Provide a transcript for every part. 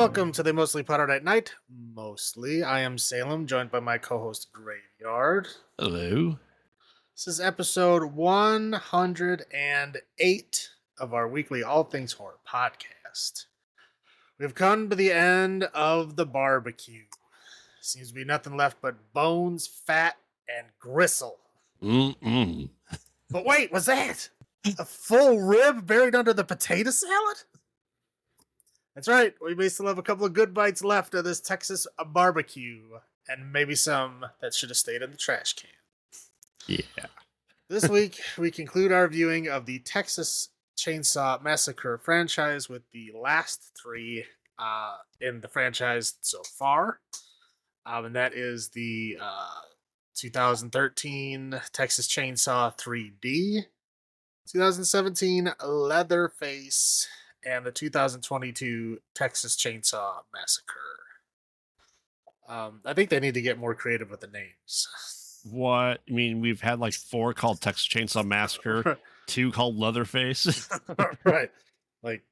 Welcome to the Mostly Pottered at Night. Mostly, I am Salem, joined by my co-host Graveyard. Hello. This is episode 108 of our weekly All Things Horror podcast. We've come to the end of the barbecue. Seems to be nothing left but bones, fat, and gristle. Mm-mm. But wait, what's that? A full rib buried under the potato salad? That's right. We may still have a couple of good bites left of this Texas barbecue, and maybe some that should have stayed in the trash can. Yeah. This week, we conclude our viewing of the Texas Chainsaw Massacre franchise with the last three in the franchise so far. And that is the 2013 Texas Chainsaw 3D, 2017 Leatherface, and the 2022 Texas Chainsaw Massacre. I think they need to get more creative with the names. What? I mean, we've had like 4 called Texas Chainsaw Massacre, 2 called Leatherface. Right. Like,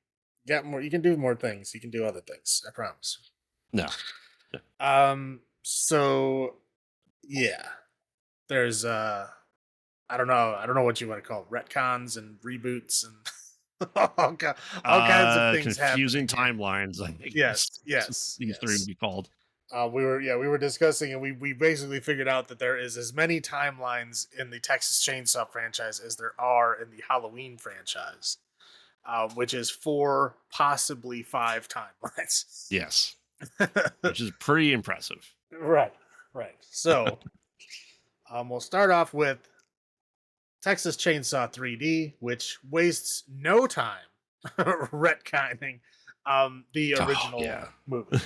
get more. You can do more things. You can do other things. I promise. No. So, yeah. There's, I don't know what you want to call it. Retcons and reboots and all kinds of things confusing happening. Timelines, I think. Yes. These 3 would be called. We were discussing, and we basically figured out that there is as many timelines in the Texas Chainsaw franchise as there are in the Halloween franchise, which is 4, possibly 5 timelines. Yes. Which is pretty impressive. Right. So, we'll start off with Texas Chainsaw 3D, which wastes no time retconning the original movie.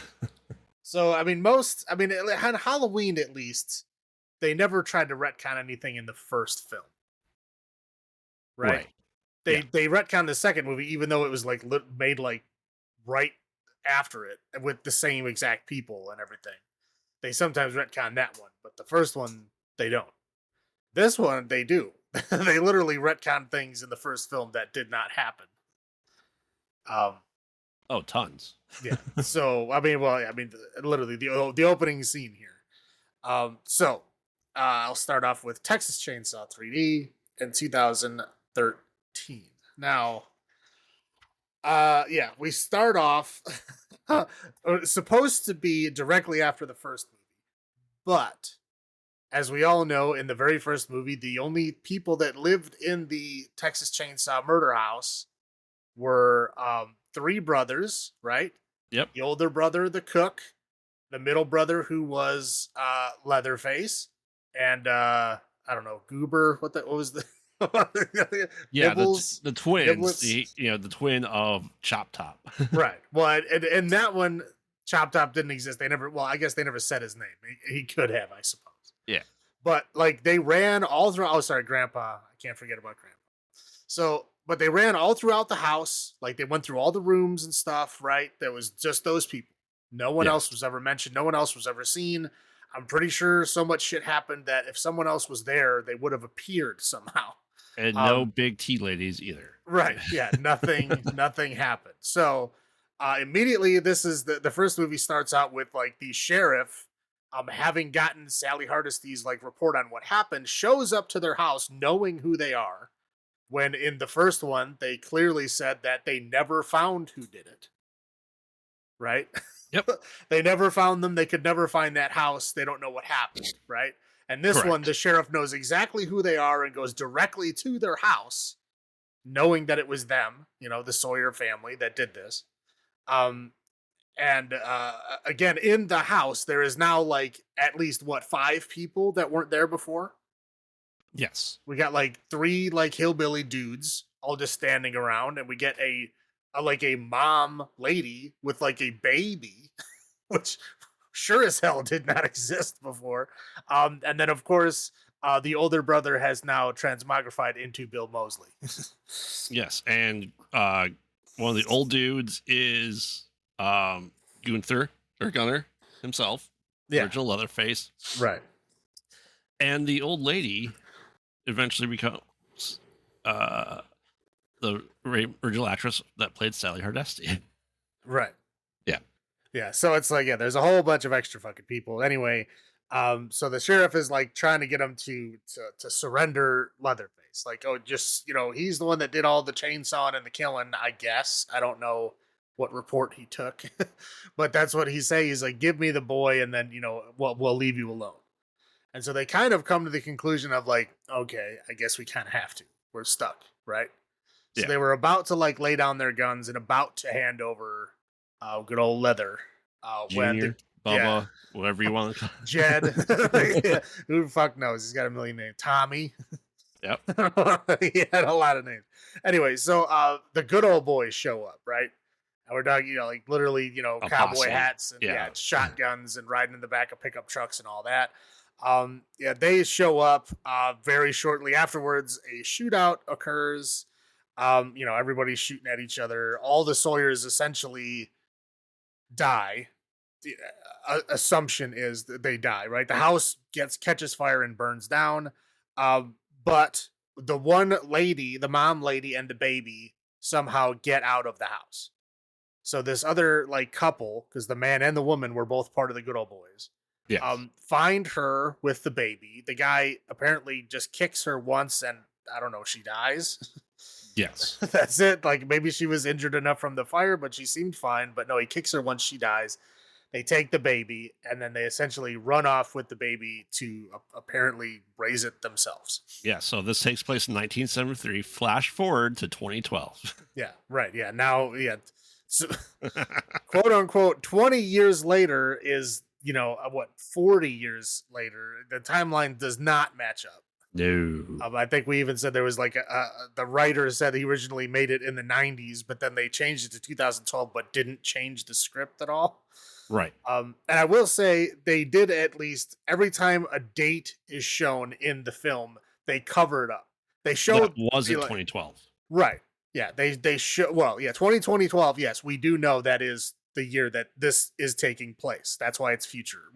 So, on Halloween at least, they never tried to retcon anything in the first film. Right. They retconned the second movie, even though it was like made like right after it with the same exact people and everything. They sometimes retcon that one, but the first one, they don't. This one, they do. They literally retcon things in the first film that did not happen. Tons. Yeah. So, literally the opening scene here. I'll start off with Texas Chainsaw 3D in 2013. Now, we start off supposed to be directly after the first movie, but as we all know, in the very first movie, the only people that lived in the Texas Chainsaw murder house were 3 brothers, right? Yep. The older brother, the cook, the middle brother who was Leatherface, and I don't know, Goober. What was the the twins. The twin of Chop Top. Right. Well, and that one, Chop Top didn't exist. I guess they never said his name. He could have, I suppose. Yeah. But like they ran all through. Oh, sorry, Grandpa. I can't forget about Grandpa. So, but they ran all throughout the house. Like they went through all the rooms and stuff. Right. There was just those people. No one else was ever mentioned. No one else was ever seen. I'm pretty sure so much shit happened that if someone else was there, they would have appeared somehow. And no big tea ladies either. Right. Yeah. Nothing happened. So immediately, this is the first movie starts out with like the sheriff, having gotten Sally Hardesty's like report on what happened, shows up to their house knowing who they are. When in the first one, they clearly said that they never found who did it. Right? Yep. They never found them. They could never find that house. They don't know what happened. Right? And this one, the sheriff knows exactly who they are and goes directly to their house, knowing that it was them, the Sawyer family that did this. And again, in the house, there is now like at least 5 people that weren't there before. Yes. We got like 3 like hillbilly dudes all just standing around, and we get a mom lady with like a baby, which sure as hell did not exist before. And then of course, the older brother has now transmogrified into Bill Moseley. Yes, and one of the old dudes is Gunner himself, original Leatherface, right? And the old lady eventually becomes the original actress that played Sally Hardesty. Right. Yeah. Yeah, so it's like, yeah, there's a whole bunch of extra fucking people. Anyway, so the sheriff is like trying to get him to surrender Leatherface. Like, oh, just he's the one that did all the chainsawing and the killing. I guess I don't know what report he took, but that's what he say. He's like, give me the boy, and then we'll leave you alone. And so they kind of come to the conclusion of like, okay, I guess we kind of have to. We're stuck, right? So Yeah. they were about to like lay down their guns and about to hand over good old Leather. When the Junior, yeah, Bubba, whatever you want to call Jed, yeah, who the fuck knows? He's got a million names. Tommy, Yep. he had a lot of names. Anyway, so the good old boys show up, right? And we're talking, like literally, A cowboy posse. hats and Yeah. shotguns and riding in the back of pickup trucks and all that. Yeah, they show up very shortly afterwards. A shootout occurs. Everybody's shooting at each other. All the Sawyers essentially die. The assumption is that they die, right? The house catches fire and burns down. But the one lady, the mom lady, and the baby somehow get out of the house. So this other like couple, because the man and the woman were both part of the good old boys, Yes. find her with the baby. The guy apparently just kicks her once, and I don't know, she dies. Yes. That's it. Like maybe she was injured enough from the fire, but she seemed fine. But no, he kicks her once she dies. They take the baby, and then they essentially run off with the baby to apparently raise it themselves. Yeah. So this takes place in 1973. Flash forward to 2012. Yeah, right. Yeah, now, yeah. So, quote unquote, 20 years later is, 40 years later. The timeline does not match up. No. I think we even said there was like the writer said he originally made it in the 90s, but then they changed it to 2012, but didn't change the script at all. Right. And I will say they did at least every time a date is shown in the film, they cover it up. They showed That was in 2012. Right. Yeah, they show 2012. Yes, we do know that is the year that this is taking place. That's why it's future,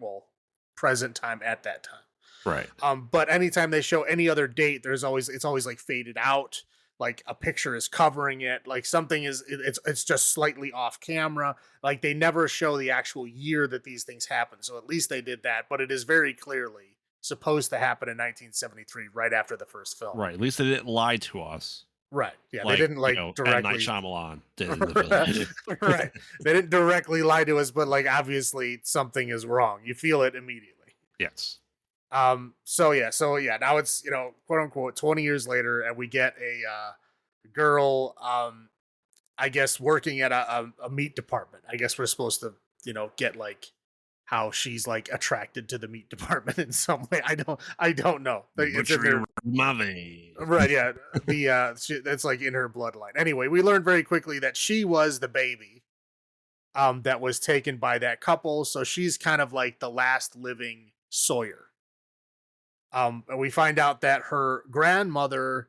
present time at that time. Right. But anytime they show any other date, it's always like faded out, like a picture is covering it, like something it's just slightly off camera. Like they never show the actual year that these things happen. So at least they did that, but it is very clearly supposed to happen in 1973, right after the first film. Right. At least they didn't lie to us. Right. Yeah, they didn't directly. M. Night Shyamalan did in the film. Right. They didn't directly lie to us, but like obviously something is wrong. You feel it immediately. Yes. So yeah. Now it's quote unquote 20 years later, and we get a girl. I guess working at a meat department. I guess we're supposed to get like how she's like attracted to the meat department in some way. I don't know. It's in her, right, yeah. That's like in her bloodline. Anyway, we learned very quickly that she was the baby that was taken by that couple. So she's kind of like the last living Sawyer. And we find out that her grandmother,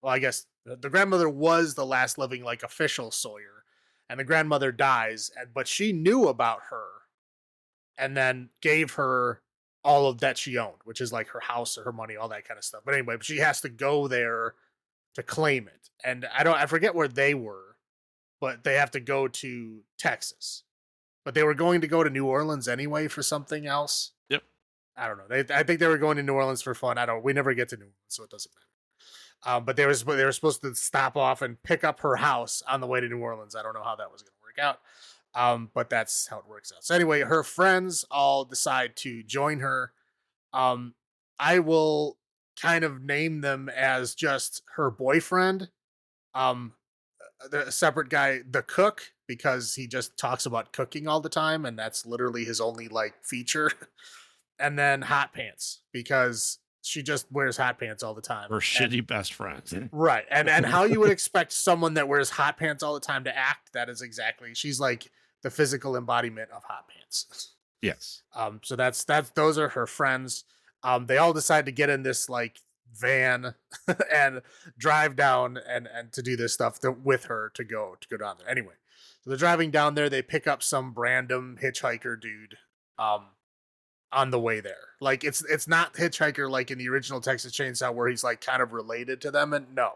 well, I guess the grandmother was the last living like official Sawyer, and the grandmother dies, but she knew about her and then gave her all of that she owned, which is like her house or her money, all that kind of stuff. But anyway, she has to go there to claim it. And I forget where they were, but they have to go to Texas. But they were going to go to New Orleans anyway for something else. Yep. I don't know. I think they were going to New Orleans for fun. We never get to New Orleans, so it doesn't matter. But they were supposed to stop off and pick up her house on the way to New Orleans. I don't know how that was going to work out. But that's how it works out. So anyway, her friends all decide to join her. I will kind of name them as just her boyfriend. The separate guy, the cook, because he just talks about cooking all the time, and that's literally his only like feature. And then Hot Pants, because she just wears hot pants all the time. Her shitty best friends. Right. And how you would expect someone that wears hot pants all the time to act, that is exactly. She's like the physical embodiment of hot pants. Yes. So those are her friends. They all decide to get in this like van and drive down and to do this stuff with her to go down there. Anyway, so they're driving down there. They pick up some random hitchhiker dude on the way there. Like it's not hitchhiker like in the original Texas Chainsaw where he's like kind of related to them, and no.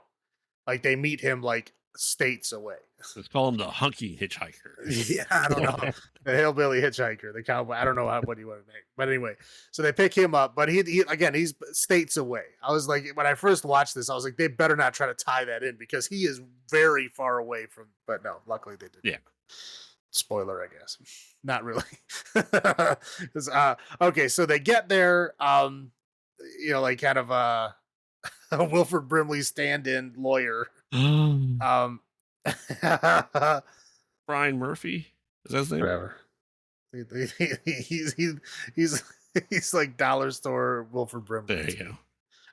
Like they meet him like states away. Let's call him the hunky hitchhiker. Yeah, I don't know. The hillbilly hitchhiker, the cowboy. I don't know what you want to make. But anyway, so they pick him up, but he again, he's states away. I was like, when I first watched this, I was like, they better not try to tie that in because he is very far away from, but no, luckily they did. Yeah. Spoiler, I guess. Not really. Okay, so they get there, like kind of a Wilford Brimley stand-in lawyer. Um Brian Murphy? Is that his name? Whatever. He's like dollar store Wilford Brimley. There you go.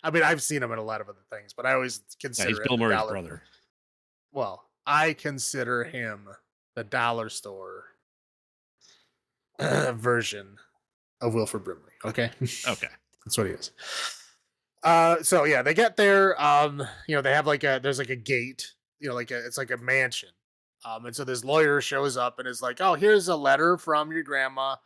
I mean, I've seen him in a lot of other things, but I always consider he's him Bill Murray's brother. Well, I consider him the dollar store version of Wilford Brimley. Okay. Okay. That's what he is. So yeah, they get there. They have there's like a gate. It's like a mansion. And so this lawyer shows up and is like, "Oh, here's a letter from your grandma.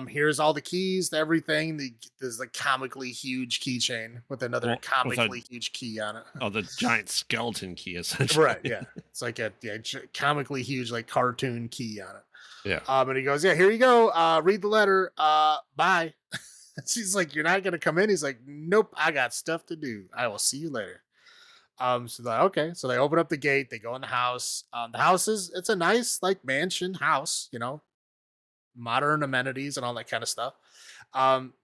Here's all the keys to everything. There's like comically huge keychain with another comically huge key on it. Oh, the giant skeleton key, essentially. Right? Yeah, it's like a comically huge like cartoon key on it. Yeah. And he goes, "Yeah, here you go. Read the letter. Bye." She's like, "You're not gonna come in?" He's like, "Nope, I got stuff to do. I will see you later." So they're like, okay. So they open up the gate, they go in the house. The house it's a nice like mansion house, modern amenities and all that kind of stuff.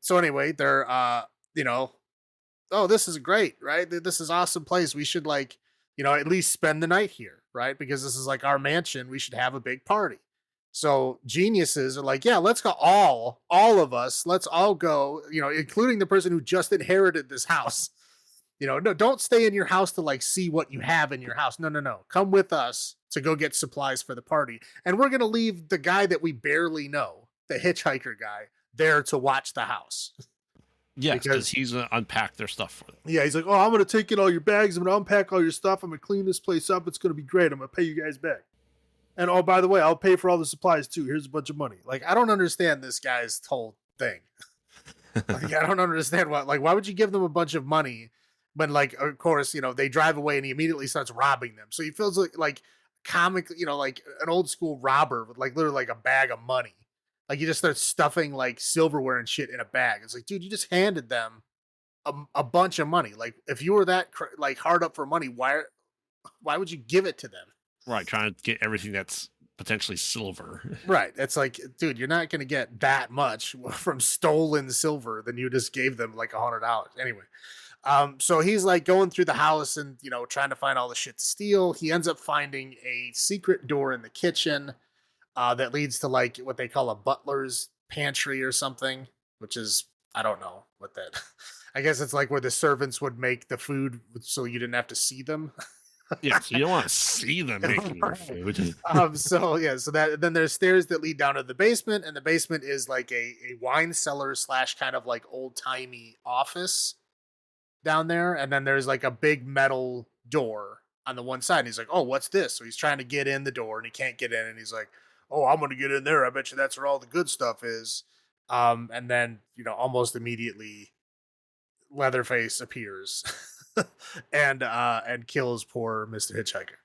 So anyway, they're oh, this is great, right? This is awesome place. We should at least spend the night here, right? Because this is like our mansion. We should have a big party. So geniuses are like, yeah, let's go all of us. Let's all go, including the person who just inherited this house. No, don't stay in your house to see what you have in your house. No. Come with us to go get supplies for the party. And we're going to leave the guy that we barely know, the hitchhiker guy, there to watch the house. Yes, because he's going to unpack their stuff for them. Yeah, he's like, oh, I'm going to take in all your bags. I'm going to unpack all your stuff. I'm going to clean this place up. It's going to be great. I'm going to pay you guys back. And oh, by the way, I'll pay for all the supplies too. Here's a bunch of money. I don't understand this guy's whole thing. I don't understand why would you give them a bunch of money? But of course, they drive away and he immediately starts robbing them. So he feels like comic, like an old school robber with literally a bag of money. He just starts stuffing silverware and shit in a bag. It's like, dude, you just handed them a bunch of money. If you were that hard up for money, why would you give it to them? Right, trying to get everything that's potentially silver. Right. It's like, dude, you're not going to get that much from stolen silver than you just gave them $100. Anyway. So he's going through the house and, trying to find all the shit to steal. He ends up finding a secret door in the kitchen that leads to what they call a butler's pantry or something, which is, I don't know what that, I guess it's where the servants would make the food so you didn't have to see them. Yeah, so you don't want to see them making your food. So then there's stairs that lead down to the basement, and the basement is a wine cellar / kind of old-timey office down there, and then there's a big metal door on the one side, and he's like, oh, what's this? So he's trying to get in the door and he can't get in, and he's like, oh, I'm gonna get in there, I bet you that's where all the good stuff is. And then almost immediately Leatherface appears and kills poor Mr. Hitchhiker.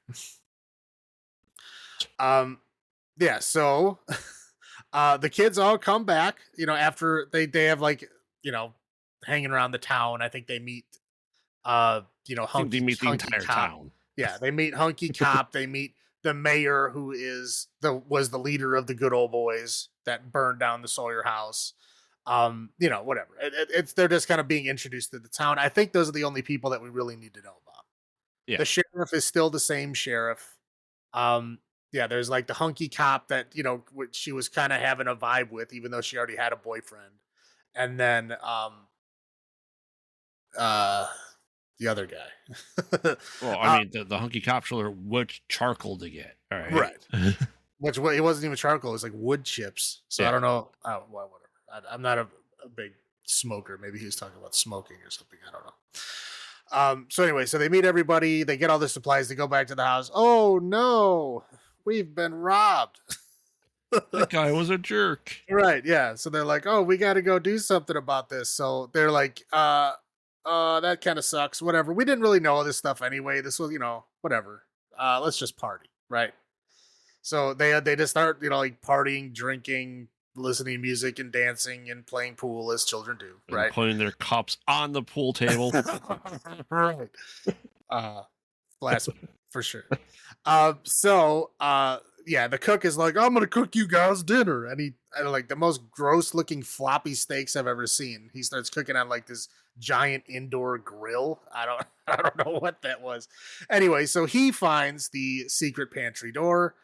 So the kids all come back, after they have hanging around the town. I think they meet Hunky, they meet the Hunky entire Cop. town. Yeah, they meet Hunky Cop. They meet the mayor, who was the leader of the Good Old Boys that burned down the Sawyer house. Whatever. They're just kind of being introduced to the town. I think those are the only people that we really need to know about. Yeah. The sheriff is still the same sheriff. There's the Hunky Cop that she was kind of having a vibe with, even though she already had a boyfriend. And then the other guy. Well, I mean, the Hunky Cop shoulder which charcoal to get. All right. Right. Which it wasn't even charcoal. It was wood chips. So yeah. I don't know. Well, whatever. I'm not a big smoker. Maybe he was talking about smoking or something. I don't know. So anyway, so they meet everybody. They get all the supplies. They go back to the house. Oh, no. We've been robbed. That guy was a jerk. Right, yeah. So they're like, oh, we got to go do something about this. So they're like, that kind of sucks. Whatever. We didn't really know all this stuff anyway. This was, whatever. let's just party, right? So they just start, like partying, drinking, listening to music, and dancing and playing pool as children do, And right? putting their cups on the pool table. Right. Uh, Blasphemy for sure. Yeah, the cook is like, I'm gonna cook you guys dinner, and like the most gross looking floppy steaks I've ever seen. He starts cooking on like this giant indoor grill. I don't know what that was. Anyway, so he finds the secret pantry door.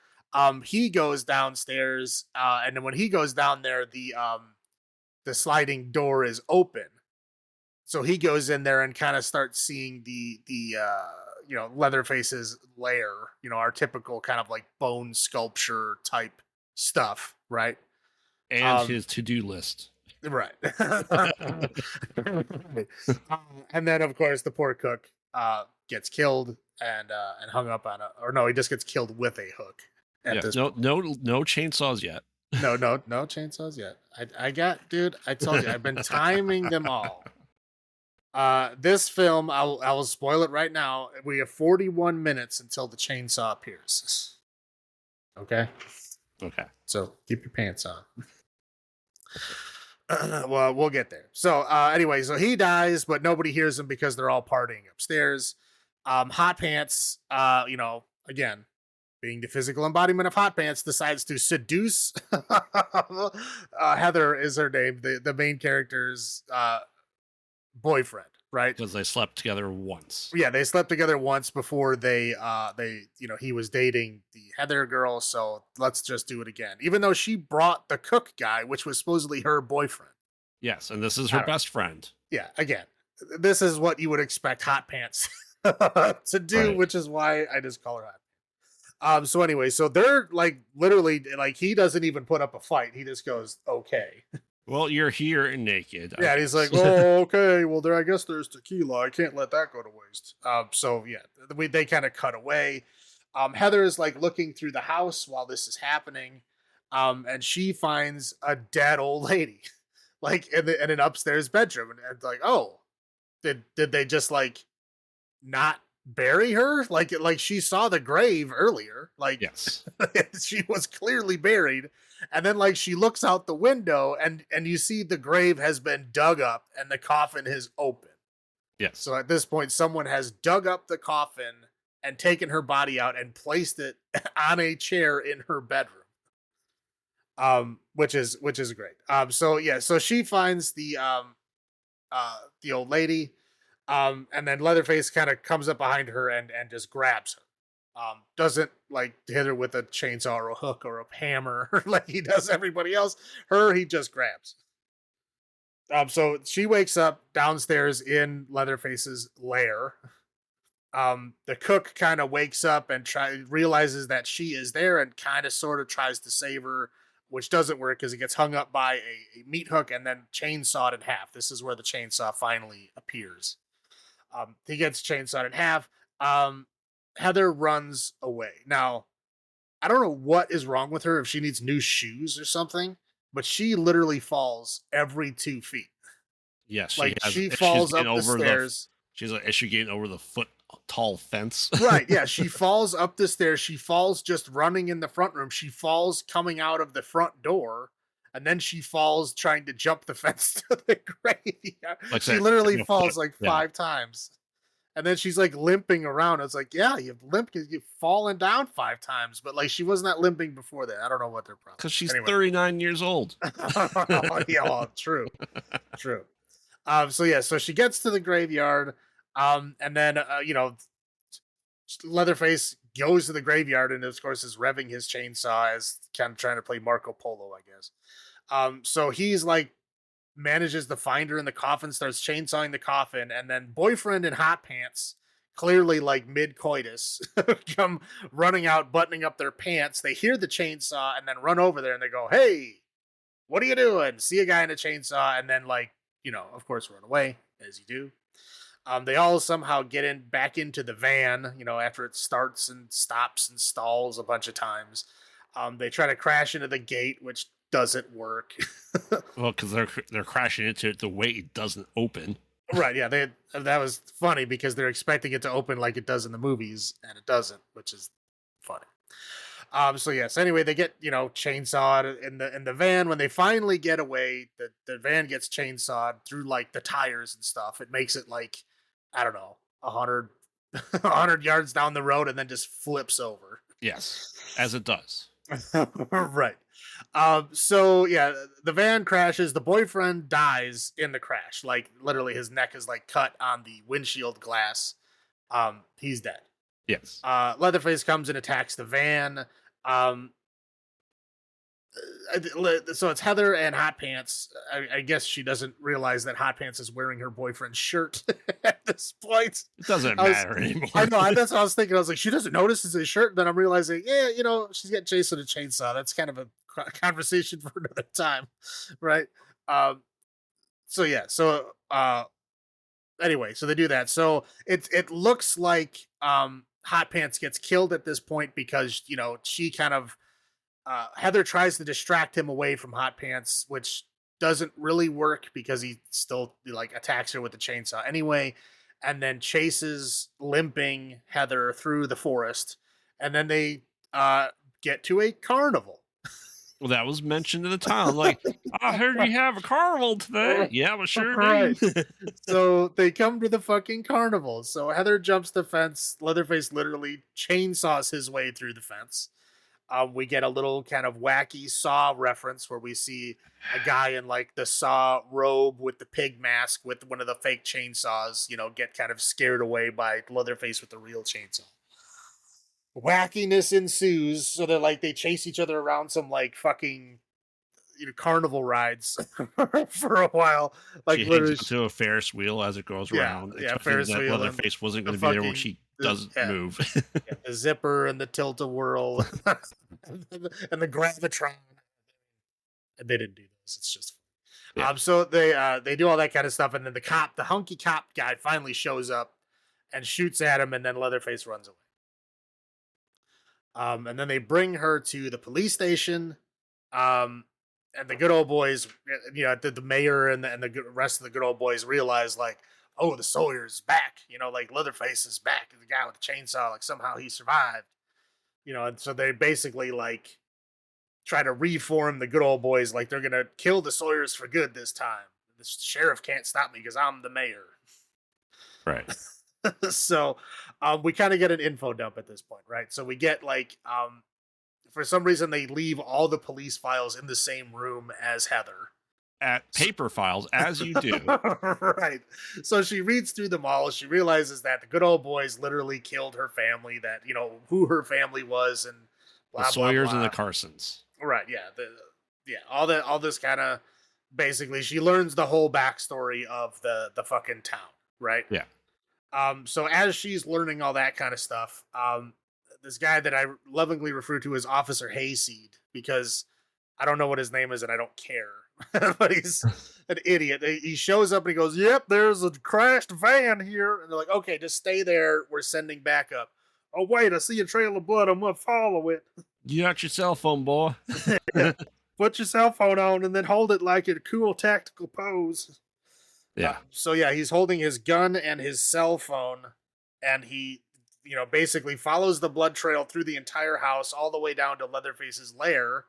He goes downstairs, and then when he goes down there, the sliding door is open. So he goes in there and kind of starts seeing the Leatherface's lair, our typical kind of like bone sculpture type stuff, right? And Um, his to-do list. right. And then of course the poor cook gets killed and hung up on or no, he just gets killed with a hook at Yeah, this no, point. no chainsaws yet. No chainsaws yet. I got, dude, I told you, I've been timing them all. This film, I will spoil it right now. We have 41 minutes until the chainsaw appears. Okay, Okay. so keep your pants on. Well, we'll get there. So, anyway, so he dies, but nobody hears him because they're all partying upstairs. Hot Pants, again, being the physical embodiment of Hot Pants, decides to seduce Heather is her name, the main character's boyfriend, right? Because they slept together once. Yeah, they slept together once before he was dating the Heather girl, so let's just do it again. Even though she brought the cook guy, which was supposedly her boyfriend. Yes, and this is her best friend. Yeah, again, this is what you would expect Hot Pants to do, Right. which is why I just call her Hot Pants. So anyway, so they're like literally like he doesn't even put up a fight. He just goes, okay. Well, you're here and naked. Yeah, and he's like, oh, okay. Well, I guess there's tequila. I can't let that go to waste. So yeah, they kind of cut away. Heather is like looking through the house while this is happening, and she finds a dead old lady, like in an upstairs bedroom, and it's like, oh, did they just like not bury her? Like she saw the grave earlier, like Yes. she was clearly buried, and then like she looks out the window and you see the grave has been dug up and the coffin is open. Yes. So at this point someone has dug up the coffin and taken her body out and placed it on a chair in her bedroom, which is great. So she finds the old lady, and then Leatherface kind of comes up behind her and just grabs her. Doesn't like hit her with a chainsaw or a hook or a hammer like he does everybody else. Her, he just grabs. So she wakes up downstairs in Leatherface's lair. The cook kind of wakes up and realizes that she is there and kind of sort of tries to save her, which doesn't work because he gets hung up by a meat hook and then chainsawed in half. This is where the chainsaw finally appears. He gets chainsawed in half. Heather runs away. Now, I don't know what is wrong with her, if she needs new shoes or something, but she literally falls every 2 feet. Yes, Like she she's falls up getting the over stairs. She's like, is she getting over the foot tall fence? Right, yeah, she falls up the stairs. She falls just running in the front room. She falls coming out of the front door, and then she falls trying to jump the fence to the grave. Like She that, literally a falls foot. like Yeah. 5 times. And then she's like limping around. It's like, yeah, you've limped, you've fallen down 5 times, but like she was not limping before that. I don't know what their problem. Because she's Anyway. 39 years old. Yeah, well, true. So she gets to the graveyard, and then Leatherface goes to the graveyard and of course is revving his chainsaw as kind of trying to play Marco Polo, I guess. So he's like manages to find her in the coffin, starts chainsawing the coffin, and then boyfriend and Hot Pants, clearly like mid coitus, come running out, buttoning up their pants. They hear the chainsaw and then run over there and they go, "Hey, what are you doing?" See a guy in a chainsaw, and then like of course, run away as you do. They all somehow get back into the van, after it starts and stops and stalls a bunch of times. They try to crash into the gate, which doesn't work. Well, because they're crashing into it the way it doesn't open. Right, yeah, that was funny because they're expecting it to open like it does in the movies, and it doesn't, which is funny. So yes, anyway, they get, chainsawed in the van. When they finally get away, the van gets chainsawed through like the tires and stuff. It makes it like, I don't know, 100 100 yards down the road and then just flips over. Yes, as it does. Right. So yeah, the van crashes. The boyfriend dies in the crash. Like literally his neck is like cut on the windshield glass. He's dead. Yes. Leatherface comes and attacks the van. Um, so it's Heather and Hot Pants. I guess she doesn't realize that Hot Pants is wearing her boyfriend's shirt at this point. It doesn't I was, matter anymore. I know. That's what I was thinking. I was like, she doesn't notice it's his shirt. Then I'm realizing, yeah, she's getting chased with a chainsaw. That's kind of a conversation for another time, right? So yeah. So anyway, so they do that. So it looks like Hot Pants gets killed at this point because she kind of Heather tries to distract him away from Hot Pants, which doesn't really work because he still like attacks her with the chainsaw anyway, and then chases limping Heather through the forest, and then they get to a carnival. Well, that was mentioned in the title. Like, I heard you have a carnival today. Yeah, well, sure Right. do. So they come to the fucking carnival. So Heather jumps the fence. Leatherface literally chainsaws his way through the fence. We get a little kind of wacky Saw reference where we see a guy in like the Saw robe with the pig mask with one of the fake chainsaws, get kind of scared away by Leatherface with the real chainsaw. Wackiness ensues. So they chase each other around some like fucking carnival rides for a while. Like She hangs literally, onto a Ferris wheel as it goes around, expecting Ferris that wheel and Leatherface wasn't the going to be there when fucking she doesn't move. the zipper and the tilt-a-whirl and the gravitron. They didn't do those. It's just Yeah. so they do all that kind of stuff, and then the hunky cop guy finally shows up and shoots at him, and then Leatherface runs away. And then they bring her to the police station. And the good old boys, the mayor and the rest of the good old boys realize like, oh, the Sawyer's back. Like Leatherface is back. The guy with the chainsaw, like somehow he survived. And so they basically like try to reform the good old boys, like they're gonna kill the Sawyers for good this time. The sheriff can't stop me because I'm the mayor. Right. So we kind of get an info dump at this point, right? So we get like for some reason they leave all the police files in the same room as Heather. At paper files, as you do. Right. So she reads through them all. She realizes that the good old boys literally killed her family, that, who her family was, and blah, The Sawyers blah, blah. and the Carsons. Right. Yeah. All this kind of basically she learns the whole backstory of the fucking town. Right. Yeah. So as she's learning all that kind of stuff, this guy that I lovingly refer to as Officer Hayseed, because I don't know what his name is and I don't care. But he's an idiot. He shows up and he goes, "Yep, there's a crashed van here." And they're like, "Okay, just stay there. We're sending backup." "Oh, wait, I see a trail of blood. I'm going to follow it." You got your cell phone, boy. Put your cell phone on and then hold it like a cool tactical pose. Yeah. So yeah, he's holding his gun and his cell phone, and he, basically follows the blood trail through the entire house all the way down to Leatherface's lair,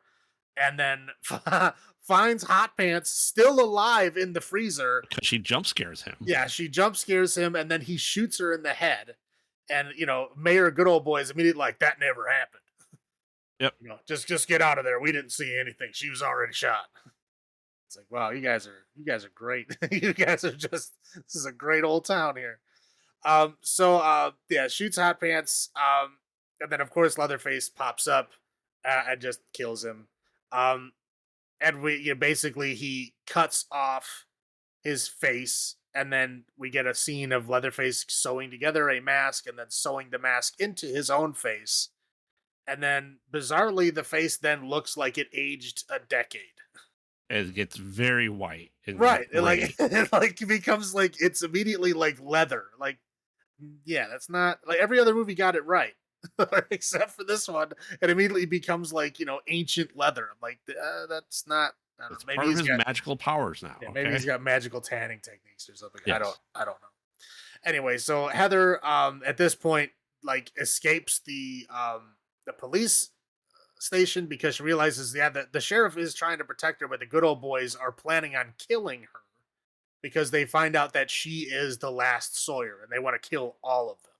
and then finds Hot Pants still alive in the freezer. Because she jump scares him. Yeah, she jump scares him, and then he shoots her in the head. And Mayor Good Old Boy is immediately like, "That never happened. Yep. Just get out of there. We didn't see anything. She was already shot." It's like, wow, you guys are great. You guys are this is a great old town here. Shoots Hot Pants. And then of course Leatherface pops up and just kills him. And basically he cuts off his face, and then we get a scene of Leatherface sewing together a mask and then sewing the mask into his own face. And then bizarrely the face then looks like it aged a decade. It gets very white. Right. It becomes like it's immediately like leather. Like, yeah, that's not like every other movie got it right. Except for this one. It immediately becomes like, ancient leather. I'm like, that's not I don't know. It's Maybe part of he's his got magical powers now. yeah, maybe Okay. he's got magical tanning techniques or something. Yes. I don't know. Anyway, so Heather at this point like escapes the police station because she realizes that the sheriff is trying to protect her, but the good old boys are planning on killing her because they find out that she is the last Sawyer and they want to kill all of them,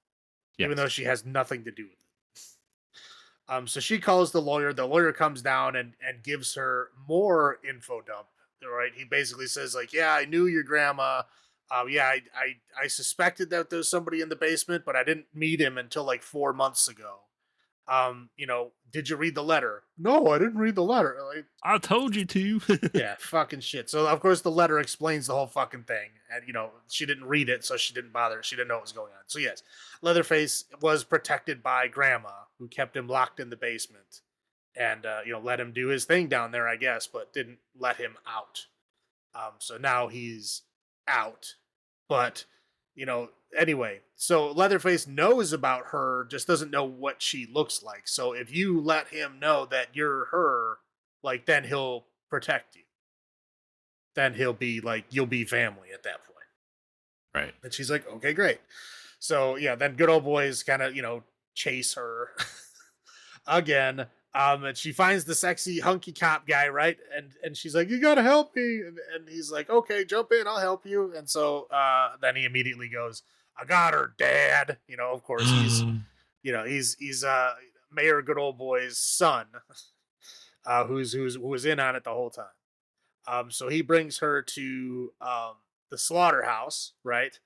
even though Yes. she has nothing to do with it. So she calls the lawyer. The lawyer comes down and gives her more info dump. Right? He basically says like, "Yeah, I knew your grandma. Yeah, I suspected that there was somebody in the basement, but I didn't meet him until like 4 months ago. Did you read the letter? No, I didn't read the letter. Like, I told you to. yeah, fucking shit. So of course the letter explains the whole fucking thing, and she didn't read it, so she didn't bother. She didn't know what was going on. So yes, Leatherface was protected by Grandma, who kept him locked in the basement, and let him do his thing down there, I guess, but didn't let him out. So now he's out, but anyway, so Leatherface knows about her, just doesn't know what she looks like. So if you let him know that you're her, like then he'll protect you. Then he'll be like you'll be family at that point. Right. And she's like, okay, great. So yeah, then good old boys kind of chase her again. And she finds the sexy hunky cop guy, right? And she's like, "You gotta help me," and he's like, "Okay, jump in, I'll help you." And so then he immediately goes, "I got her, Dad." Of course he's Mayor Good Old Boy's son, who was in on it the whole time. So he brings her to the slaughterhouse, right?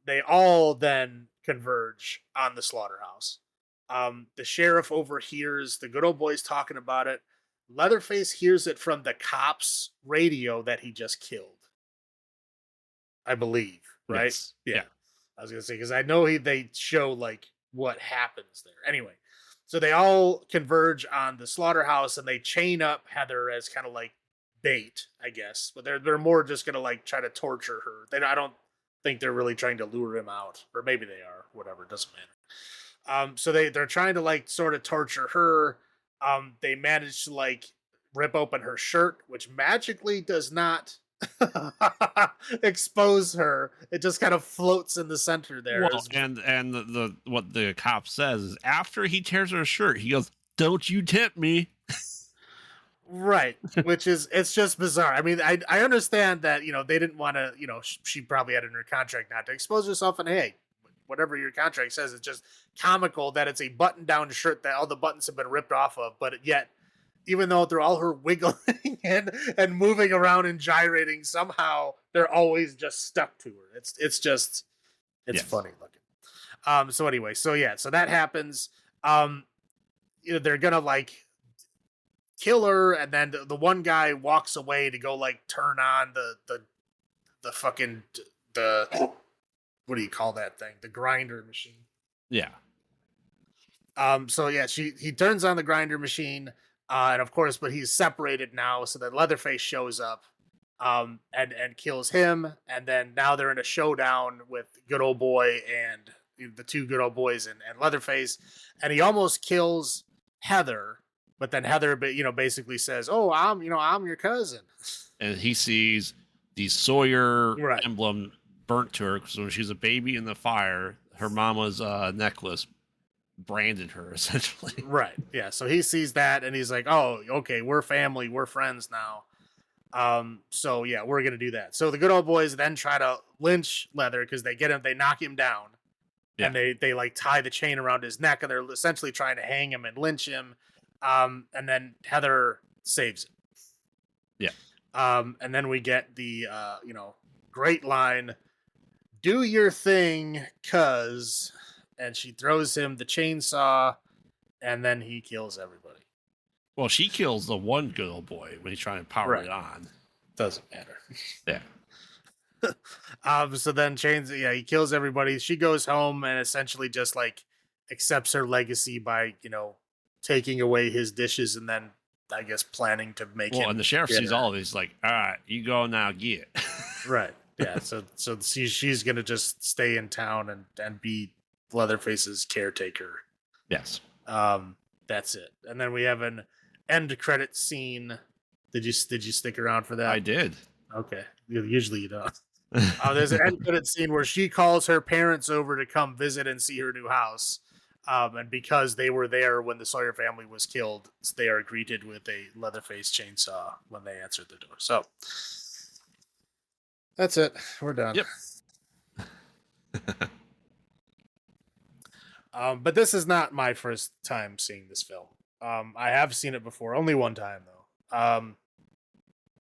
They all then converge on the slaughterhouse. The sheriff overhears the good old boys talking about it. Leatherface hears it from the cops' radio that he just killed, I believe, right? Yes. Yeah. Yeah. I was gonna say because I know they show like what happens there. Anyway, so they all converge on the slaughterhouse and they chain up Heather as kind of like bait, I guess. But they're more just gonna like try to torture her. I don't think they're really trying to lure him out, or maybe they are. Whatever, it doesn't matter. So they're trying to like sort of torture her. They manage to like rip open her shirt, which magically does not expose her. It just kind of floats in the center there. Well, and the what the cop says is after he tears her shirt, he goes, "Don't you tempt me." Right, which is it's just bizarre. I mean, I understand that they didn't want to. She probably had in her contract not to expose herself, and hey, whatever your contract says, it's just comical that it's a button-down shirt that all the buttons have been ripped off of, but yet even though through all her wiggling and moving around and gyrating, somehow they're always just stuck to her. It's Yes. funny looking. So anyway, so yeah, so that happens. They're gonna like kill her, and then the one guy walks away to go like turn on the fucking the what do you call that thing? The grinder machine. Yeah. So yeah, he turns on the grinder machine, and of course, but he's separated now, so that Leatherface shows up, and kills him, and then now they're in a showdown with Good Old Boy and the two Good Old Boys and Leatherface, and he almost kills Heather, but then Heather, basically says, "Oh, I'm your cousin," And he sees the Sawyer right. emblem burnt to her because when she was a baby in the fire, her mama's necklace branded her essentially. Right. Yeah. So he sees that and he's like, "Oh, okay, we're family, we're friends now." So yeah, we're gonna do that. So the Good Old Boys then try to lynch Leather because they knock him down, Yeah. and they like tie the chain around his neck and they're essentially trying to hang him and lynch him. And then Heather saves him. Yeah. And then we get the great line, "Do your thing, cuz," and she throws him the chainsaw, and then he kills everybody. Well, she kills the one good old boy when he's trying to power it on. Doesn't matter. Yeah. So then he kills everybody. She goes home and essentially just like accepts her legacy by, taking away his dishes and then I guess planning to make him. And the sheriff sees her. all of these like, all right, you go now get. Right. Yeah. So she's gonna just stay in town and be Leatherface's caretaker. Yes. That's it. And then we have an end credit scene Did you stick around for that? I did. Okay. Usually you don't. There's an end credit scene where she calls her parents over to come visit and see her new house. And because they were there when the Sawyer family was killed, they are greeted with a Leatherface chainsaw when they answered the door. So that's it. We're done. Yep. But this is not my first time seeing this film. I have seen it before, only one time though.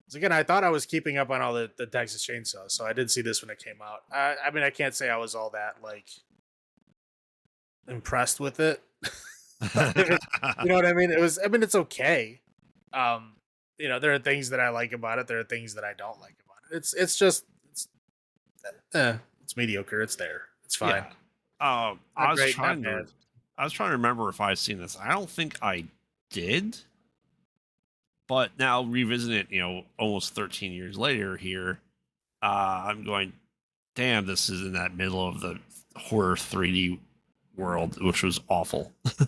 So again, I thought I was keeping up on all the Texas Chainsaw, so I did see this when it came out. I mean, I can't say I was all that like impressed with it. You know what I mean? It's okay. There are things that I like about it. There are things that I don't like about it. It's mediocre. It's there. It's fine. Yeah. I Not was great, trying not to remember if I've seen this. I don't think I did. But now revisiting it, almost 13 years later here, I'm going, damn, this is in that middle of the horror 3D world, which was awful for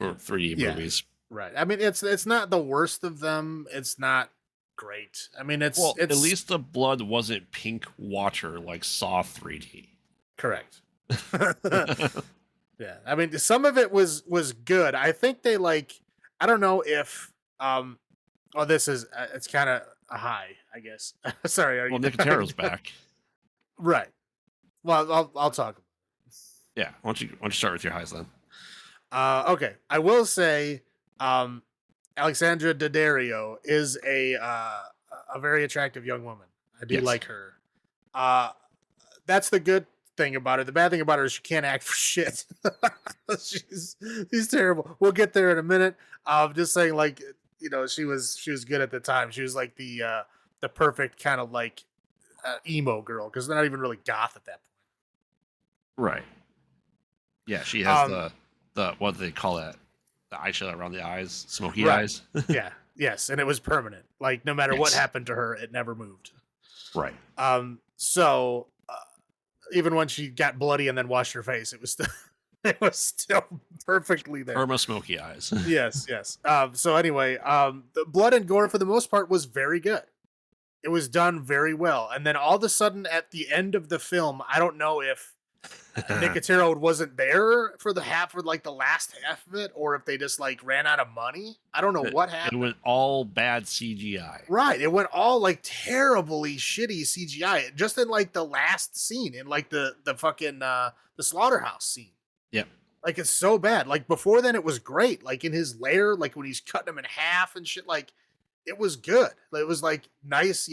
3D movies. Right. I mean, it's not the worst of them. It's not great. I mean, it's at least the blood wasn't pink water like Saw 3D. Correct. Yeah. I mean, some of it was good. I think they I don't know if this is it's kind of a high, I guess. Sorry. Well, Nicotero's back. Right. Well, I'll talk. Yeah. Why don't you start with your highs then? Okay. I will say, Alexandra Daddario is a very attractive young woman. I do like her. That's the good thing about her. The bad thing about her is she can't act for shit. she's terrible. We'll get there in a minute. Just saying, she was good at the time. She was like the perfect kind of emo girl, because they're not even really goth at that point. Right. Yeah, she has the what do they call that? The eyeshadow around the eyes, smoky eyes. Yeah. Yes, and it was permanent. No matter what happened to her, it never moved. Right. So even when she got bloody and then washed her face, it was still perfectly there. Perma smoky eyes. Yes. So anyway, the blood and gore for the most part was very good. It was done very well. And then all of a sudden at the end of the film, I don't know if Nicotero wasn't there for the last half of it, or if they just ran out of money. I don't know what happened. It went all bad CGI. Right. It went all terribly shitty CGI just in the last scene in the fucking the slaughterhouse scene. Yep. It's so bad. Before then it was great. In his lair, when he's cutting him in half and shit, it was good. It was nice,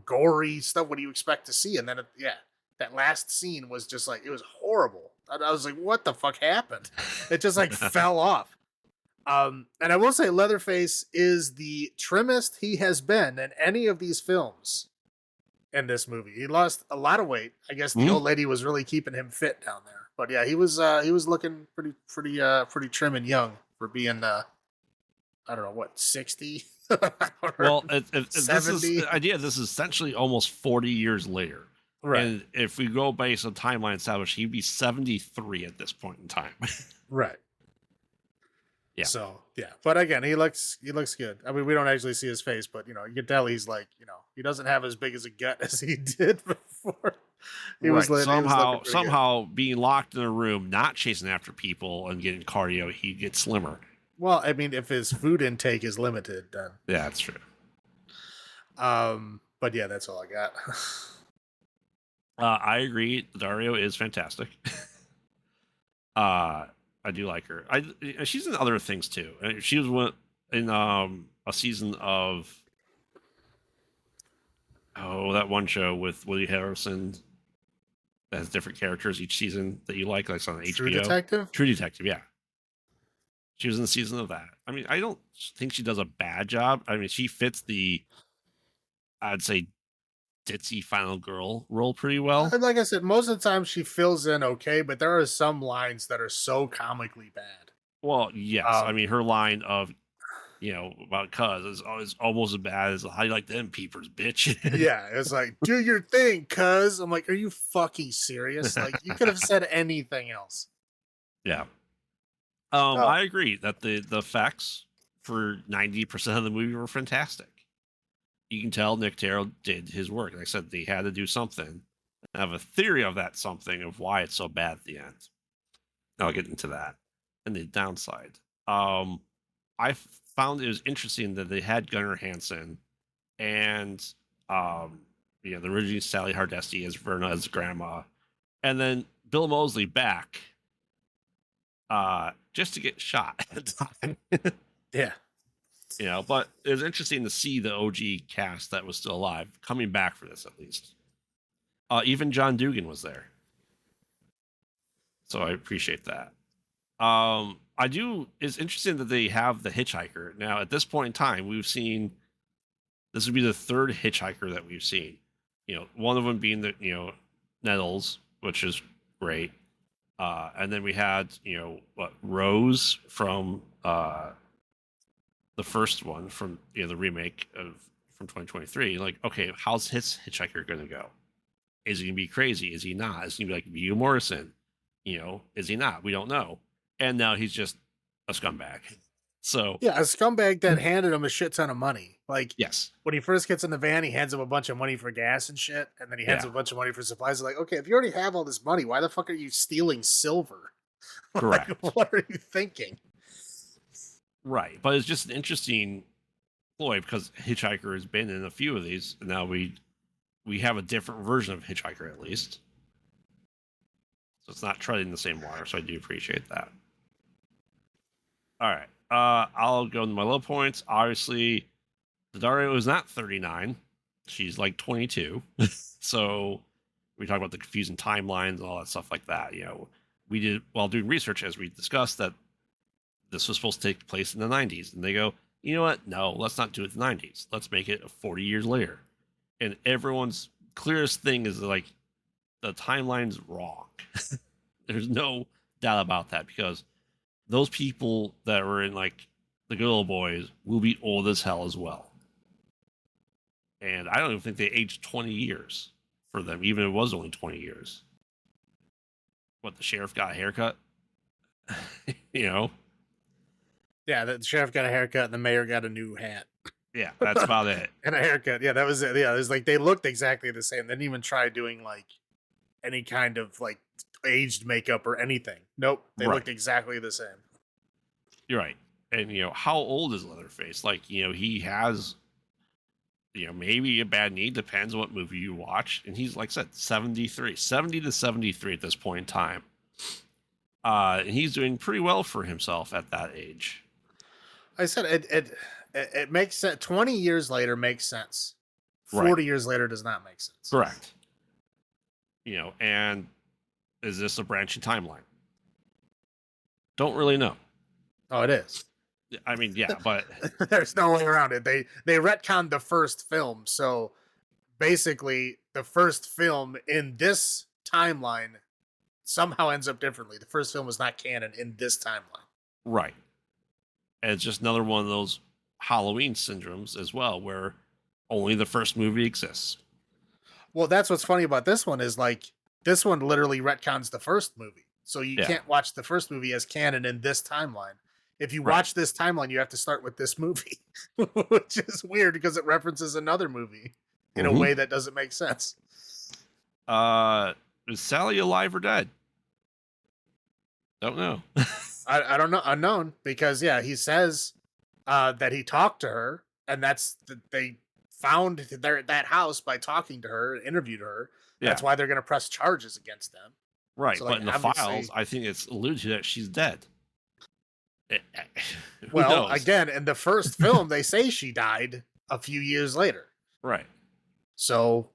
gory stuff. What do you expect to see? And then that last scene was just it was horrible. I was like, what the fuck happened? It just fell off. And I will say Leatherface is the trimmest he has been in any of these films in this movie. He lost a lot of weight. I guess the old lady was really keeping him fit down there. But yeah, he was looking pretty trim and young for being I don't know what, 60. Well, this is the idea. This is essentially almost 40 years later. Right. And if we go based on timeline established, he'd be 73 at this point in time. Right. Yeah. So yeah, but again, he looks good. I mean, we don't actually see his face, but you can tell he's he doesn't have as big as a gut as he did before. He was somehow being locked in a room, not chasing after people and getting cardio, he gets slimmer. Well, I mean, if his food intake is limited, then yeah, that's true. But yeah, that's all I got. I agree. Dario is fantastic. I do like her. She's in other things too. She was in a season of that one show with Woody Harrelson that has different characters each season that you like on HBO. True Detective? True Detective, yeah. She was in the season of that. I mean, I don't think she does a bad job. I mean, she fits the, I'd say, ditzy final girl role pretty well. And like I said, most of the time she fills in okay, but there are some lines that are so comically bad. Well, yes. I mean, her line of, about cuz is almost as bad as how you like them peepers, bitch. Yeah, it's like, do your thing, cuz. I'm like, are you fucking serious? You could have said anything else. Yeah. I agree that the effects for 90% of the movie were fantastic. You can tell Nick Darrow did his work. Like I said, they had to do something. I have a theory of that something of why it's so bad at the end. I'll get into that. And the downside. I found it was interesting that they had Gunnar Hansen and the original Sally Hardesty as Verna as grandma, and then Bill Moseley back just to get shot. Yeah. But it was interesting to see the OG cast that was still alive coming back for this, at least. Even John Dugan was there. So I appreciate that. It's interesting that they have the hitchhiker. Now, at this point in time, we've seen, this would be the third hitchhiker that we've seen. One of them being the, Nettles, which is great. And then we had, Rose from the first one from the remake from 2023. Like, okay, how's his hitchhiker going to go? Is he going to be crazy? Is he not? Is he going to be like Viggo Morrison? Is he not? We don't know. And now he's just a scumbag. So yeah, a scumbag that handed him a shit ton of money. Like, yes, when he first gets in the van, he hands him a bunch of money for gas and shit, and then he hands him a bunch of money for supplies. Like, okay, if you already have all this money, why the fuck are you stealing silver? Correct. Like, what are you thinking? Right, but it's just an interesting ploy because Hitchhiker has been in a few of these, and now we have a different version of Hitchhiker at least. So it's not treading the same water, so I do appreciate that. All right. I'll go into my low points. Obviously, Dario is not 39. She's like 22. So we talk about the confusing timelines and all that stuff like that. We did, while doing research, as we discussed, that this was supposed to take place in the 90s. And they go, you know what? No, let's not do it in the 90s. Let's make it 40 years later. And everyone's clearest thing is like, the timeline's wrong. There's no doubt about that because those people that were in like the good old boys will be old as hell as well. And I don't even think they aged 20 years for them, even if it was only 20 years. What, the sheriff got a haircut? Yeah, the sheriff got a haircut and the mayor got a new hat. Yeah, that's about it. And a haircut. Yeah, that was it. Yeah, it was like they looked exactly the same. They didn't even try doing like any kind of like aged makeup or anything. Nope, they looked exactly the same. You're right. And how old is Leatherface? Like, he has maybe a bad knee, depends on what movie you watch. And he's, like I said, 70 to 73 at this point in time. And he's doing pretty well for himself at that age. I said it makes sense. 20 years later makes sense. 40 years later does not make sense. Correct. And is this a branching timeline? Don't really know. Oh, it is. I mean, yeah, but there's no way around it. They retconned the first film, so basically the first film in this timeline somehow ends up differently. The first film was not canon in this timeline. Right. And it's just another one of those Halloween syndromes as well, where only the first movie exists. Well, that's what's funny about this one is like this one literally retcons the first movie. So you can't watch the first movie as canon in this timeline. If you watch this timeline, you have to start with this movie, which is weird because it references another movie in a way that doesn't make sense. Is Sally alive or dead? Don't know. I don't know. Unknown, because he says that he talked to her, and they found that house by talking to her, interviewed her. That's why they're going to press charges against them. Right, so, but in the files, I think it's alluded to that she's dead. Well, again, in the first film, they say she died a few years later. Right. So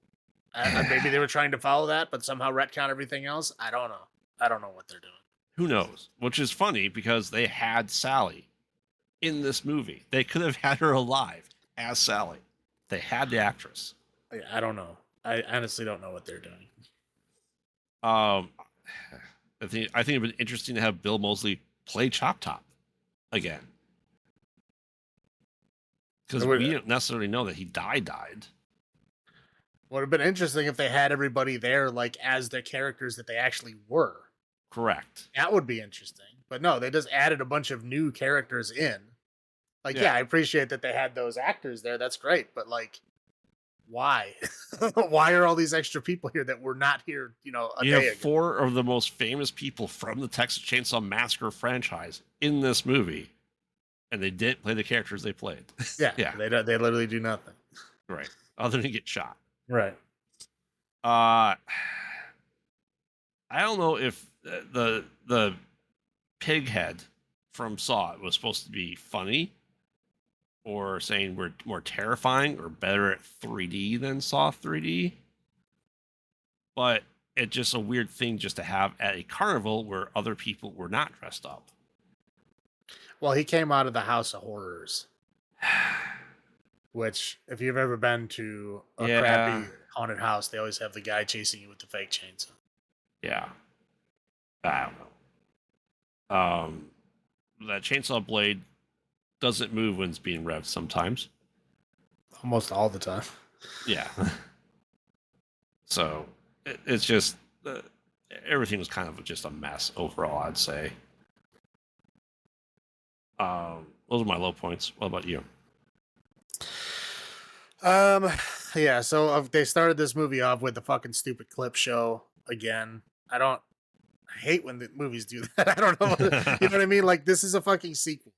maybe they were trying to follow that, but somehow retcon everything else. I don't know. I don't know what they're doing. Who knows? Which is funny because they had Sally in this movie. They could have had her alive as Sally. They had the actress. I don't know. I honestly don't know what they're doing. I think it'd be interesting to have Bill Moseley play Chop Top again, because we don't necessarily know that he died. Would have been interesting if they had everybody there like as the characters that they actually were. Correct. That would be interesting. But no, they just added a bunch of new characters in Like, yeah, Yeah. I appreciate that they had those actors there. That's great, but like, why? Why are all these extra people here that were not here, a You have day ago? four of the most famous people from the Texas Chainsaw Massacre franchise in this movie, and they didn't play the characters they played. Yeah, Yeah, they literally do nothing. right. Other than get shot. Right. Uh I don't know if the pig head from Saw was supposed to be funny or saying we're more terrifying or better at 3D than Saw 3D, but it's just a weird thing just to have at a carnival where other people were not dressed up. Well, he came out of the House of Horrors, which, if you've ever been to a Yeah, crappy haunted house, they always have the guy chasing you with the fake chainsaw. yeah. I don't know. That chainsaw blade doesn't move when it's being revved sometimes. Almost all the time. Yeah. So it's just everything was kind of just a mess overall, I'd say. Those are my low points. What about you? Um, yeah. So they started this movie off with the fucking stupid clip show again. I hate when the movies do that. I don't know. You know what I mean? Like, this is a fucking sequel.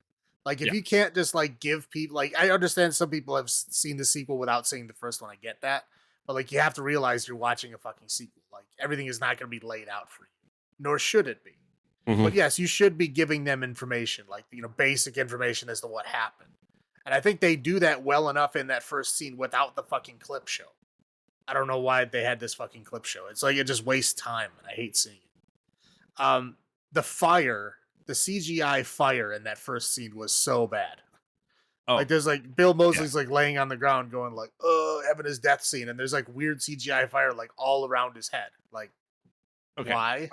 Like, if Yeah. you can't just like give people, like, I understand some people have seen the sequel without seeing the first one. I get that, but like, you have to realize you're watching a fucking sequel. Like, everything is not going to be laid out for you, nor should it be. But Mhm. yes, you should be giving them information, like, basic information as to what happened. And I think they do that well enough in that first scene without the fucking clip show. I don't know why they had this fucking clip show. It's like it just wastes time, and I hate seeing it. Um, the fire, the CGI fire in that first scene was so bad. Oh, Like, there's like Bill yeah. Moseley's like laying on the ground, going like, "Oh," having his death scene, and there's like weird CGI fire like all around his head. Like, Okay. why?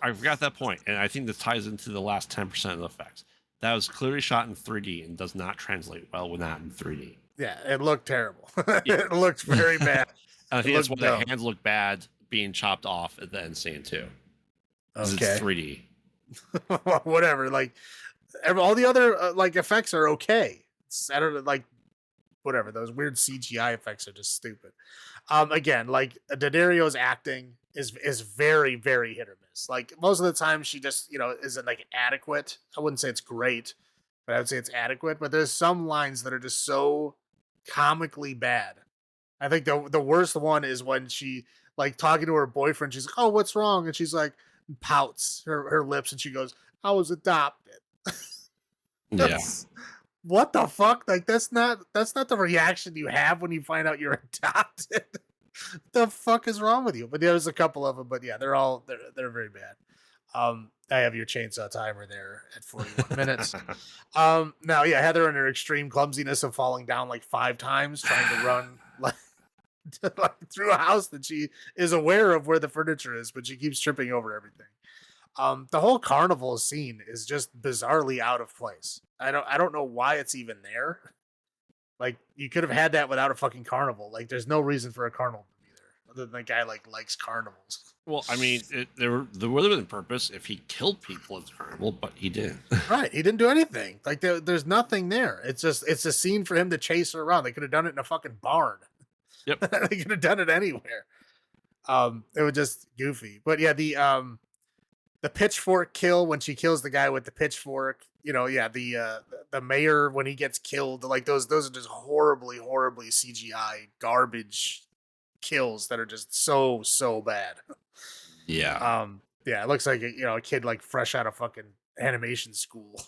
I forgot that point, and I think this ties into the last 10% of the effects. That was clearly shot in 3D and does not translate well when not in 3D. Yeah, it looked terrible. Yeah. It looked very bad. I It think that's why looked the dumb. hands look bad being chopped off at the end scene too, because it's Okay. 3D. Whatever. Like, all the other like effects are okay. I don't like whatever. Those weird CGI effects are just stupid. Again, like, D'Addario's acting is very very hit or miss. Like, most of the time she just isn't like adequate. I wouldn't say it's great, but I would say it's adequate. But there's some lines that are just so comically bad. I think the worst one is when she, like, talking to her boyfriend. She's like, "Oh, what's wrong?" And she's like, pouts her lips, and she goes, "I was adopted." Yeah. What the fuck? Like, that's not the reaction you have when you find out you're adopted. The fuck is wrong with you? But there's a couple of them, but yeah, they're very bad. I have your chainsaw timer there at 41 minutes. Now, yeah, Heather, in her extreme clumsiness of falling down like 5 times trying to run like through a house that she is aware of where the furniture is, but she keeps tripping over everything. The whole carnival scene is just bizarrely out of place. I don't know why it's even there. Like, you could have had that without a fucking carnival. Like, there's no reason for a carnival to be there other than the guy like likes carnivals. Well, I mean, there would have been purpose if he killed people at the carnival, but he didn't. Right, he didn't do anything. Like, there's nothing there. It's a scene for him to chase her around. They could have done it in a fucking barn. Yep. They could have done it anywhere. It was just goofy. But yeah, the pitchfork kill when she kills the guy with the pitchfork. Yeah, the mayor when he gets killed. Like, those are just horribly CGI garbage kills that are just so bad. Yeah. Yeah, it looks like a kid like fresh out of fucking animation school.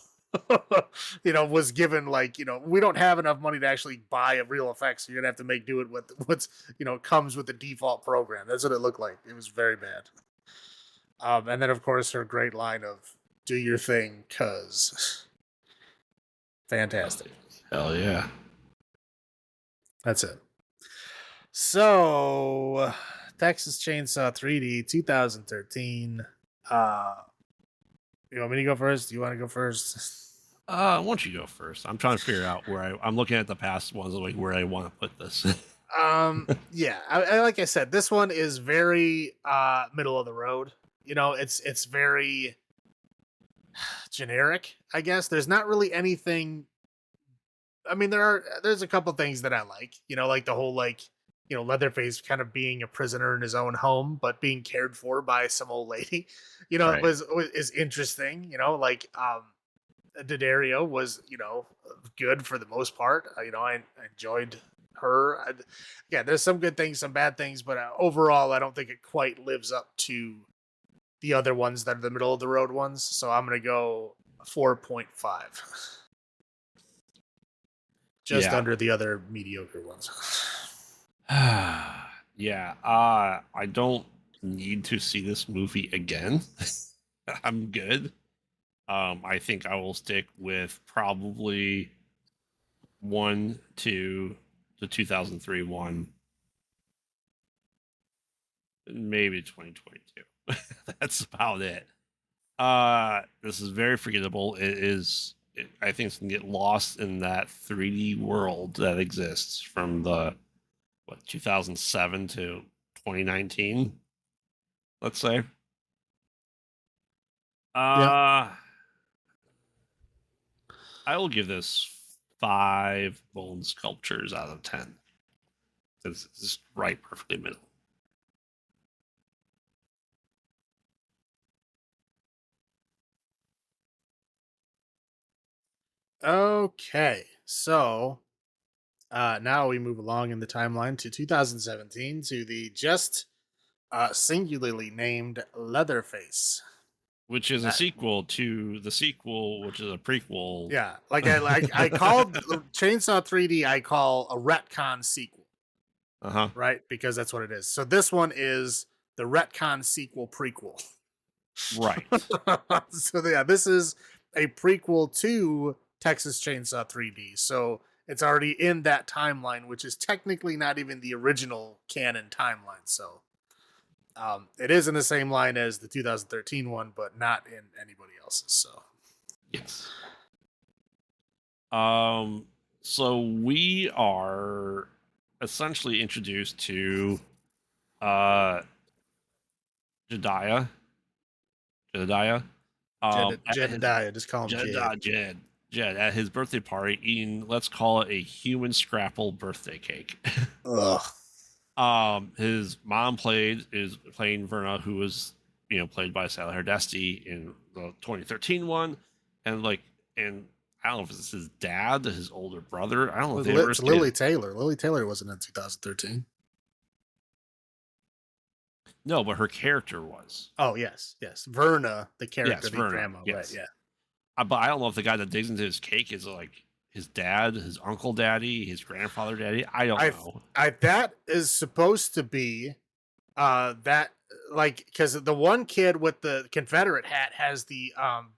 Was given, like, we don't have enough money to actually buy a real effects, so you're gonna have to make do it with what's comes with the default program. That's what it looked like. It was very bad. And then of course her great line of "Do your thing, cuz." Fantastic. Hell yeah. That's it. So, Texas Chainsaw 3D 2013. You want me to go first? Do you want to go first? Why don't you go first? I'm trying to figure out where I'm looking at the past ones, like where I want to put this. Yeah, like I said, this one is very middle of the road. It's very generic, I guess. There's not really anything I mean, there's a couple things that I like. Like the whole Leatherface kind of being a prisoner in his own home, but being cared for by some old lady. Right. Is interesting. Like D'Addario was good for the most part. I enjoyed her. Yeah, there's some good things, some bad things, but overall, I don't think it quite lives up to the other ones that are the middle of the road ones. So I'm gonna go 4.5. Just Yeah. under the other mediocre ones. Yeah. I don't need to see this movie again. I'm good. I think I will stick with probably one, two, the 2003 one, maybe 2022. That's about it. This is very forgettable. I think it's gonna get lost in that 3D world that exists from the 2007 to 2019. Let's say. Yeah. Uh I will give this 5 bone sculptures out of 10. It's just right perfectly middle. Okay. So now we move along in the timeline to 2017 to the just singularly named Leatherface. Which is a That, sequel to the sequel, which is a prequel. yeah, I called Chainsaw 3D. I call a retcon sequel, Uh-huh. right? Because that's what it is. So this one is the retcon sequel prequel. Right. So yeah, this is a prequel to Texas Chainsaw 3D. So it's already in that timeline, which is technically not even the original canon timeline. So it is in the same line as the 2013 one, but not in anybody else's. So Yes. So we are essentially introduced to uh Jedediah. Jedediah. At his Jedediah, just call him Jed. Jed at his birthday party eating, let's call it a human scrapple birthday cake. Ugh. His mom is playing Verna, who was played by Sally Hardesty in the 2013 one, and and I don't know if it's his dad, his older brother. I don't know if they ever It's say it. Lily Taylor. Lily Taylor wasn't in 2013. No, but her character was. Oh yes, yes. Verna, the character, Yes, the Verna. grandma, right? Yes. Yeah. But I don't know if the guy that digs into his cake is like his dad, his uncle daddy, his grandfather daddy. I don't know. That is supposed to be that like because the one kid with the Confederate hat has the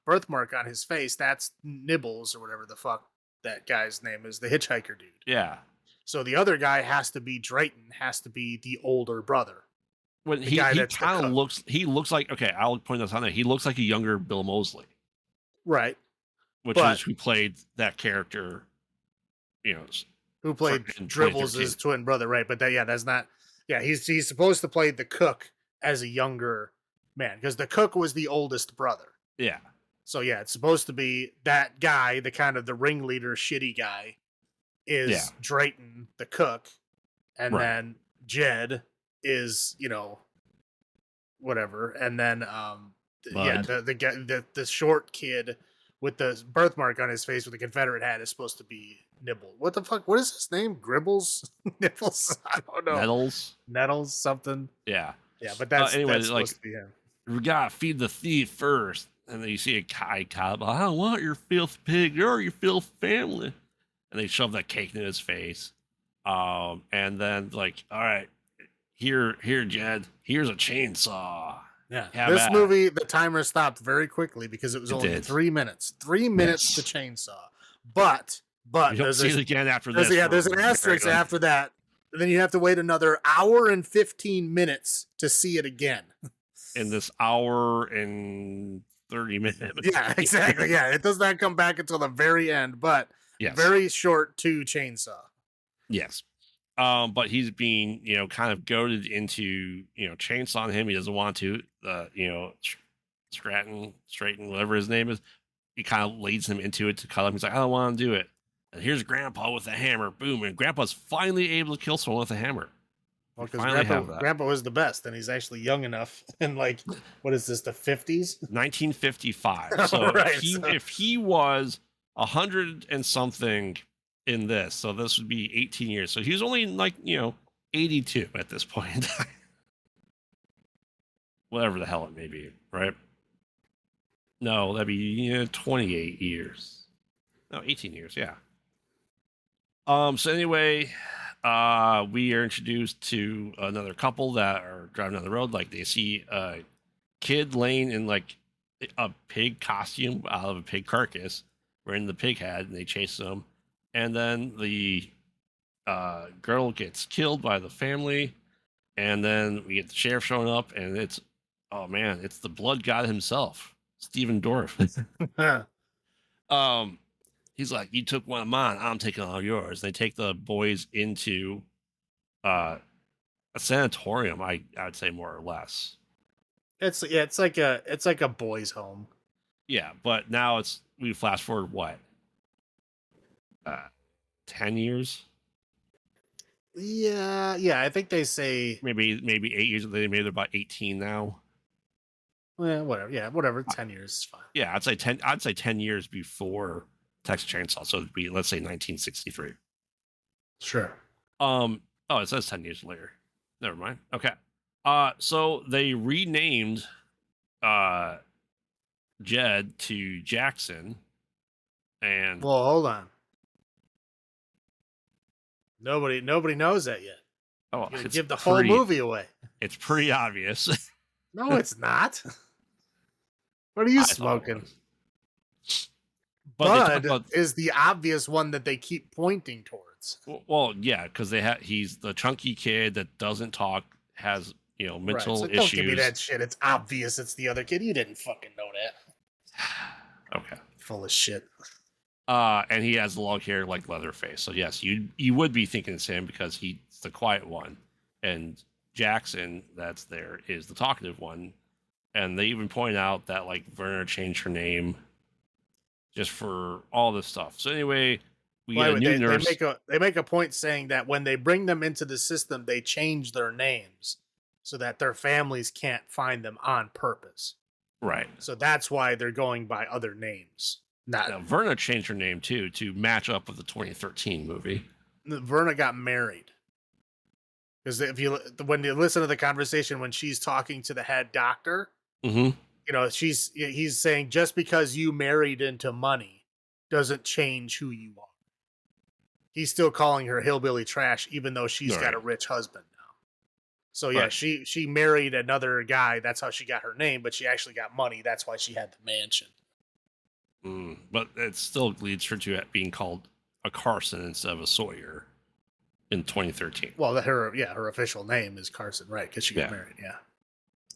birthmark on his face. That's Nibbles or whatever the fuck that guy's name is, the hitchhiker dude. Yeah. So the other guy has to be Drayton, has to be the older brother, When the guy he that's the kind of cook. looks like, okay, I'll point this out there. He looks like a younger Bill Moseley, Right. which is But who played that character, you know, who played in Dribbles' 2013. twin brother, right? But that's not. Yeah, he's supposed to play the cook as a younger man because the cook was the oldest brother. Yeah. So yeah, it's supposed to be that guy, the kind of the ringleader, shitty guy, Yeah. is Drayton, the cook, and Right. then Jed is whatever, and then yeah, Bud. the guy, the short kid with the birthmark on his face with the Confederate hat is supposed to be Nibble. What the fuck? What is his name? Gribbles? Nibbles? I don't know. Nettles. Nettles something. Yeah. Yeah, but Anyway, that's like, supposed to be him. we gotta feed the thief first. And then you see a guy cop, I don't want your filth pig, you're your filth family. And they shove that cake in his face. And then like, all right, here, Jed, here's a chainsaw. Yeah, Have this at it. movie, the timer stopped very quickly because it was It only did. 3 minutes. 3 minutes Yes. to chainsaw. But You don't see it again after this. there's an asterisk after that. And then you have to wait another hour and 15 minutes to see it again. In this hour and 30 minutes. Yeah, exactly. Yeah, it does not come back until the very end, but Yes. very short to chainsaw. Yes. But he's being, kind of goaded into, chainsawing him. He doesn't want to, Stratton, whatever his name is. He kind of leads him into it to cut him. He's like, I don't want to do it. And here's Grandpa with a hammer. Boom. And Grandpa's finally able to kill someone with a hammer. Well, We because finally have that. Grandpa was the best, and he's actually young enough. And like, what is this? The 50s? 1955. So Right. if he was 100 and something in this, so this would be 18 years. So he was only like 82 at this point in time. Whatever the hell it may be, right? No, that'd be 28 years. No, 18 years. Yeah. So anyway, we are introduced to another couple that are driving down the road. Like they see a kid laying in like a pig costume out of a pig carcass, wearing the pig head, and they chase them. And then the girl gets killed by the family, and then we get the sheriff showing up, and it's the blood god himself, Stephen Dorff. He's like, you took one of mine, I'm taking all yours. They take the boys into a sanatorium, I'd say, more or less. It's like a boys' home. Yeah, but now we flash forward what? 10 years? Yeah, I think they say Maybe 8 years. Maybe they're about 18 now. Well, whatever. Yeah, whatever. 10 years is fine. Yeah, I'd say 10 years before Texas Chainsaw. So it'd be, let's say, 1963. Sure. Oh, it says 10 years later. Never mind. Okay. So they renamed Jed to Jackson. And well, hold on. Nobody knows that yet. Oh, you give the whole movie away. It's pretty obvious. No, it's not. What are you smoking? Bud is the obvious one that they keep pointing towards. Well, yeah, because he's the chunky kid that doesn't talk, has mental issues. Don't give me that shit. It's obvious it's the other kid. You didn't fucking know that. Okay. Full of shit. And he has the long hair like Leatherface. So yes, you would be thinking it's him because he's the quiet one, and Jackson that's there is the talkative one. And they even point out that like Verna changed her name just for all this stuff. So anyway, we get a new nurse. They make a point saying that when they bring them into the system, they change their names so that their families can't find them on purpose. Right. So that's why they're going by other names. Now, Verna changed her name too to match up with the 2013 movie. Verna got married. Because when you listen to the conversation when she's talking to the head doctor, he's saying just because you married into money doesn't change who you are. He's still calling her hillbilly trash, even though she's got a rich husband now. So yeah, she married another guy. That's how she got her name, but she actually got money. That's why she had the mansion. But it still leads her to being called a Carson instead of a Sawyer in 2013. Well, her official name is Carson, right? Because she got married, yeah.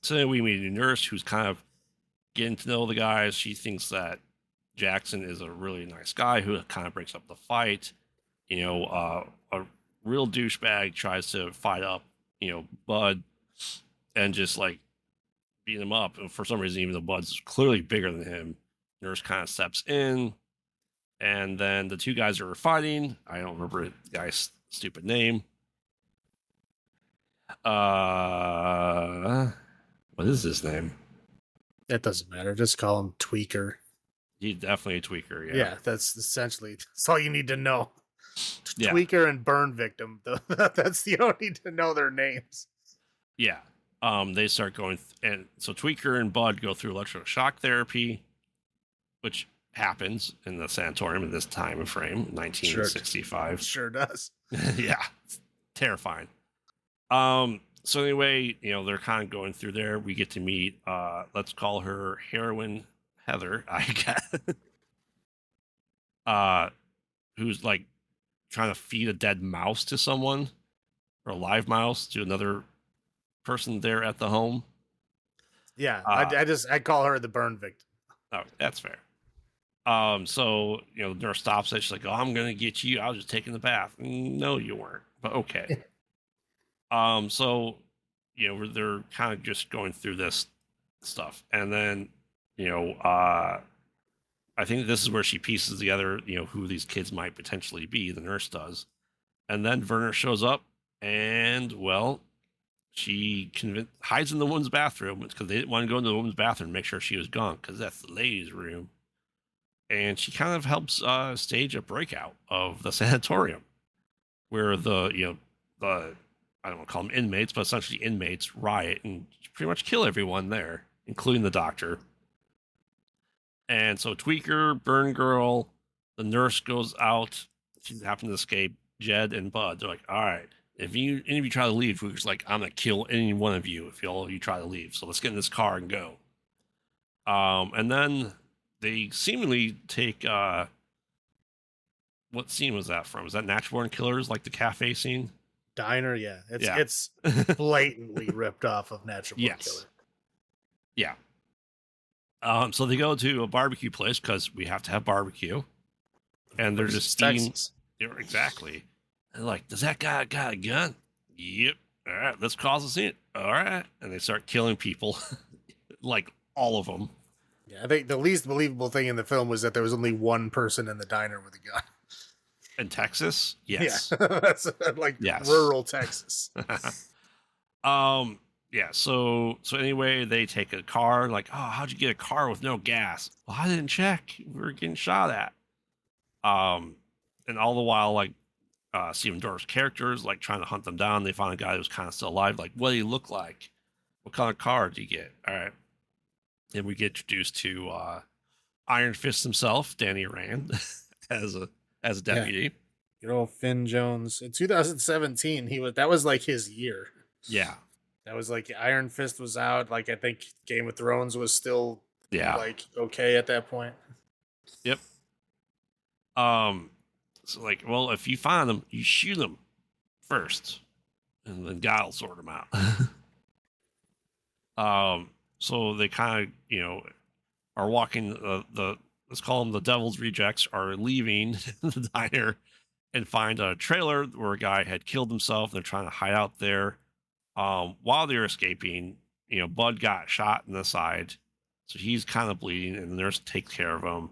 So then we meet a nurse who's kind of getting to know the guys. She thinks that Jackson is a really nice guy who kind of breaks up the fight. A real douchebag tries to fight up, Bud, and just like beat him up. And for some reason, even though Bud's clearly bigger than him, nurse kind of steps in, and then the two guys are fighting. I don't remember the guy's stupid name. What is his name? That doesn't matter. Just call him Tweaker. He's definitely a tweaker. Yeah, that's all you need to know. Yeah. Tweaker and burn victim. That's you don't need to know their names. Yeah. They start going, and so Tweaker and Bud go through electroshock therapy, which happens in the sanatorium in this time frame, 1965. Sure does. Yeah, it's terrifying. So anyway, they're kind of going through there. We get to meet, let's call her Heroine Heather, I guess. Who's like trying to feed a dead mouse to someone, or a live mouse to another person there at the home. Yeah, I call her the burn victim. Oh, that's fair. So the nurse stops it. She's like, "Oh, I'm gonna get you. I was just taking the bath." No, you weren't, but okay. So they're kind of just going through this stuff, and then I think this is where she pieces together, who these kids might potentially be. The nurse does. And then Werner shows up and, well, she hides in the woman's bathroom because they didn't want to go into the woman's bathroom and make sure she was gone because that's the ladies' room. And she kind of helps stage a breakout of the sanatorium where the I don't want to call them inmates, but essentially inmates riot and pretty much kill everyone there, including the doctor. And so Tweaker, Burn Girl, the nurse goes out. She happened to escape. Jed and Bud, they're like, all right, if any of you try to leave, Tweaker's like, I'm going to kill any one of you if all of you try to leave. So let's get in this car and go. And then they seemingly take, what scene was that from? Is that Natural Born Killers, like the cafe scene? Diner, yeah. It's blatantly ripped off of Natural Born Killer. Yeah. So they go to a barbecue place because we have to have barbecue. And they're just eating. Exactly. And like, does that guy got a gun? Yep. All right, let's cause a scene. All right. And they start killing people. Like, all of them. Yeah, I think the least believable thing in the film was that there was only one person in the diner with a gun. In Texas? Yes. Yeah. That's like rural Texas. Yeah, so anyway, they take a car, like, oh, how'd you get a car with no gas? Well, I didn't check. We were getting shot at. And all the while, like, Stephen Dorff's characters, like, trying to hunt them down. They find a guy who's kind of still alive. Like, what do you look like? What kind of car did you get? All right. And we get introduced to Iron Fist himself, Danny Rand, as a deputy. Yeah. Finn Jones. In 2017, that was like his year. Yeah. That was like Iron Fist was out. Like, I think Game of Thrones was still like okay at that point. Yep. So like, well, if you find them, you shoot them first, and then God will sort them out. So they kind of, are walking let's call them the Devil's Rejects, are leaving the diner and find a trailer where a guy had killed himself. They're trying to hide out there. While they're escaping, Bud got shot in the side, so he's kind of bleeding, and the nurse takes care of him.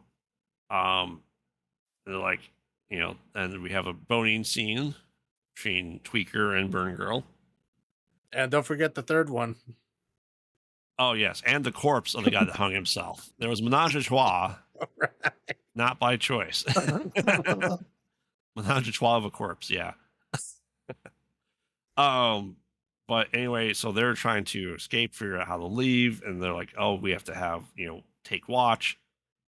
They're like, and we have a boning scene between Tweaker and Burn Girl. And don't forget the third one. Oh, yes, and the corpse of the guy that hung himself. There was menage a trois, right. Not by choice. Menage a trois of a corpse, yeah. But anyway, so they're trying to escape, figure out how to leave, and they're like, oh, we have to have, take watch.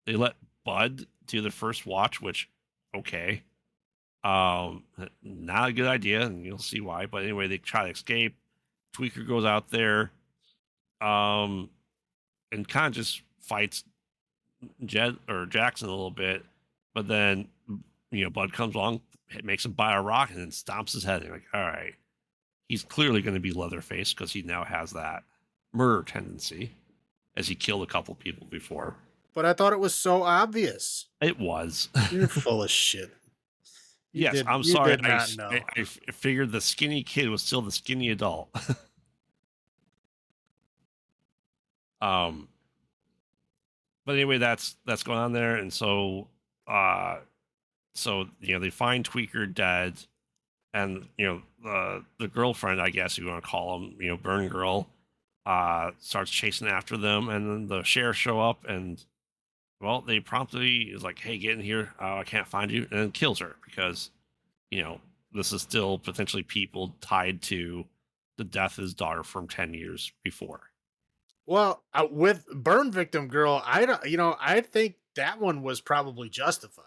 They let Bud do the first watch, which, okay. Not a good idea, and you'll see why. But anyway, they try to escape. Tweaker goes out there, and kind of just fights Jackson a little bit, but then, Bud comes along, makes him buy a rock, and then stomps his head. And you're like, all right. He's clearly going to be Leatherface because he now has that murder tendency, as he killed a couple people before. But I thought it was so obvious. It was. You're full of shit. I'm sorry. I figured the skinny kid was still the skinny adult. But anyway, that's going on there, and so they find Tweaker dead. And, the girlfriend, I guess you want to call him, Burn Girl, starts chasing after them. And then the sheriff show up and, well, they promptly is like, hey, get in here. I can't find you. And then kills her because, this is still potentially people tied to the death of his daughter from 10 years before. Well, with Burn Victim Girl, I think that one was probably justified.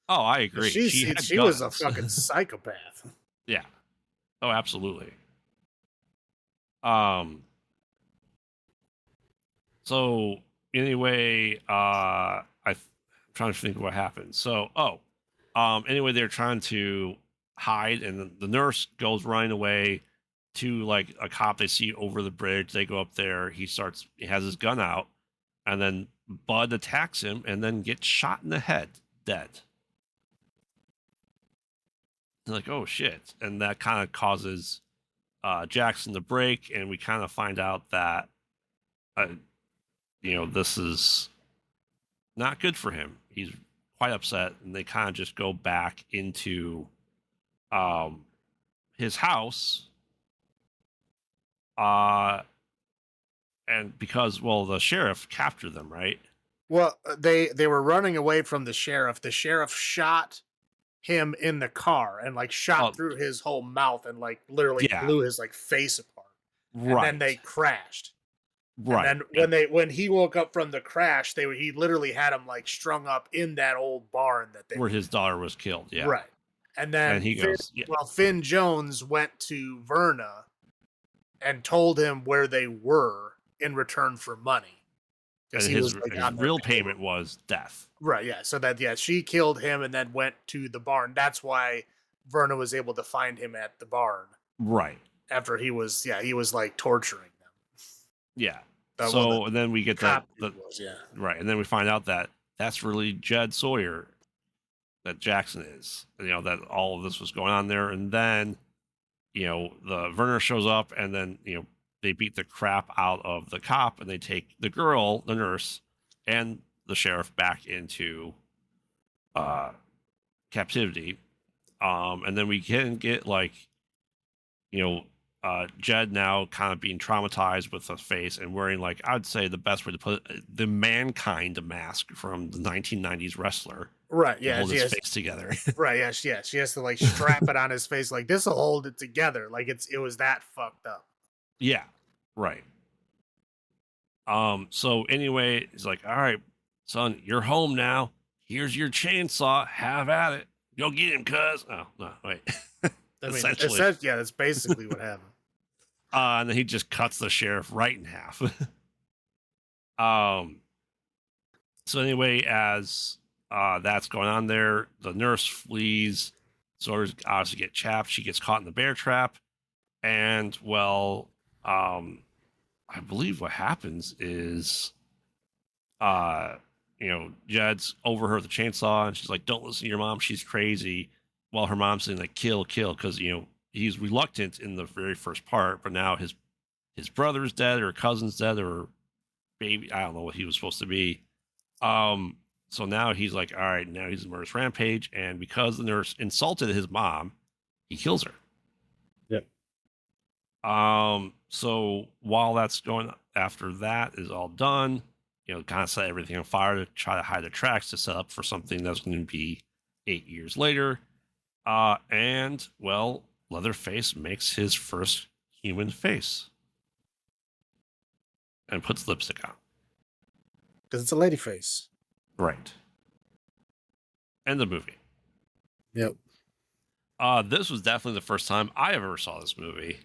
Oh, I agree. She was a fucking psychopath. Yeah. Oh, absolutely. So anyway, I'm trying to think of what happened. So, anyway, they're trying to hide, and the nurse goes running away to like a cop they see over the bridge. They go up there. He has his gun out, and then Bud attacks him and then gets shot in the head, dead. They're like, oh shit. And that kind of causes Jackson to break, and we kind of find out that this is not good for him. He's quite upset, and they kind of just go back into his house. And because, well, the sheriff captured them, right? Well, they were running away from the sheriff. The sheriff shot him in the car and like shot Oh, through his whole mouth and like literally yeah, blew his like face apart. And then they right, crashed. And right. then when he woke up from the crash, he literally had him like strung up in that old barn that they Where were his daughter was killed, in. yeah. Right. And And then he goes, yeah, Finn Jones went to Verna and told him where they were in return for money because and he was like his on their real payroll. payment was death. Right, yeah. So that she killed him and then went to the barn. That's why Verna was able to find him at the barn Right. after he was like torturing them. Yeah. The So and then we get cop the was, yeah. right, and then we find out that that's really Jed Sawyer, that Jackson is. You know, that all of this was going on there, and then the Werner shows up, and then they beat the crap out of the cop, and they take the girl, the nurse, and the sheriff back into captivity. And then we can get like Jed now kind of being traumatized with the face and wearing, like, I'd say the best way to put it, the Mankind mask from the 1990s wrestler. Right, To yeah. hold his face together. Right, yeah, she has to like strap it on his face like this will hold it together. Like it was that fucked up. Yeah, right. So anyway, he's like, all right, son, you're home now. Here's your chainsaw. Have at it. Go get him, cuz. Oh, no, wait. I mean, Essentially. yeah, that's basically what happened. And then he just cuts the sheriff right in half. So anyway, as that's going on there, the nurse flees. Sawyer's obviously get chapped. She gets caught in the bear trap. And, well, I believe what happens is Jed's over her with the chainsaw, and she's like, don't listen to your mom, she's crazy, while her mom's saying like kill because he's reluctant in the very first part, but now his brother's dead or cousin's dead or baby, I don't know what he was supposed to be. So now he's like, all right, now he's a murderous rampage, and because the nurse insulted his mom, he kills her. Yep. So while that's going, after that is all done, kind of set everything on fire to try to hide the tracks to set up for something that's going to be 8 years later. And, well, Leatherface makes his first human face and puts lipstick on. Because it's a lady face. Right. End the movie. Yep. This was definitely the first time I ever saw this movie.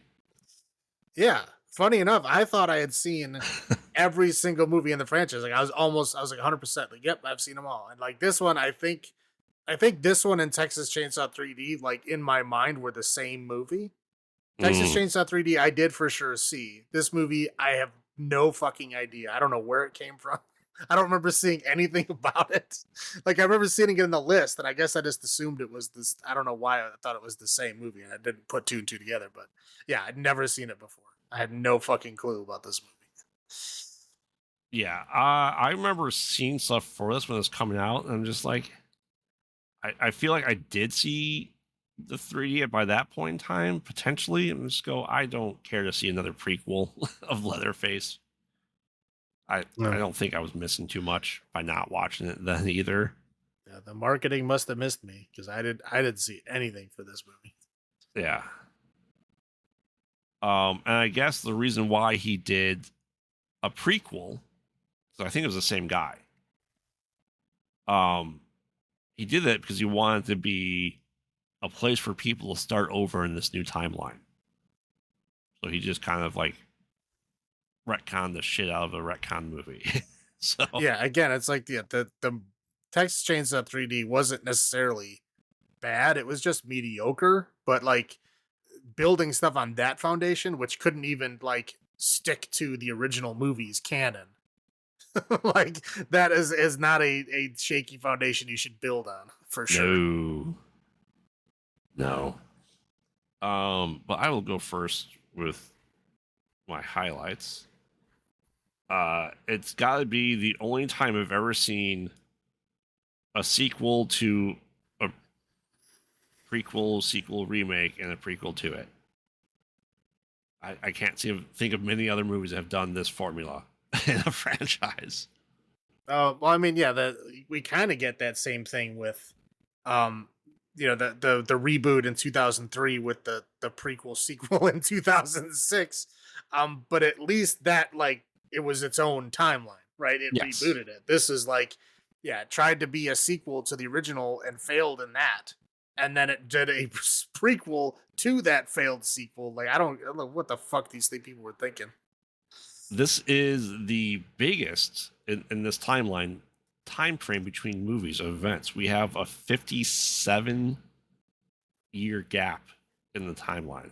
Yeah. Funny enough, I thought I had seen every single movie in the franchise. Like I was like 100% like, yep, I've seen them all. And like this one, I think this one and Texas Chainsaw 3D, like in my mind, were the same movie. Texas Chainsaw 3D, I did for sure see. This movie, I have no fucking idea. I don't know where it came from. I don't remember seeing anything about it. Like I remember seeing it in the list, and I guess I just assumed it was this. I don't know why I thought it was the same movie, and I didn't put two and two together. But yeah, I'd never seen it before. I had no fucking clue about this movie. Yeah, I remember seeing stuff for this when it was coming out, and I'm just like, I feel like I did see the 3D by that point in time, potentially, and just go, I don't care to see another prequel of Leatherface. I don't think I was missing too much by not watching it then either. Yeah, the marketing must have missed me because I didn't see anything for this movie. Yeah. And I guess the reason why he did a prequel, so I think it was the same guy. He did that because he wanted to be a place for people to start over in this new timeline. So he just kind of like retconned the shit out of a retcon movie. So yeah, again, it's like the Texas Chainsaw 3D wasn't necessarily bad. It was just mediocre, but like building stuff on that foundation, which couldn't even like stick to the original movie's canon. Like that is not a shaky foundation you should build on for sure. No. But I will go first with my highlights. It's got to be the only time I've ever seen a sequel to a prequel, sequel, remake, and a prequel to it. I can't think of many other movies that have done this formula in a franchise. Well, I mean, yeah, we kind of get that same thing with, um, the reboot in 2003 with the prequel sequel in 2006. But at least that, like, it was its own timeline, right? It Yes. rebooted it. This is like, yeah, it tried to be a sequel to the original and failed in that, and then it did a prequel to that failed sequel. Like, I don't know what the fuck these people were thinking. This is the biggest in this time frame between movies of events. We have a 57-year gap in the timeline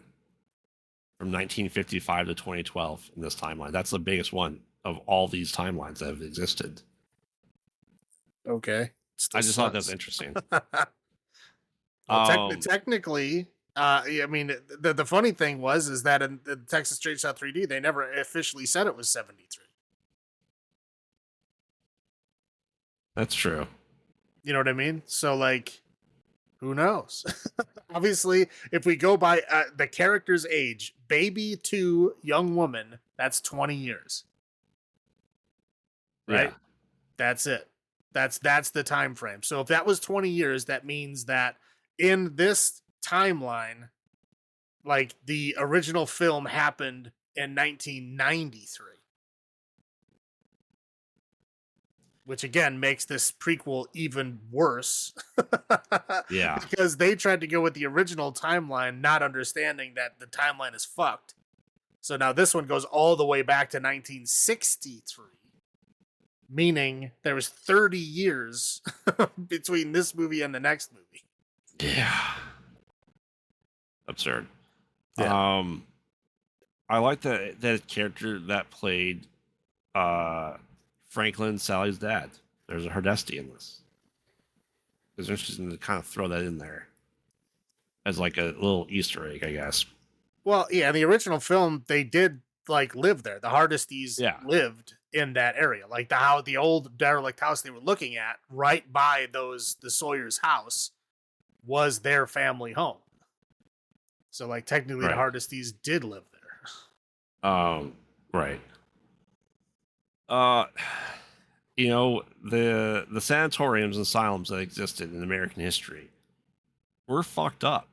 from 1955 to 2012 in this timeline. That's the biggest one of all these timelines that have existed. Okay, I just thought that's interesting. Well, technically, I mean, the funny thing is that in the Texas Chainsaw 3D, they never officially said it was 73. That's true. You know what I mean? So, like, who knows? Obviously, if we go by the character's age, baby to young woman, that's 20 years. Right? Yeah. That's it. That's the time frame. So if that was 20 years, that means that in this timeline, like, the original film happened in 1993, which again makes this prequel even worse. Yeah. Because they tried to go with the original timeline, not understanding that the timeline is fucked. So now this one goes all the way back to 1963, meaning there was 30 years between this movie and the next movie. Yeah. Absurd. Yeah. I like that character that played Franklin, Sally's dad. There's a Hardesty in this. It's interesting to kind of throw that in there as like a little Easter egg, I guess. Well, yeah, in the original film, they did, like, live there. The Hardesties lived in that area, like the old derelict house they were looking at, right by the Sawyer's house, was their family home. So, like, technically, the Hardesties did live there. Right. You know, the sanatoriums and asylums that existed in American history were fucked up.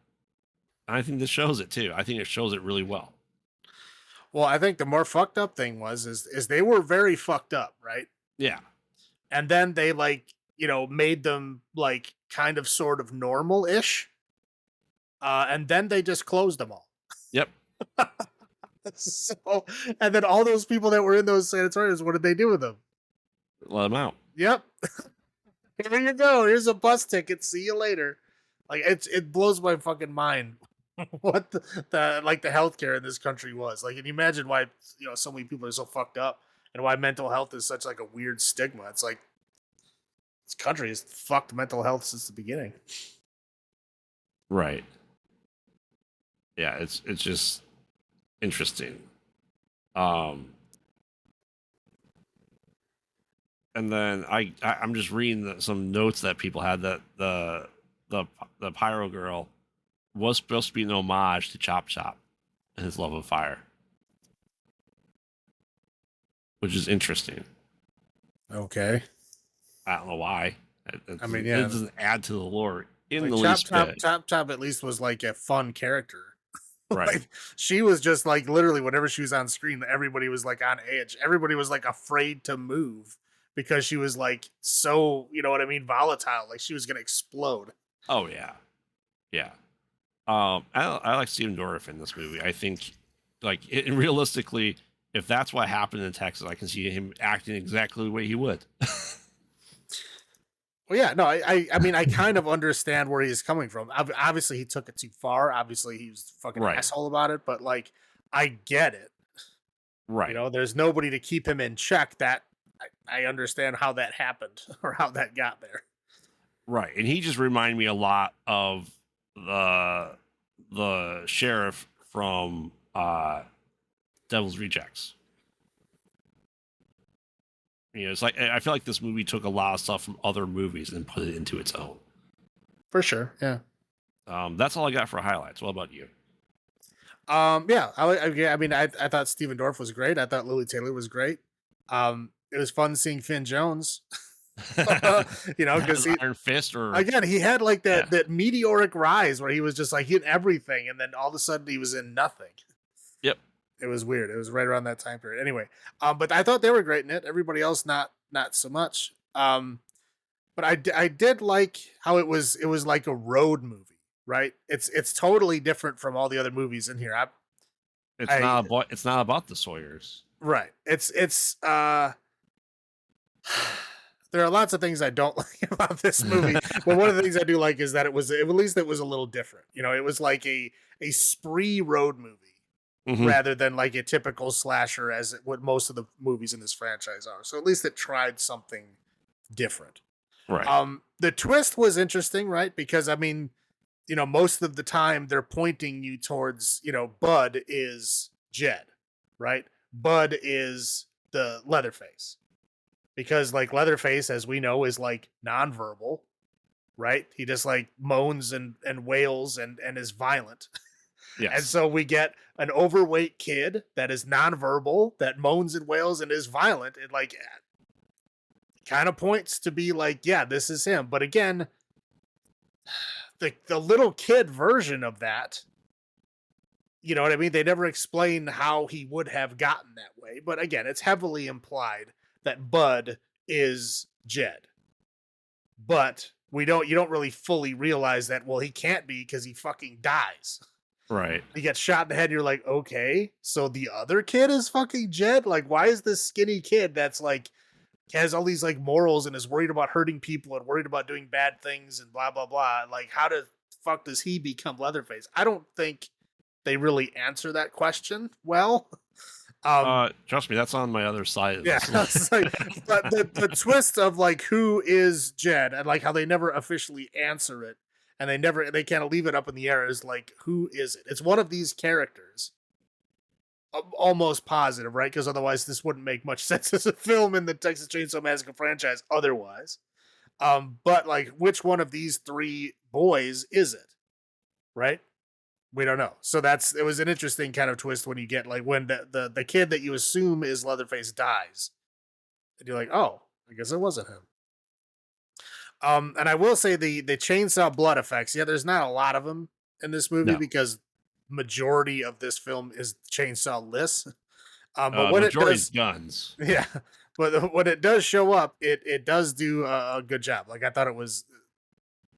And I think this shows it too. I think it shows it really well. Well, I think the more fucked up thing is they were very fucked up, right? Yeah. And then they, like, made them, like, kind of sort of normal-ish. And then they just closed them all. Yep. So, and then all those people that were in those sanatoriums, what did they do with them? Let them out. Yep. Here you go. Here's a bus ticket. See you later. Like, it blows my fucking mind what the healthcare in this country was. Like, and you imagine why, so many people are so fucked up, and why mental health is such, like, a weird stigma. It's like, this country has fucked mental health since the beginning. Right. Yeah, it's just interesting. And then I'm just reading some notes that people had that the Pyro Girl was supposed to be an homage to Chop Chop and his love of fire, which is interesting. Okay. I don't know why. I mean, yeah, it doesn't add to the lore in like, the least bit. Chop at least was, like, a fun character. Right. Like, she was just, like, literally whenever she was on screen, everybody was, like, on edge. Everybody was, like, afraid to move because she was, like, so, you know what I mean, volatile. Like, she was gonna explode. Oh yeah, yeah. I like Steven Dorff in this movie. I think, like, realistically, if that's what happened in Texas, I can see him acting exactly the way he would. Well, yeah, no, I mean, I kind of understand where he's coming from. Obviously, he took it too far. Obviously, he was fucking asshole about it. But, like, I get it. Right. There's nobody to keep him in check. That I understand how that happened or how that got there. Right, and he just reminded me a lot of the sheriff from Devil's Rejects. You know, it's like I feel like this movie took a lot of stuff from other movies and put it into its own. For sure. Yeah. That's all I got for highlights. What about you? Yeah. I mean, I thought Steven Dorff was great. I thought Lily Taylor was great. It was fun seeing Finn Jones. You know, because Has he Iron Fist or again he had like yeah. that meteoric rise where he was just like in everything, and then all of a sudden he was in nothing. Yep. It was weird. It was right around that time period. Anyway, but I thought they were great in it. Everybody else not so much. But I did like how it was like a road movie, right? It's totally different from all the other movies in here. I It's not about the Sawyers. right. It's there are lots of things I don't like about this movie, but one of the things I do like is that it was at least it was a little different. You know, it was like a spree road movie Mhm. rather than like a typical slasher as what most of the movies in this franchise are. So at least it tried something different. Right. The twist was interesting, right? Because I mean, you know, most of the time they're pointing you towards, you know, Bud is Jed, right? Bud is the Leatherface. Because like Leatherface, as we know, is like nonverbal, right? He just like moans and wails and is violent. And Yes. so we get an overweight kid that is nonverbal, that moans and wails and is violent. It like kind of points to be like, yeah, this is him. But again, the little kid version of that, you know what I mean? They never explain how he would have gotten that way. But again, it's heavily implied that Bud is Jed. But you don't really fully realize that, well, he can't be because he fucking dies. Right. He gets shot in the head, and you're like, okay, so the other kid is fucking Jed? Like, why is this skinny kid that's like has all these like morals and is worried about hurting people and worried about doing bad things and blah blah blah? Like, how the fuck does he become Leatherface? I don't think they really answer that question well. Trust me, that's on my other side of Yeah, this. it's like, but the twist of like who is Jed and like how they never officially answer it and they kind of leave it up in the air is like who is it? It's one of these characters. I'm almost positive, right? Because otherwise this wouldn't make much sense as a film in the Texas Chainsaw Massacre franchise otherwise. But like which one of these three boys is it? Right? We don't know. So it was an interesting kind of twist when you get like when the kid that you assume is Leatherface dies. And you're like, oh, I guess it wasn't him. And I will say the chainsaw blood effects. Yeah, there's not a lot of them in this movie No. because majority of this film is chainsaw less. But when it Majority's does, guns. yeah, but when it does show up, it does do a good job. Like I thought it was,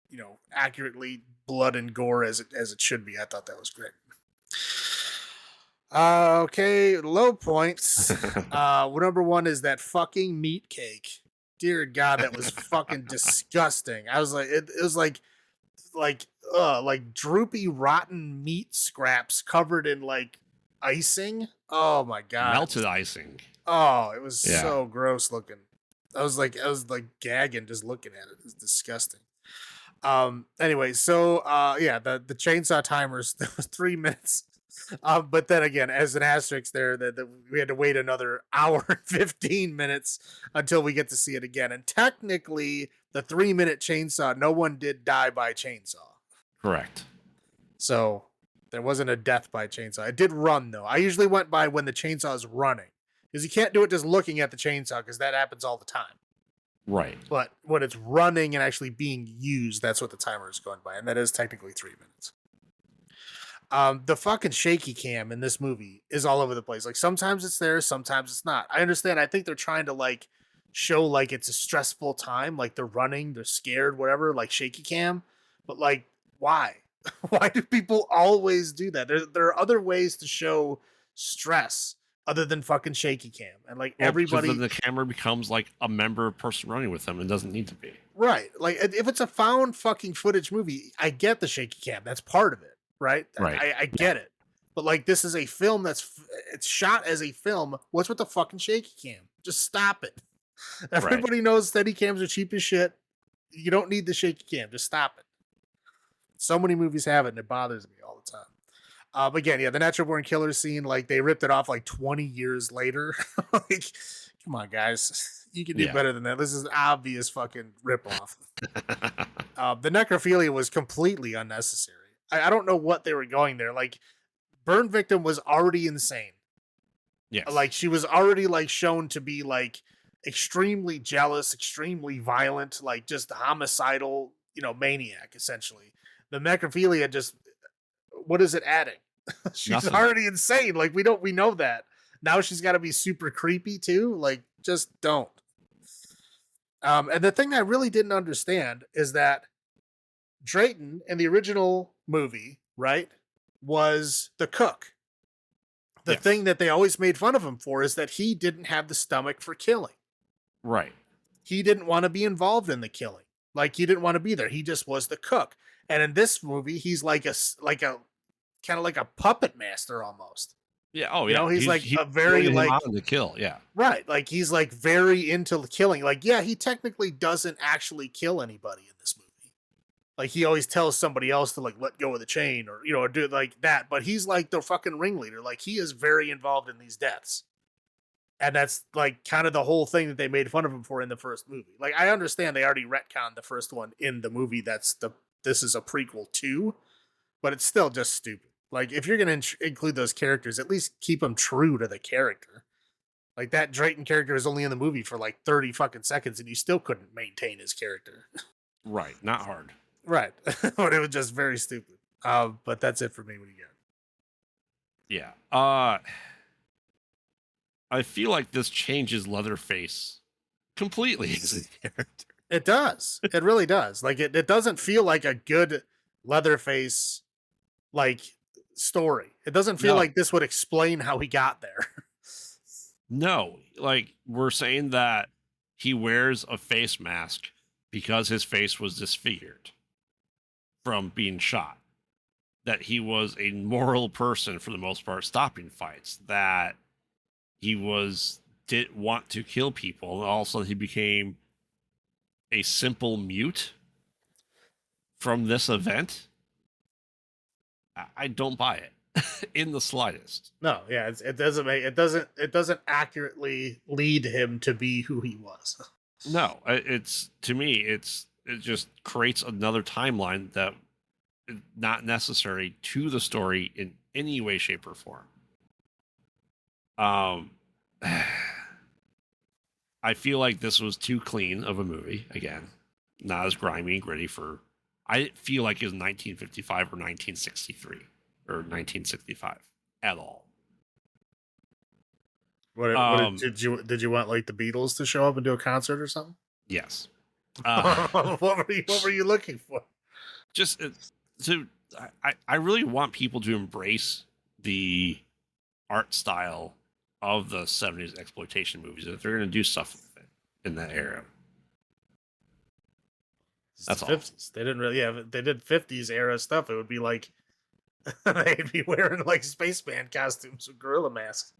you know, accurately blood and gore as it should be. I thought that was great. Okay, low points. Number one is that fucking meat cake. Dear God, that was fucking disgusting. I was like, it was like droopy rotten meat scraps covered in like icing. Oh my God. Melted icing. Oh, it was Yeah. so gross looking. I was like gagging just looking at it. It was disgusting. Anyway, so yeah, the chainsaw timers, there was 3 minutes. But then again, as an asterisk there, that we had to wait another hour and 15 minutes until we get to see it again. And technically, the 3 minute chainsaw, no one did die by chainsaw. Correct. So there wasn't a death by chainsaw. It did run though. I usually went by when the chainsaw is running. Because you can't do it just looking at the chainsaw, because that happens all the time. Right. But when it's running and actually being used, that's what the timer is going by. And that is technically 3 minutes. The fucking shaky cam in this movie is all over the place. Like sometimes it's there, sometimes it's not. I understand. I think they're trying to like show like it's a stressful time, like they're running, they're scared, whatever, like shaky cam. But like, why? Why do people always do that? There are other ways to show stress other than fucking shaky cam. And like Well, because everybody, then the camera becomes like a member person running with them and doesn't need to be. right? Like if it's a found fucking footage movie, I get the shaky cam. That's part of it. Right? Right. I get it. But like this is a film it's shot as a film. What's with the fucking shaky cam? Just stop it. Everybody knows steady cams are cheap as shit. You don't need the shaky cam. Just stop it. So many movies have it and it bothers me all the time. But again, yeah, the natural born killer scene, like they ripped it off like 20 years later. Like Come on, guys. You can do Yeah. better than that. This is an obvious fucking ripoff. The necrophilia was completely unnecessary. I don't know what they were going there. Like, burn victim was already insane. Yes. Like, she was already like shown to be like extremely jealous, extremely violent, like just homicidal, maniac essentially. The necrophilia just, what is it adding? She's Nothing. already insane. Like, we know that. Now she's got to be super creepy too. Like, just don't. And the thing I really didn't understand is that Drayton in the original movie, right, was the cook. The Yes. thing that they always made fun of him for is that he didn't have the stomach for killing. Right. He didn't want to be involved in the killing. Like, he didn't want to be there. He just was the cook. And in this movie, he's like a kind of like a puppet master almost. Yeah. Oh, yeah. He's like he's a very really like on to kill. Yeah. right, like he's like very into killing. Like, yeah, he technically doesn't actually kill anybody in this movie. Like, he always tells somebody else to like let go of the chain or or do like that. But he's like the fucking ringleader. Like, he is very involved in these deaths. And that's like kind of the whole thing that they made fun of him for in the first movie. Like, I understand they already retconned the first one in the movie. This is a prequel to, but it's still just stupid. Like, if you're going to include those characters, at least keep them true to the character. Like, that Drayton character is only in the movie for like 30 fucking seconds and you still couldn't maintain his character. Right. Not hard. Right. But it was just very stupid. But that's it for me. What do you got? Yeah. I feel like this changes Leatherface completely as a character. It does. It really does. Like, it doesn't feel like a good Leatherface like story. It doesn't feel No. like this would explain how he got there. No, like we're saying that he wears a face mask because his face was disfigured from being shot. That he was a moral person for the most part, stopping fights. That he didn't want to kill people, and also he became a simple mute from this event. I don't buy it in the slightest. No, yeah, it doesn't accurately lead him to be who he was. No, it's to me, it just creates another timeline that is not necessary to the story in any way, shape, or form. I feel like this was too clean of a movie. Again, not as grimy and gritty for. I feel like it was 1955 or 1963 or 1965 at all. Did you want like the Beatles to show up and do a concert or something? Yes. What were you looking for? Just so I really want people to embrace the art style of the 70s exploitation movies if they're going to do stuff with it in that era. That's all. 50s. They didn't really. Yeah, if they did 50s era stuff, it would be like they'd be wearing like spaceman costumes with gorilla masks.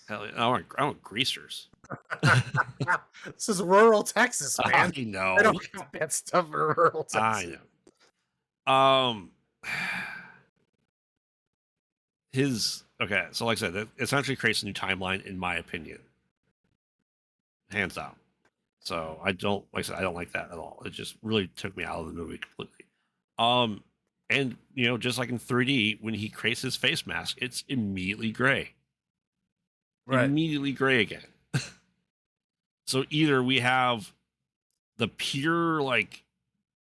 Hell yeah. I want greasers. This is rural Texas, man. I know. They don't got that stuff in rural Texas. I know. Okay, so like I said, it essentially creates a new timeline, in my opinion, hands down. So I don't like that at all. It just really took me out of the movie completely. And just like in 3D, when he creates his face mask, it's immediately gray. Right. Immediately gray again. So either we have the pure like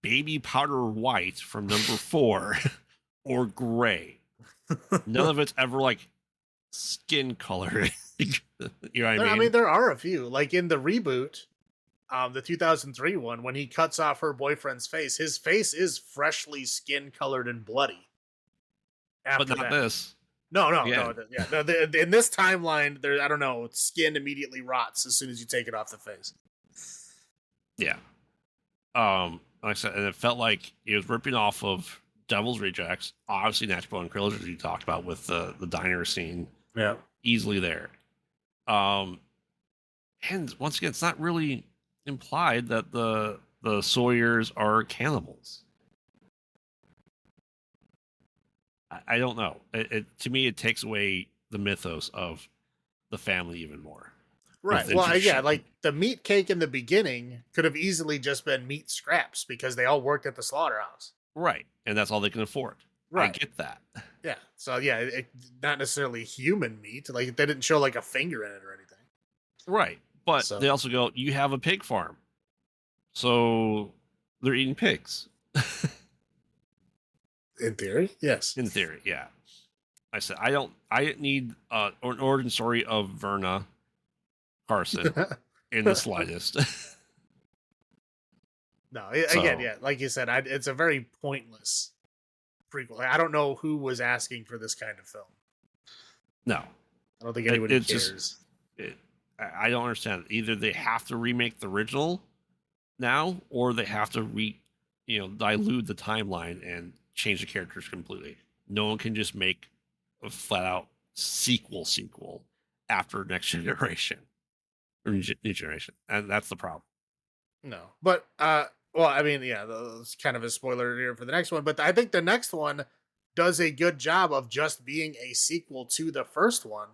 baby powder white from number 4 or gray. None of it's ever like skin color. You know what I mean? I mean, there are a few. Like in the reboot, the 2003 one, when he cuts off her boyfriend's face, his face is freshly skin colored and bloody. But not this. No. Yeah. Yeah. In this timeline, there, I don't know, skin immediately rots as soon as you take it off the face. Yeah. Like I said, and it felt like it was ripping off of Devil's Rejects, obviously Natural Bone Killers, as you talked about with the diner scene. Yeah. Easily there. And once again, it's not really implied that the Sawyers are cannibals. I don't know. To me, it takes away the mythos of the family even more. Right. Well, yeah, like the meat cake in the beginning could have easily just been meat scraps because they all worked at the slaughterhouse. Right. And that's all they can afford. I Right. get that. Yeah. So yeah, not necessarily human meat. Like they didn't show like a finger in it or anything. Right. But So they also go, you have a pig farm. So they're eating pigs. in theory, yes. In theory, yeah. I said, I didn't need an origin story of Verna Carson in the slightest. No, again, yeah, like you said, it's a very pointless prequel. I don't know who was asking for this kind of film. No, I don't think anybody cares. I don't understand. Either they have to remake the original now, or they have to dilute the timeline and change the characters completely. No one can just make a flat out sequel after Next Generation or New Generation, and that's the problem. No, but well, I mean, yeah, it's kind of a spoiler here for the next one, but I think the next one does a good job of just being a sequel to the first one.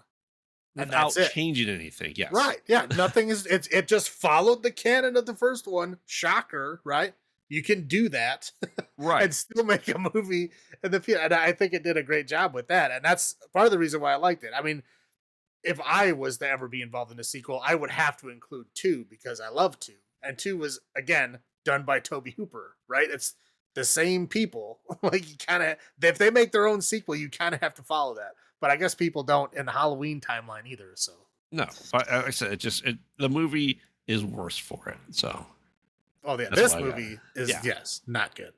And without that's it. Changing anything, yes. Right. Yeah. Nothing is it just followed the canon of the first one. Shocker, right? You can do that. Right. And still make a movie in the future. And I think it did a great job with that. And that's part of the reason why I liked it. I mean, if I was to ever be involved in a sequel, I would have to include 2 because I love 2. And 2 was again done by Toby Hooper, right? It's the same people. Like you kind of, if they make their own sequel, you kind of have to follow that. But I guess people don't in the Halloween timeline either. So no, but like I said, the movie is worse for it. So, oh yeah, this movie is yes, not good.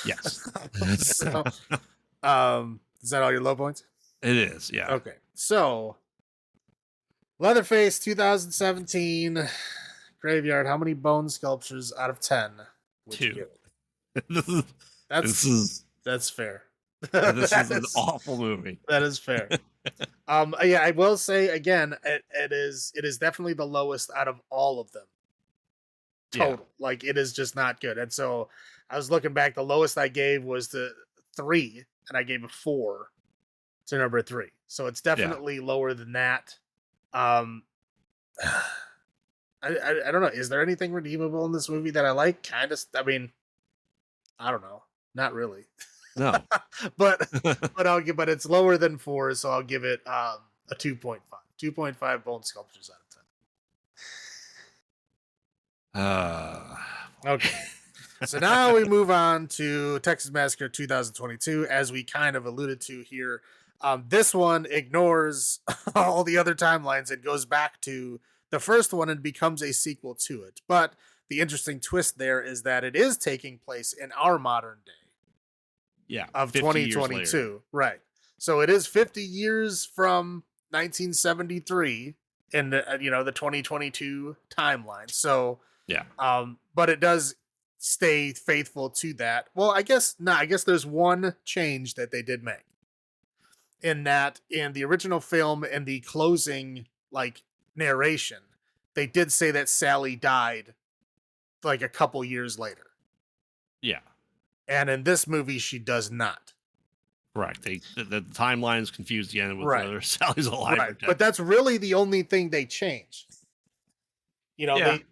Yes. So, is that all your low points? It is, yeah. Okay, so Leatherface 2017 Graveyard. How many bone sculptures out of 10? 2. That's fair. This is an awful movie. That is fair. Yeah, I will say again, it is definitely the lowest out of all of them. Total. Yeah. Like it is just not good. And so I was looking back, the lowest I gave was the 3, and I gave a 4 to number 3. So it's definitely lower than that. I don't know. Is there anything redeemable in this movie that I like? Kind of. I mean, I don't know. Not really. No, but but it's lower than 4, so I'll give it a 2.5. 2.5 bone sculptures out of 10. Okay. So now we move on to Texas Massacre 2022, as we kind of alluded to here. This one ignores all the other timelines and goes back to the first one and becomes a sequel to it. But the interesting twist there is that it is taking place in our modern day. Yeah, of 2022, right? So it is 50 years from 1973 in the the 2022 timeline. So yeah, but it does stay faithful to that. Well, I guess there's one change that they did make. In that, in the original film, in the closing narration, they did say that Sally died like a couple years later. Yeah. And in this movie, she does not. Right. The timeline's confused again with whether Sally's alive or dead. But that's really the only thing they changed. They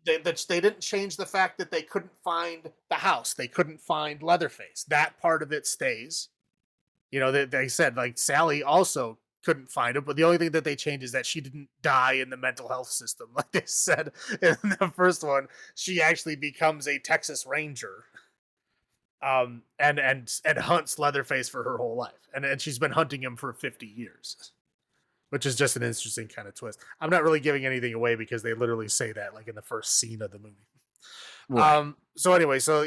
didn't change the fact that they couldn't find the house. They couldn't find Leatherface. That part of it stays. They said Sally also couldn't find it, but the only thing that they changed is that she didn't die in the mental health system. Like they said in the first one, she actually becomes a Texas Ranger. And hunts Leatherface for her whole life. And she's been hunting him for 50 years, which is just an interesting kind of twist. I'm not really giving anything away because they literally say that in the first scene of the movie. Right. So anyway, so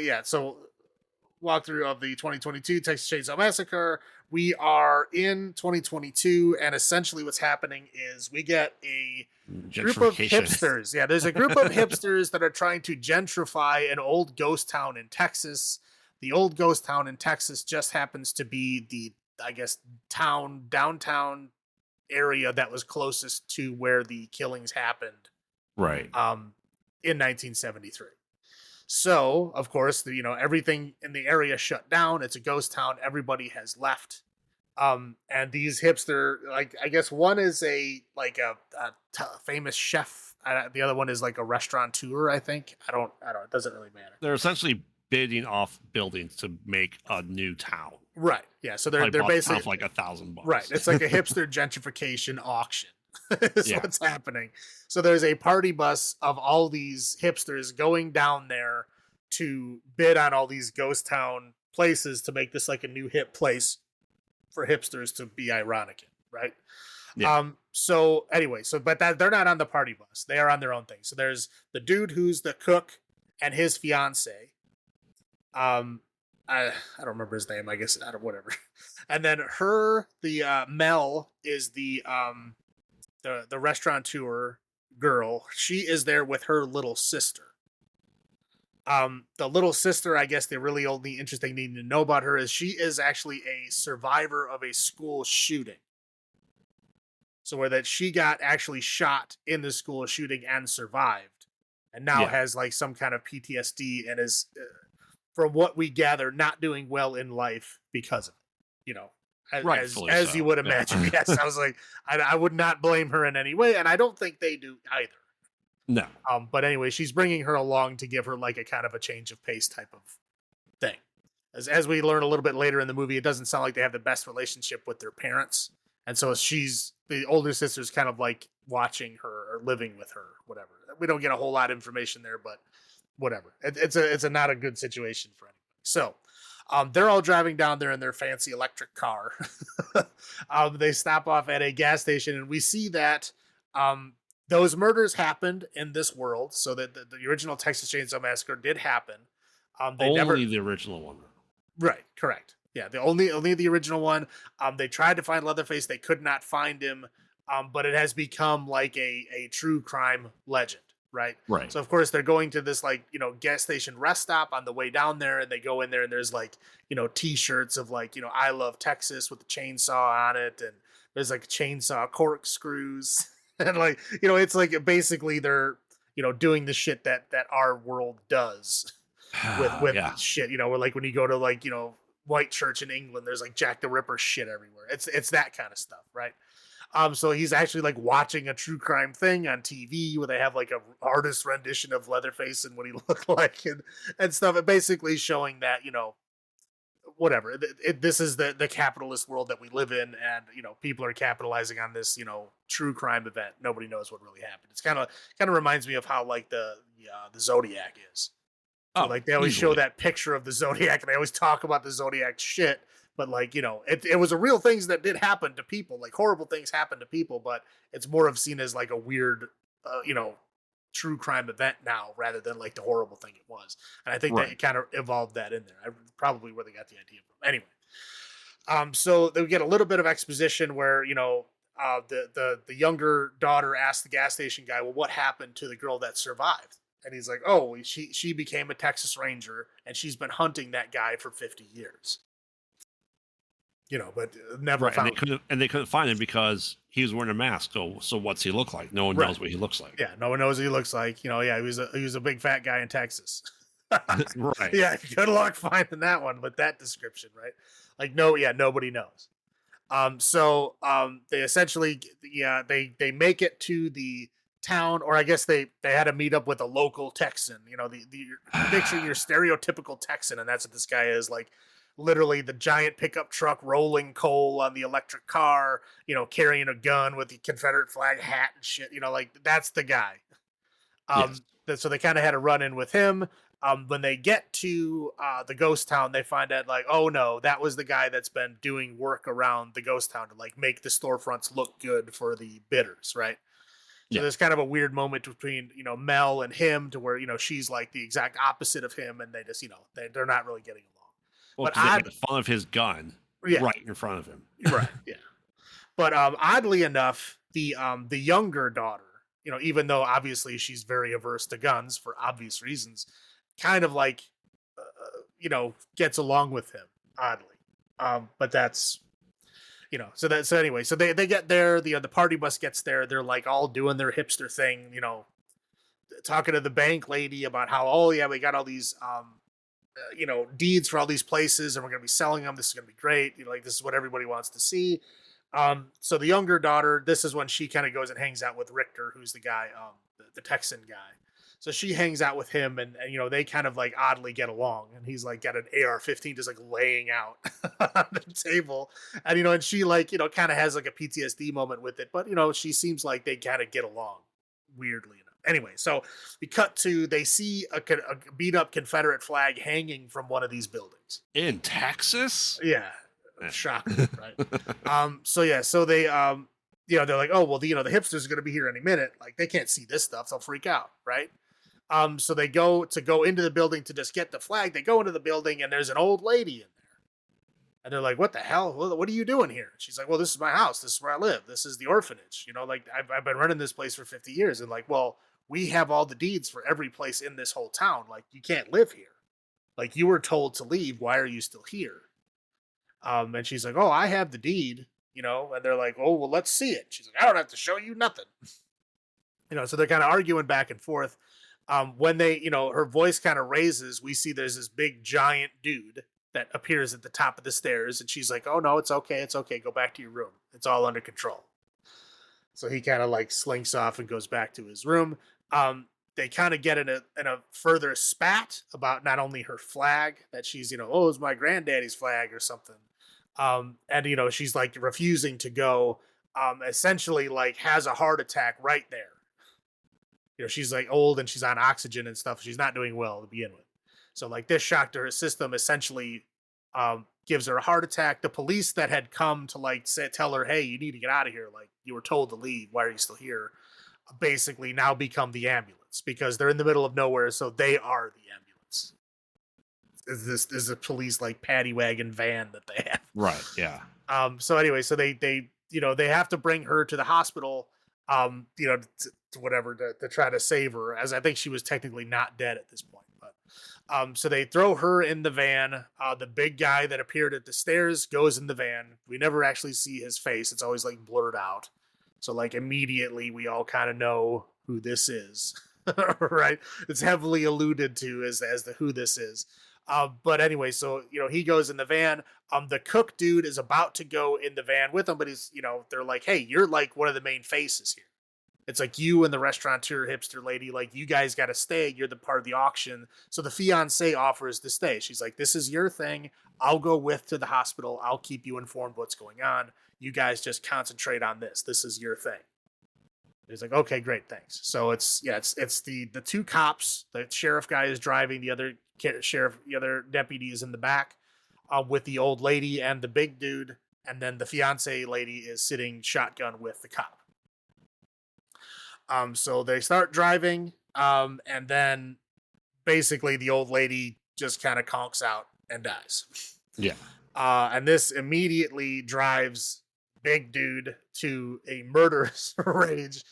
walkthrough of the 2022 Texas Chainsaw Massacre. We are in 2022, and essentially what's happening is we get a group of hipsters. Yeah, there's a group of hipsters that are trying to gentrify an old ghost town in Texas. The old ghost town in Texas just happens to be the, downtown area that was closest to where the killings happened. Right. In 1973. So, of course, everything in the area shut down. It's a ghost town. Everybody has left. And these hipster, I guess one is a famous chef. The other one is like a restaurateur, I think. I don't. It doesn't really matter. They're essentially bidding off buildings to make a new town. Right. Yeah. So Probably they're bought the town basically for like $1,000. right. It's like a hipster gentrification auction. Is Yeah. what's happening. So there's a party bus of all these hipsters going down there to bid on all these ghost town places to make this like a new hip place for hipsters to be ironic in, right? Yeah. So anyway, but that they're not on the party bus. They are on their own thing. So there's the dude who's the cook and his fiance. I don't remember his name. I guess I don't whatever. And then Mel is the restaurateur girl. She is there with her little sister. The little sister, I guess the really only interesting thing to know about her is she is actually a survivor of a school shooting. So where that she got actually shot in the school shooting and survived, and now has like some kind of PTSD and is, from what we gather, not doing well in life because of it. You know, as you would imagine. Yes, I was like, I would not blame her in any way, and I don't think they do either. No. But anyway, she's bringing her along to give her like a kind of a change of pace type of thing. As we learn a little bit later in the movie, it doesn't sound like they have the best relationship with their parents. And so the older sister's kind of like watching her or living with her, whatever. We don't get a whole lot of information there, but whatever. It's a not a good situation for anybody. So they're all driving down there in their fancy electric car. They stop off at a gas station, and we see that those murders happened in this world. So that the original Texas Chainsaw Massacre did happen. Only the original one. Right, correct. Yeah, only the original one. They tried to find Leatherface, they could not find him. But it has become like a true crime legend, right? Right. So of course they're going to this like, gas station rest stop on the way down there, and they go in there and there's like, t-shirts of like, I love Texas with the chainsaw on it, and there's like chainsaw corkscrews. And like, it's like basically they're, doing the shit that our world does with shit, where like when you go to like, white church in England, there's like Jack the Ripper shit everywhere. It's that kind of stuff, right? So he's actually like watching a true crime thing on TV where they have like a artist rendition of Leatherface and what he looked like and stuff. And basically showing that, whatever, this is the capitalist world that we live in, and people are capitalizing on this true crime event. Nobody knows what really happened. It's kind of reminds me of how like the Zodiac is. So like they always show that picture of the Zodiac, and they always talk about the Zodiac shit, but like it was a real things that did happen to people, like horrible things happen to people, but it's more of seen as like a weird true crime event now rather than like the horrible thing it was. And I think that it kind of evolved that in there. Probably where they got the idea from. Anyway, so they get a little bit of exposition where the younger daughter asked the gas station guy, well, what happened to the girl that survived? And he's like, oh, she became a Texas Ranger, and she's been hunting that guy for 50 years. But never found him. And they couldn't find him because he was wearing a mask. So what's he look like? No one knows what he looks like. Yeah, no one knows what he looks like. He was a big fat guy in Texas. Right. Yeah, good luck finding that one with that description, right? Like, nobody knows. So they essentially, they make it to the town, or I guess they had to meet up with a local Texan. The picture your stereotypical Texan, and that's what this guy is, like literally the giant pickup truck rolling coal on the electric car, carrying a gun with the Confederate flag hat and shit. Like that's the guy. So they kind of had a run in with him. When they get to the ghost town, they find out like, oh no, that was the guy that's been doing work around the ghost town to like make the storefronts look good for the bidders, right? So there's kind of a weird moment between, Mel and him to where, she's like the exact opposite of him, and they just, they're not really getting along. Well, but they made fun of his gun right in front of him. Right, yeah. But oddly enough, the younger daughter, even though obviously she's very averse to guns for obvious reasons, kind of like, gets along with him, oddly. But that's... so anyway, so they get there, the party bus gets there, they're like all doing their hipster thing, talking to the bank lady about how, oh yeah, we got all these, deeds for all these places and we're going to be selling them. This is going to be great. This is what everybody wants to see. So the younger daughter, this is when she kind of goes and hangs out with Richter, who's the guy, the Texan guy. So she hangs out with him, and you know they kind of like oddly get along. And he's like got an AR-15 just like laying out on the table, and you know, and she like you know kind of has like a PTSD moment with it, but you know she seems like they kind of get along weirdly enough. Anyway, so we cut to they see a beat up Confederate flag hanging from one of these buildings in Texas. Yeah, shocking, right? So yeah, so they you know they're like, oh well, you know the hipsters are going to be here any minute. Like they can't see this stuff, they'll freak out, right? So they go into the building to just get the flag. They go into the building and there's an old lady in there. And they're like, what the hell? What are you doing here? She's like, well, this is my house. This is where I live. This is the orphanage. You know, like I've been running this place for 50 years. And like, well, we have all the deeds for every place in this whole town. Like you can't live here. Like you were told to leave. Why are you still here? And she's like, oh, I have the deed, you know, and they're like, oh, well, let's see it. She's like, I don't have to show you nothing. You know, so they're kind of arguing back and forth. When they, you know, her voice kind of raises, we see there's this big giant dude that appears at the top of the stairs, and she's like, oh no, it's okay, go back to your room. It's all under control. So he kind of like slinks off and goes back to his room. They kind of get in a further spat about not only her flag that she's, you know, oh, it's my granddaddy's flag or something. And you know, she's like refusing to go, essentially like has a heart attack right there. You know, she's like old and she's on oxygen and stuff. She's not doing well to begin with. So like this shock to her system essentially gives her a heart attack. The police that had come to like tell her, hey, you need to get out of here. Like you were told to leave. Why are you still here? Basically now become the ambulance because they're in the middle of nowhere. So they are the ambulance. This is a police like paddy wagon van that they have. Right. Yeah. So anyway, so they you know, they have to bring her to the hospital, you know, to whatever to try to save her, as I think she was technically not dead at this point. But so they throw her in the van. The big guy that appeared at the stairs goes in the van. We never actually see his face. It's always like blurred out. So like immediately we all kind of know who this is, right? It's heavily alluded to as the who this is. But anyway, so you know he goes in the van. The cook dude is about to go in the van with him, but he's, you know, they're like, hey, you're like one of the main faces here. It's like you and the restaurateur hipster lady, like you guys got to stay. You're the part of the auction. So the fiance offers to stay. She's like, this is your thing. I'll go with to the hospital. I'll keep you informed what's going on. You guys just concentrate on this. This is your thing. He's like, okay, great, thanks. So it's the two cops. The sheriff guy is driving. The other deputy is in the back with the old lady and the big dude. And then the fiance lady is sitting shotgun with the cop. So they start driving, and then basically the old lady just kind of conks out and dies. Yeah. And this immediately drives big dude to a murderous rage,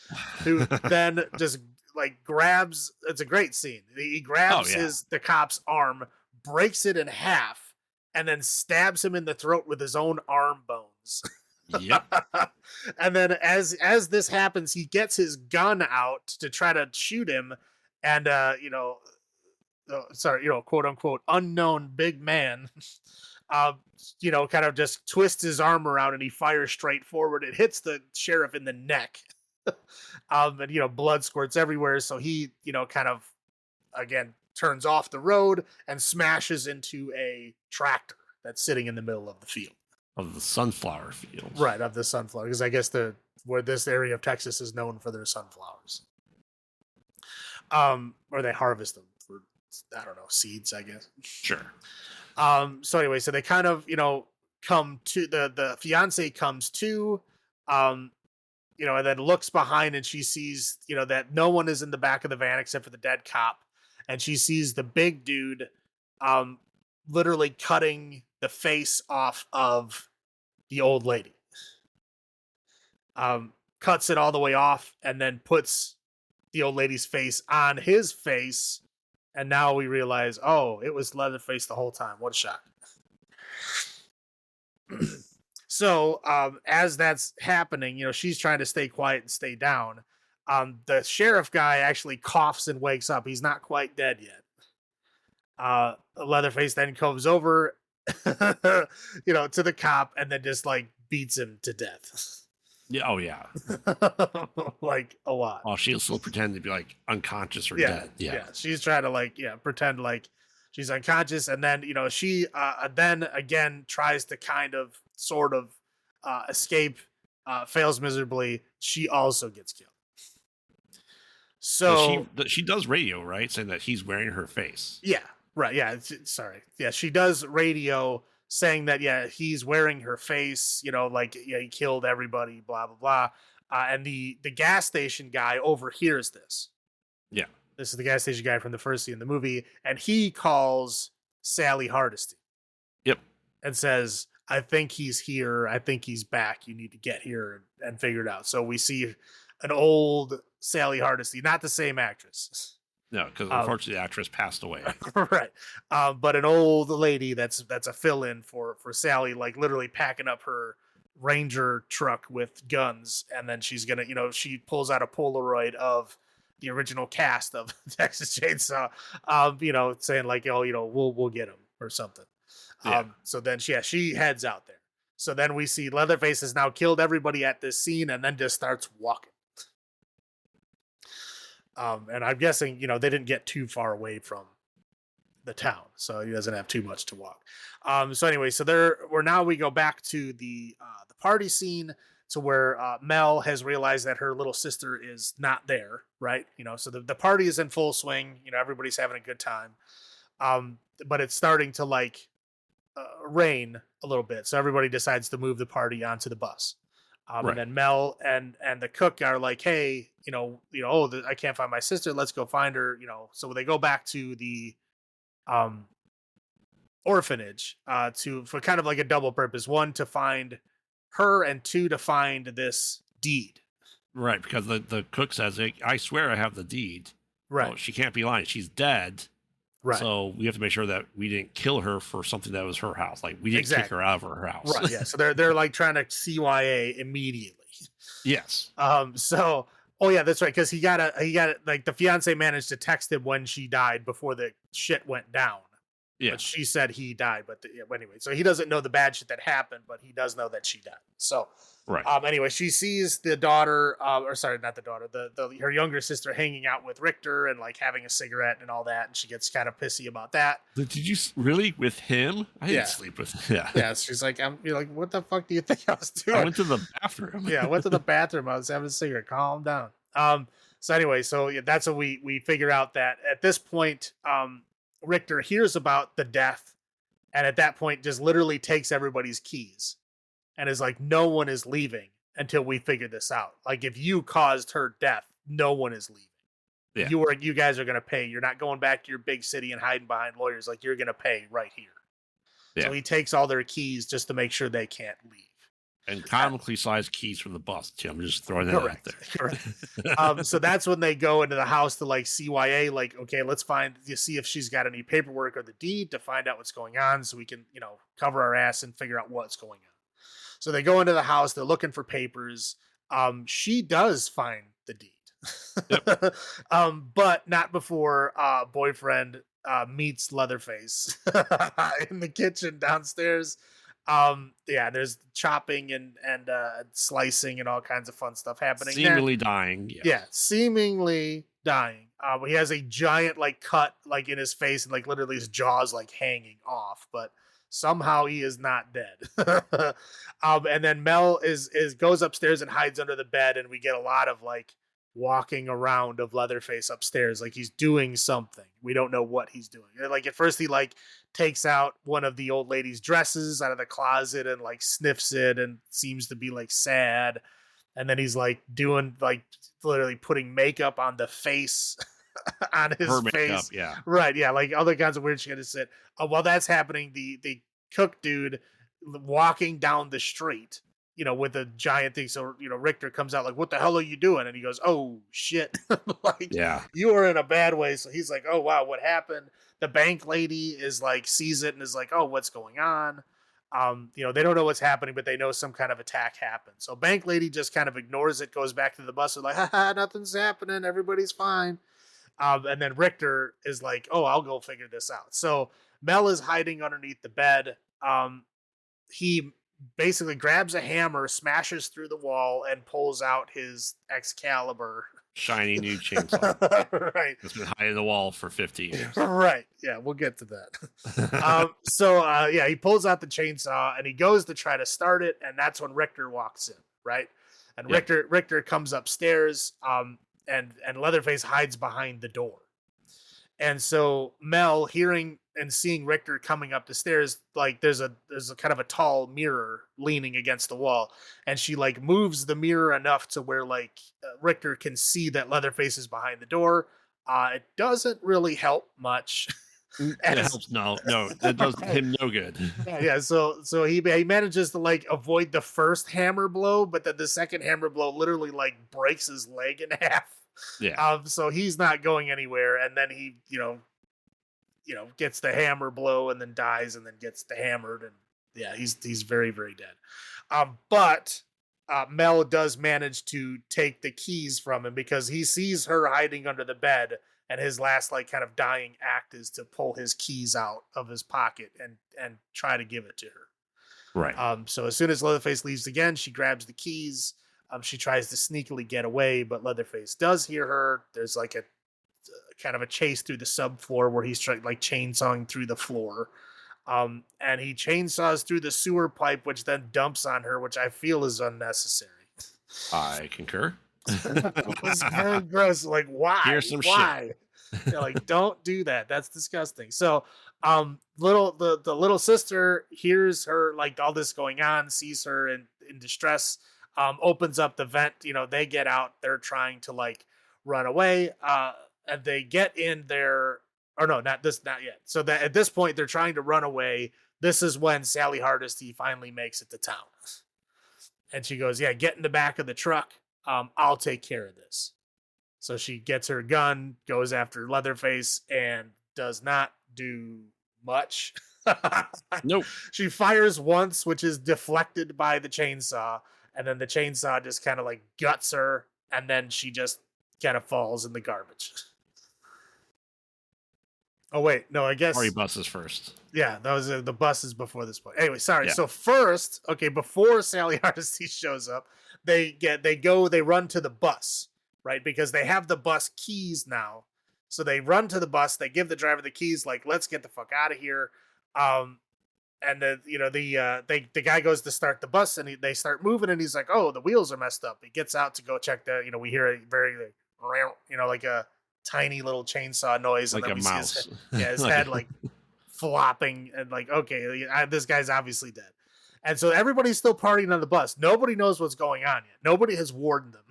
who then just like grabs. It's a great scene. He grabs the cop's arm, breaks it in half, and then stabs him in the throat with his own arm bones. Yep. And then as this happens, he gets his gun out to try to shoot him, and you know, quote unquote unknown big man, you know, kind of just twists his arm around and he fires straight forward. It hits the sheriff in the neck, and you know, blood squirts everywhere. So he, you know, kind of again turns off the road and smashes into a tractor that's sitting in the middle of the field. Of the sunflower fields. Right, of the sunflower, because I guess where this area of Texas is known for their sunflowers. Or they harvest them for, I don't know, seeds, I guess. Sure. So anyway, so they kind of, you know, come to the fiance comes to, you know, and then looks behind and she sees, you know, that no one is in the back of the van except for the dead cop. And she sees the big dude, literally cutting the face off of the old lady, cuts it all the way off, and then puts the old lady's face on his face. And now we realize, oh, it was Leatherface the whole time. What a shock. So as that's happening, you know, she's trying to stay quiet and stay down. The sheriff guy actually coughs and wakes up. He's not quite dead yet. Leatherface then comes over, you know, to the cop and then just like beats him to death. Yeah. Oh yeah. Like a lot. Oh, she'll still pretend to be like unconscious or Yeah, dead. Yeah. yeah. She's trying to like pretend like she's unconscious, and then she then again tries to kind of sort of escape, fails miserably. She also gets killed. Because So she does radio, right, saying that he's wearing her face. yeah, right. Yeah, sorry. Yeah, she does radio saying that he's wearing her face. Like he killed everybody. Blah blah blah. And the gas station guy overhears this. Yeah. This is the gas station guy from the first scene in the movie, and he calls Sally Hardesty Yep. and says, "I think he's here. I think he's back. You need to get here and figure it out." So we see an old Sally Hardesty, not the same actress. No, because unfortunately the actress passed away. Right. But an old lady that's a fill-in for Sally, like literally packing up her Ranger truck with guns, and then she's gonna, she pulls out a Polaroid of the original cast of Texas Chainsaw, saying like, "Oh, we'll get him," or something. Yeah. So then she heads out there. So then we see Leatherface has now killed everybody at this scene, and then just starts walking. And I'm guessing, they didn't get too far away from the town, so he doesn't have too much to walk. So anyway, we go back to the party scene, to where Mel has realized that her little sister is not there, right? So the party is in full swing. Everybody's having a good time. But it's starting to like rain a little bit, so everybody decides to move the party onto the bus. Right. And then Mel and the cook are like, "Hey, I can't find my sister. Let's go find her." So they go back to the orphanage for kind of like a double purpose: one, to find her, and two, to find this deed. Right, because the cook says, "I swear I have the deed." Right. Well, she can't be lying. She's dead. Right. So we have to make sure that we didn't kill her for something that was her house. Like we didn't kick her out of her house. Right. Yeah. So they're like trying to CYA immediately. Yes. So, oh yeah, that's right. Because he got like the fiance managed to text him when she died before the shit went down. Yeah. But she said he died. But anyway, so he doesn't know the bad shit that happened, but he does know that she died. So, right. Anyway, she sees the daughter, or sorry, not the daughter, her younger sister hanging out with Richter and like having a cigarette and all that, and she gets kind of pissy about that. Did you really with him? I didn't sleep with him. Yeah. Yeah. She's like, you're like, what the fuck do you think I was doing? I went to the bathroom. Yeah, I went to the bathroom. I was having a cigarette. Calm down. So anyway, that's what we figure out, that at this point, Richter hears about the death, and at that point just literally takes everybody's keys and is like, "No one is leaving until we figure this out. Like, if you caused her death, no one is leaving. Yeah. You guys are gonna pay. You're not going back to your big city and hiding behind lawyers. Like, you're gonna pay right here." Yeah. So he takes all their keys just to make sure they can't leave. And comically sized keys from the bus too. I'm just throwing that out there. So that's when they go into the house to like CYA, like, okay, let's see if she's got any paperwork or the deed to find out what's going on, so we can, cover our ass and figure out what's going on. So they go into the house, they're looking for papers. She does find the deed. Yep. But not before boyfriend meets Leatherface in the kitchen downstairs. There's chopping and slicing and all kinds of fun stuff happening. Seemingly dying. Yeah, seemingly dying. He has a giant like cut like in his face, and like literally his jaw's like hanging off, but somehow he is not dead. And then Mel goes upstairs and hides under the bed, and we get a lot of like walking around of Leatherface upstairs, like he's doing something. We don't know what he's doing. Like at first he like takes out one of the old lady's dresses out of the closet and like sniffs it and seems to be like sad, and then he's like doing like literally putting makeup on the face on his her face makeup, yeah, right, yeah, like other kinds of weird shit. Is it while that's happening, the cook dude walking down the street, with a giant thing. So, Richter comes out like, "What the hell are you doing?" And he goes, "Oh shit." Like, yeah, you are in a bad way. So he's like, "Oh wow, what happened?" The bank lady is like, sees it and is like, "Oh, what's going on?" They don't know what's happening, but they know some kind of attack happened. So bank lady just kind of ignores it, goes back to the bus, and like, "Haha, nothing's happening. Everybody's fine." And then Richter is like, "Oh, I'll go figure this out." So Mel is hiding underneath the bed. He basically grabs a hammer, smashes through the wall, and pulls out his Excalibur. Shiny new chainsaw Right. that's been hiding in the wall for 50 years. Right. Yeah, we'll get to that. Yeah, he pulls out the chainsaw and he goes to try to start it, and that's when Richter walks in, right? And Yep. Richter comes upstairs, and Leatherface hides behind the door. And so Mel, hearing and seeing Richter coming up the stairs, like there's a kind of a tall mirror leaning against the wall, and she like moves the mirror enough to where like Richter can see that Leatherface is behind the door. It doesn't really help much. It As, helps. No, it does him no good. yeah, so he manages to like avoid the first hammer blow, but then the second hammer blow literally like breaks his leg in half. Yeah. So he's not going anywhere, and then he, gets the hammer blow and then dies and then gets the hammered, and yeah, he's very, very dead. But Mel does manage to take the keys from him because he sees her hiding under the bed, and his last like kind of dying act is to pull his keys out of his pocket and try to give it to her. Right. So as soon as Leatherface leaves again, she grabs the keys. She tries to sneakily get away, but Leatherface does hear her. There's like a kind of a chase through the subfloor where he's like chainsawing through the floor. And he chainsaws through the sewer pipe, which then dumps on her, which I feel is unnecessary. I concur. It was very gross. Like, why? Here's some why? Like, don't do that. That's disgusting. So, the little sister hears her like all this going on, sees her in distress, opens up the vent. They get out. They're trying to like run away. And they get in there. Or no, not yet. So that at this point they're trying to run away. This is when Sally Hardesty finally makes it to town, and she goes, "Yeah, get in the back of the truck. I'll take care of this." So she gets her gun, goes after Leatherface, and does not do much. Nope. She fires once, which is deflected by the chainsaw, and then the chainsaw just kind of like guts her, and then she just kind of falls in the garbage. Oh wait, no, I guess. Or he buses first. Yeah, that was the buses before this point. Anyway, sorry. Yeah. So first, before Sally Hardesty shows up, they run to the bus, right? Because they have the bus keys now. So they run to the bus, they give the driver the keys, like, let's get the fuck out of here. And the guy goes to start the bus, and they start moving, and he's like, oh, the wheels are messed up. He gets out to go check we hear a very like a tiny little chainsaw noise, like and then a we mouse. See his head like flopping, and like, okay, this guy's obviously dead. And so everybody's still partying on the bus. Nobody knows what's going on yet. Nobody has warned them.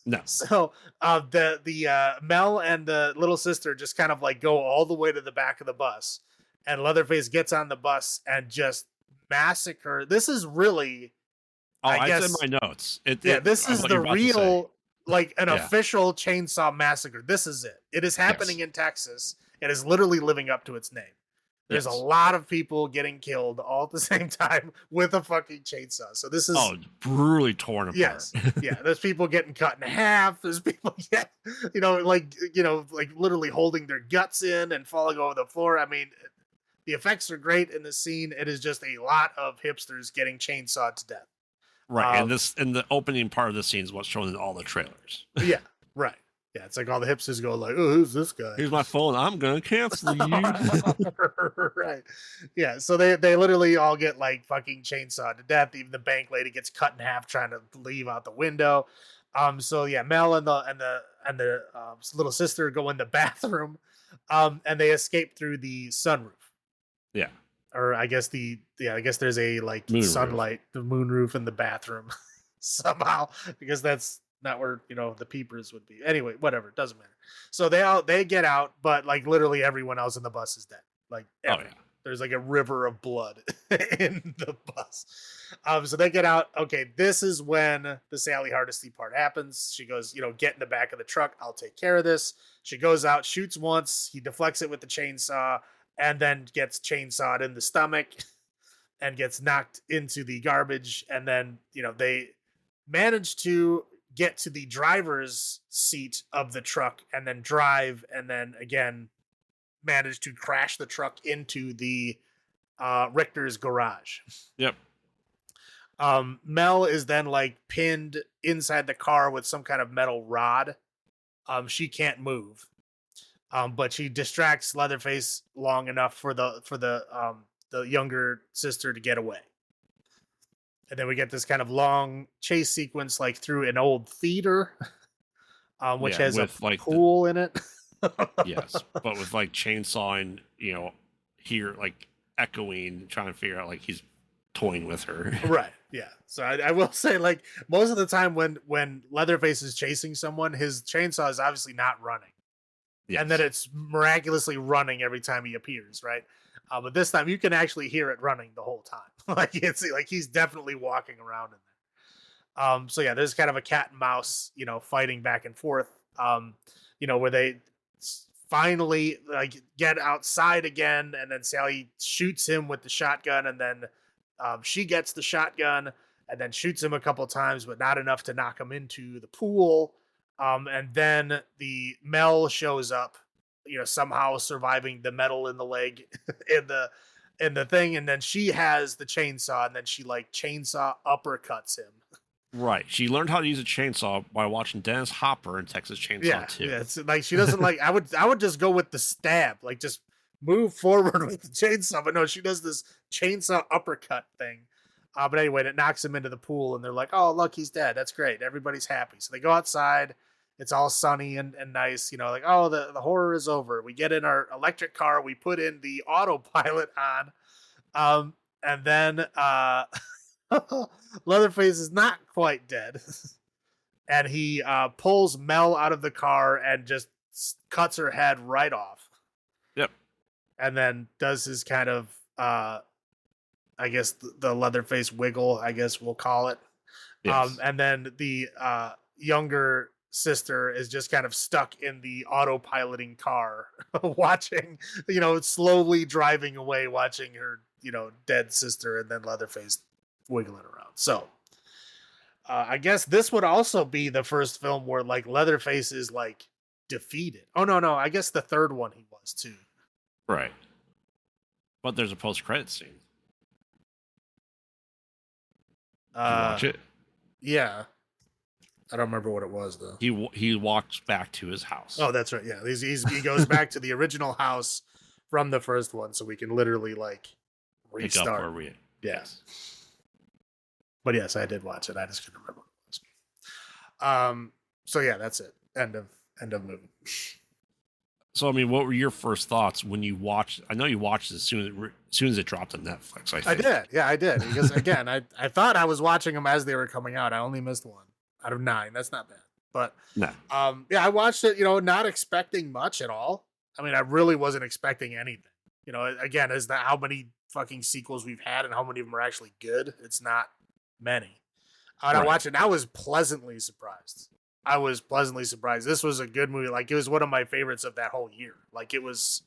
No. So the Mel and the little sister just kind of like go all the way to the back of the bus, and Leatherface gets on the bus and just massacre. This is really, I guess, in my notes. This is the real, like an official chainsaw massacre. This is it. It is happening in Texas. It is literally living up to its name. There's a lot of people getting killed all at the same time with a fucking chainsaw. So this is brutally torn apart. Yes, yeah. There's people getting cut in half. There's people like literally holding their guts in and falling over the floor. I mean, the effects are great in this scene. It is just a lot of hipsters getting chainsawed to death. Right, and the opening part of the scene is what's shown in all the trailers. Yeah, right. Yeah, it's like all the hipsters go like, "Oh, who's this guy? Here's my phone. I'm gonna cancel you." Right. Yeah. So they literally all get like fucking chainsawed to death. Even the bank lady gets cut in half trying to leave out the window. So yeah, Mel and the little sister go in the bathroom, and they escape through the sunroof. Yeah. Or I guess there's a like moon sunlight, the moonroof in the bathroom somehow, because that's not where the peepers would be. Anyway, whatever, it doesn't matter. So they get out, but like literally everyone else in the bus is dead. Like there's like a river of blood in the bus. So they get out. Okay, this is when the Sally Hardesty part happens. She goes, get in the back of the truck. I'll take care of this. She goes out, shoots once. He deflects it with the chainsaw, and then gets chainsawed in the stomach and gets knocked into the garbage. And then, they manage to get to the driver's seat of the truck and then drive, and then again manage to crash the truck into the Richter's garage. Yep. Mel is then like pinned inside the car with some kind of metal rod. She can't move. But she distracts Leatherface long enough for the younger sister to get away. And then we get this kind of long chase sequence like through an old theater, which Yeah, has a with like the pool in it. yes, but with like chainsawing, here like echoing, trying to figure out like he's toying with her. Right. Yeah. So I will say, like, most of the time when Leatherface is chasing someone, his chainsaw is obviously not running, and then Yes. it's miraculously running every time he appears. Right. But this time you can actually hear it running the whole time. Like it's like he's definitely walking around in there. So yeah, there's kind of a cat and mouse, fighting back and forth. Where they finally like get outside again, and then Sally shoots him with the shotgun, and then she gets the shotgun and then shoots him a couple times, but not enough to knock him into the pool. And then the Mel shows up, somehow surviving the metal in the leg in the thing, and then she has the chainsaw, and then she like chainsaw uppercuts him. Right. She learned how to use a chainsaw by watching Dennis Hopper in Texas Chainsaw 2. Yeah. It's like she doesn't like. I would just go with the stab, like just move forward with the chainsaw. But no, she does this chainsaw uppercut thing. But anyway, it knocks him into the pool, and they're like, "Oh, look, he's dead. That's great. Everybody's happy." So they go outside. It's all sunny and nice, like, oh, the horror is over. We get in our electric car, we put in the autopilot on, and then Leatherface is not quite dead. And he pulls Mel out of the car and just cuts her head right off. Yep. And then does his kind of, I guess, the Leatherface wiggle, I guess we'll call it. Yes. And then the younger sister is just kind of stuck in the autopiloting car, watching, slowly driving away, watching her, dead sister, and then Leatherface wiggling around. So I guess this would also be the first film where like Leatherface is like defeated. Oh no, I guess the third one he was too. Right. But there's a post-credit scene. Did you watch it? Yeah. I don't remember what it was though. He walks back to his house. Oh, that's right. Yeah, he goes back to the original house from the first one, so we can literally like restart. Pick up where we. Yes. But yes, I did watch it. I just couldn't remember what it was. So yeah, that's it. End of movie. So I mean, what were your first thoughts when you watched? I know you watched it as soon as it dropped on Netflix. I did. Yeah, I did. Because again, I thought I was watching them as they were coming out. I only missed one out of 9. That's not bad. But no. Yeah, I watched it, not expecting much at all. I mean, I really wasn't expecting anything. Again, as how many fucking sequels we've had and how many of them are actually good. It's not many. And I watched it and I was pleasantly surprised. This was a good movie. Like, it was one of my favorites of that whole year. Like, it was,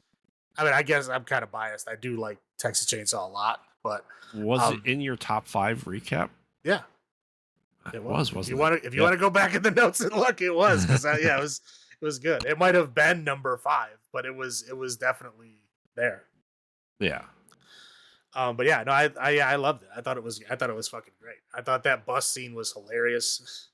I mean, I guess I'm kind of biased. I do like Texas Chainsaw a lot, but was it in your top 5 recap? Yeah. It was, wasn't it? If you want to go back in the notes and look, it was, because yeah, it was good. It might have been number 5, but it was definitely there. Yeah. But yeah, no, I loved it. I thought it was fucking great. I thought that bus scene was hilarious.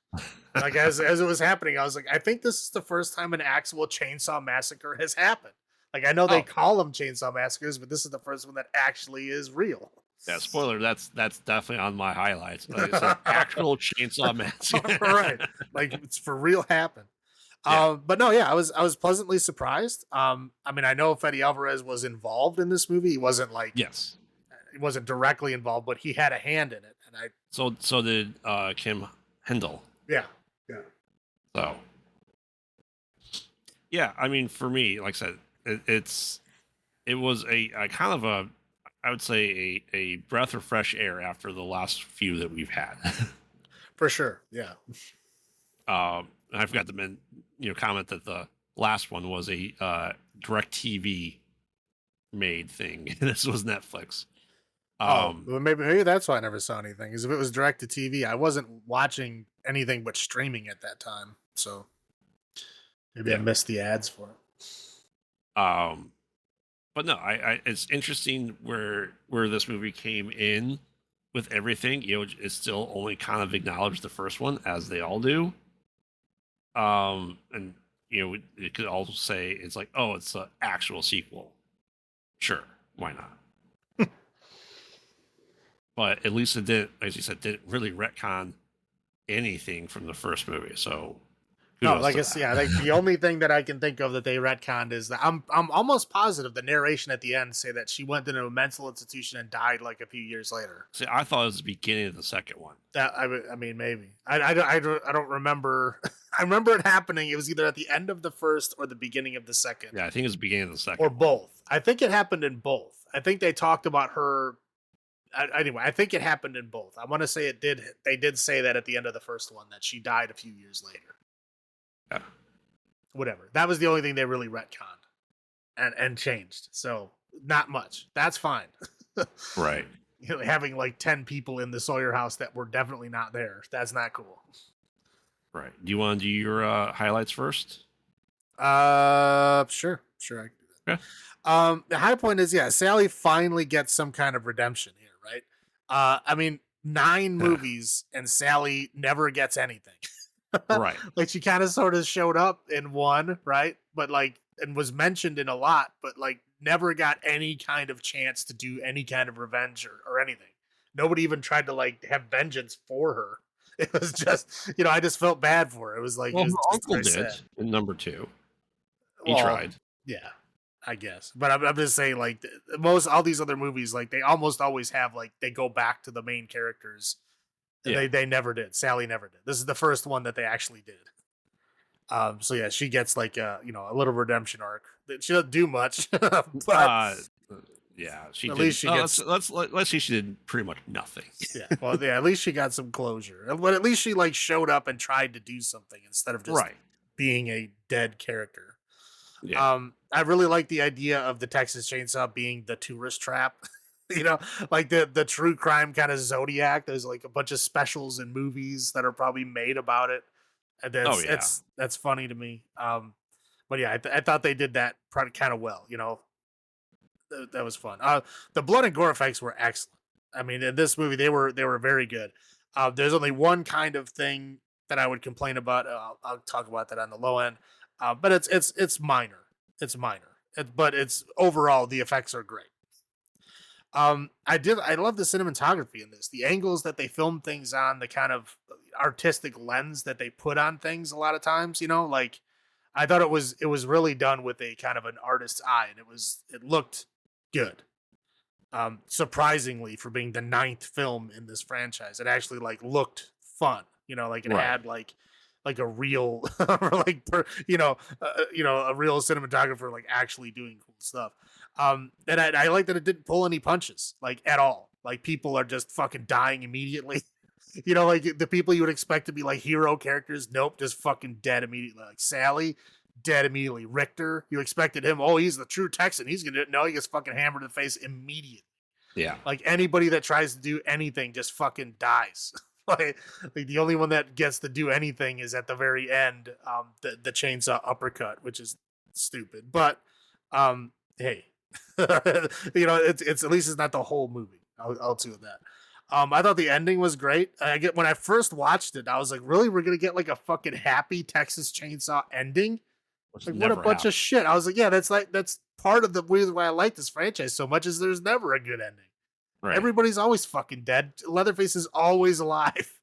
Like as it was happening, I was like, I think this is the first time an actual Chainsaw Massacre has happened. Like, I know they call them Chainsaw Massacres, but this is the first one that actually is real. Yeah, spoiler, that's definitely on my highlights. But it's an actual Chainsaw Massacre. Right. Like, it's for real happened. Yeah. But no, yeah, I was pleasantly surprised. I mean, I know Fede Alvarez was involved in this movie. He wasn't like, yes, he wasn't directly involved, but he had a hand in it. And so did Kim Hendel. Yeah. So yeah, I mean, for me, like I said, it was a kind of a, I would say a breath of fresh air after the last few that we've had. For sure. Yeah. I forgot to comment that the last one was a DirecTV made thing. This was Netflix. Well, maybe that's why I never saw anything. Because if it was direct to TV, I wasn't watching anything but streaming at that time. So maybe I missed the ads for it. But no, I it's interesting where this movie came in with everything, it's still only kind of acknowledged the first one, as they all do. And it could also say it's like, oh, it's an actual sequel. Sure, why not? But at least it didn't, as you said, didn't really retcon anything from the first movie. So no, like like the only thing that I can think of that they retconned is that I'm almost positive the narration at the end say that she went into a mental institution and died like a few years later. See, I thought it was the beginning of the second one. That I mean, maybe I don't remember. I remember it happening. It was either at the end of the first or the beginning of the second. Yeah, I think it was the beginning of the second, or both. I think it happened in both. I think they talked about her. Anyway, I think it happened in both. I want to say it did. They did say that at the end of the first one that she died a few years later. Yeah. Whatever. That was the only thing they really retconned and changed. So not much. That's fine. Right. Having like 10 people in the Sawyer house that were definitely not there. That's not cool. Right. Do you want to do your highlights first? Sure. I can do that. Yeah. The high point is, Sally finally gets some kind of redemption here, right? I mean, 9 movies and Sally never gets anything. Right. Like she kind of sort of showed up in one, right? But like, and was mentioned in a lot, but like never got any kind of chance to do any kind of revenge or anything. Nobody even tried to like have vengeance for her. It was just, I just felt bad for her. It was like, well, it was her uncle did sad. in number 2. He tried. Yeah, I guess. But I'm just saying, like, all these other movies, like, they almost always have, like, they go back to the main characters. Yeah. They never did. Sally never did. This is the first one that they actually did. So yeah, she gets like a little redemption arc. She doesn't do much, but yeah, she at did. least she gets. Let's see, she did pretty much nothing. Yeah, well, yeah, at least she got some closure. But at least she like showed up and tried to do something instead of just being a dead character. Yeah. I really like the idea of the Texas Chainsaw being the tourist trap. Like the true crime kind of Zodiac. There's like a bunch of specials and movies that are probably made about it. And that's funny to me. But yeah, I thought they did that kind of well. That was fun. The blood and gore effects were excellent. I mean, in this movie, they were very good. There's only one kind of thing that I would complain about. I'll talk about that on the low end. But it's minor. It's minor. But it's overall the effects are great. I love the cinematography in this. The angles that they film things on, the kind of artistic lens that they put on things a lot of times, like I thought it was really done with a kind of an artist's eye, and it looked good. Surprisingly, for being the 9th film in this franchise, it actually like looked fun. Like it had like a real a real cinematographer like actually doing cool stuff. And I like that it didn't pull any punches like at all. Like people are just fucking dying immediately. Like the people you would expect to be like hero characters, nope, just fucking dead immediately. Like Sally, dead immediately. Richter, you expected him, oh, he's the true Texan, he's gonna no, he gets fucking hammered in the face immediately. Yeah. Like anybody that tries to do anything just fucking dies. like the only one that gets to do anything is at the very end, the chainsaw uppercut, which is stupid. But hey, it's at least it's not the whole movie. I'll do that. I thought the ending was great. When I first watched it, I was like, really, we're gonna get like a fucking happy Texas Chainsaw ending? Like, what a bunch of shit. I was like, yeah, that's part of the reason why I like this franchise so much is there's never a good ending. Right. Everybody's always fucking dead. Leatherface is always alive.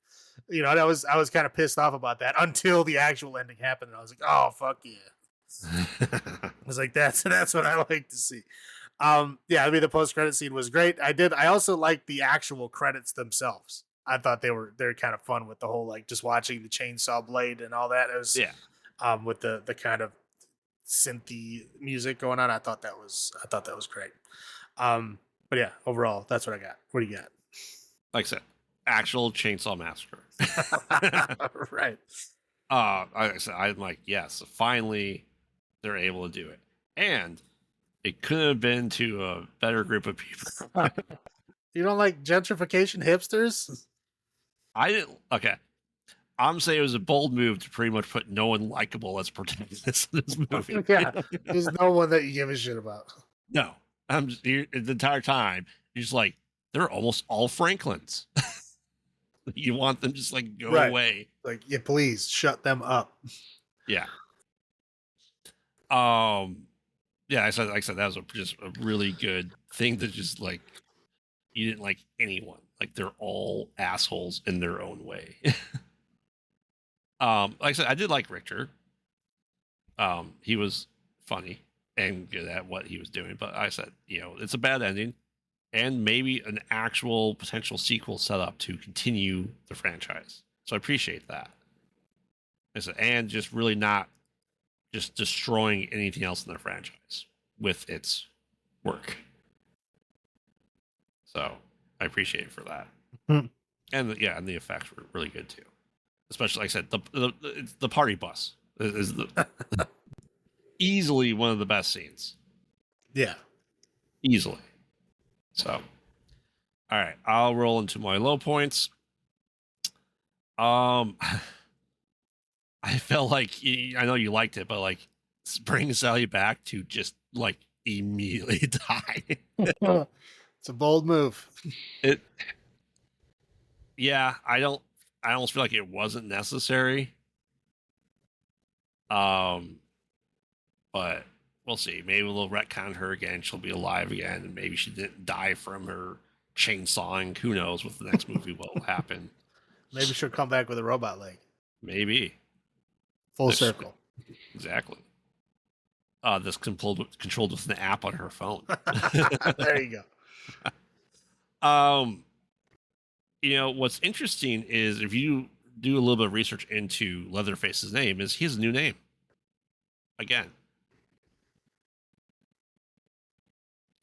And I was kind of pissed off about that until the actual ending happened, and I was like, oh fuck yeah. I was like, that's what I like to see. Yeah, I mean the post-credit scene was great. I also liked the actual credits themselves. I thought they're kind of fun with the whole like just watching the chainsaw blade and all that. It was with the kind of synthy music going on. I thought that was great. But yeah, overall, that's what I got. What do you got? Like I said, actual Chainsaw Massacre. Right. Like I said, I'm like, yes, finally they're able to do it. And it could have been to a better group of people. You don't like gentrification hipsters? I didn't. Okay. I'm saying it was a bold move to pretty much put no one likable as protagonist in this movie. Yeah. There's no one that you give a shit about. No. The entire time, you're just like, they're almost all Franklins. You want them just like go Right. away. Like, yeah, please shut them up. Yeah. Yeah, like I said, that was just a really good thing to just like, you didn't like anyone. Like they're all assholes in their own way. Like I said, I did like Richter. He was funny and good at what he was doing, but I said, it's a bad ending, and maybe an actual potential sequel set up to continue the franchise. So I appreciate that. I said, and just really not just destroying anything else in the franchise with its work. So I appreciate it for that. And and the effects were really good too. Especially, like I said, the party bus is easily one of the best scenes. Yeah. Easily. So, all right, I'll roll into my low points. I felt like, I know you liked it, but like bring Sally back to just like immediately die. It's a bold move. Yeah, I almost feel like it wasn't necessary. But we'll see. Maybe we'll retcon her again. She'll be alive again, and maybe she didn't die from her chainsawing. Who knows what the next movie will happen? Maybe she'll come back with a robot leg. Maybe. Full circle. Exactly. This controlled with an app on her phone. There you go. What's interesting is if you do a little bit of research into Leatherface's name, is he has a new name again.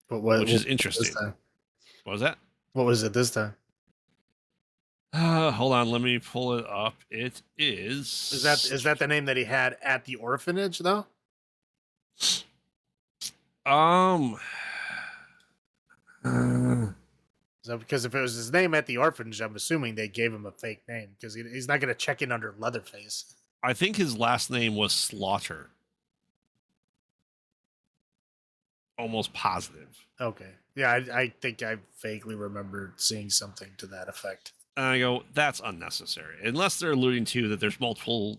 Which is interesting. What was that? What was it this time? Hold on, let me pull it up. It is. Is that the name that he had at the orphanage, though? So because if it was his name at the orphanage, I'm assuming they gave him a fake name because he's not going to check in under Leatherface. I think his last name was Slaughter. Almost positive. Okay. Yeah, I think I vaguely remember seeing something to that effect. And I go, that's unnecessary. Unless they're alluding to that there's multiple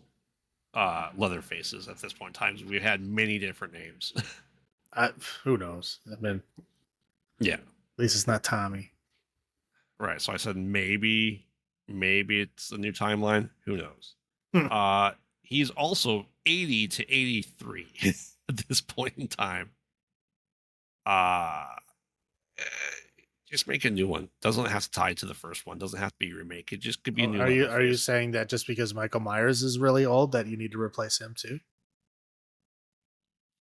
Leatherfaces at this point in time. We've had many different names. Who knows? I mean, yeah. At least it's not Tommy. Right. So I said maybe it's a new timeline. Who knows? He's also 80 to 83 at this point in time. Just make a new one. Doesn't have to tie to the first one. Doesn't have to be a remake. It just could be a new. Are you saying that just because Michael Myers is really old that you need to replace him too?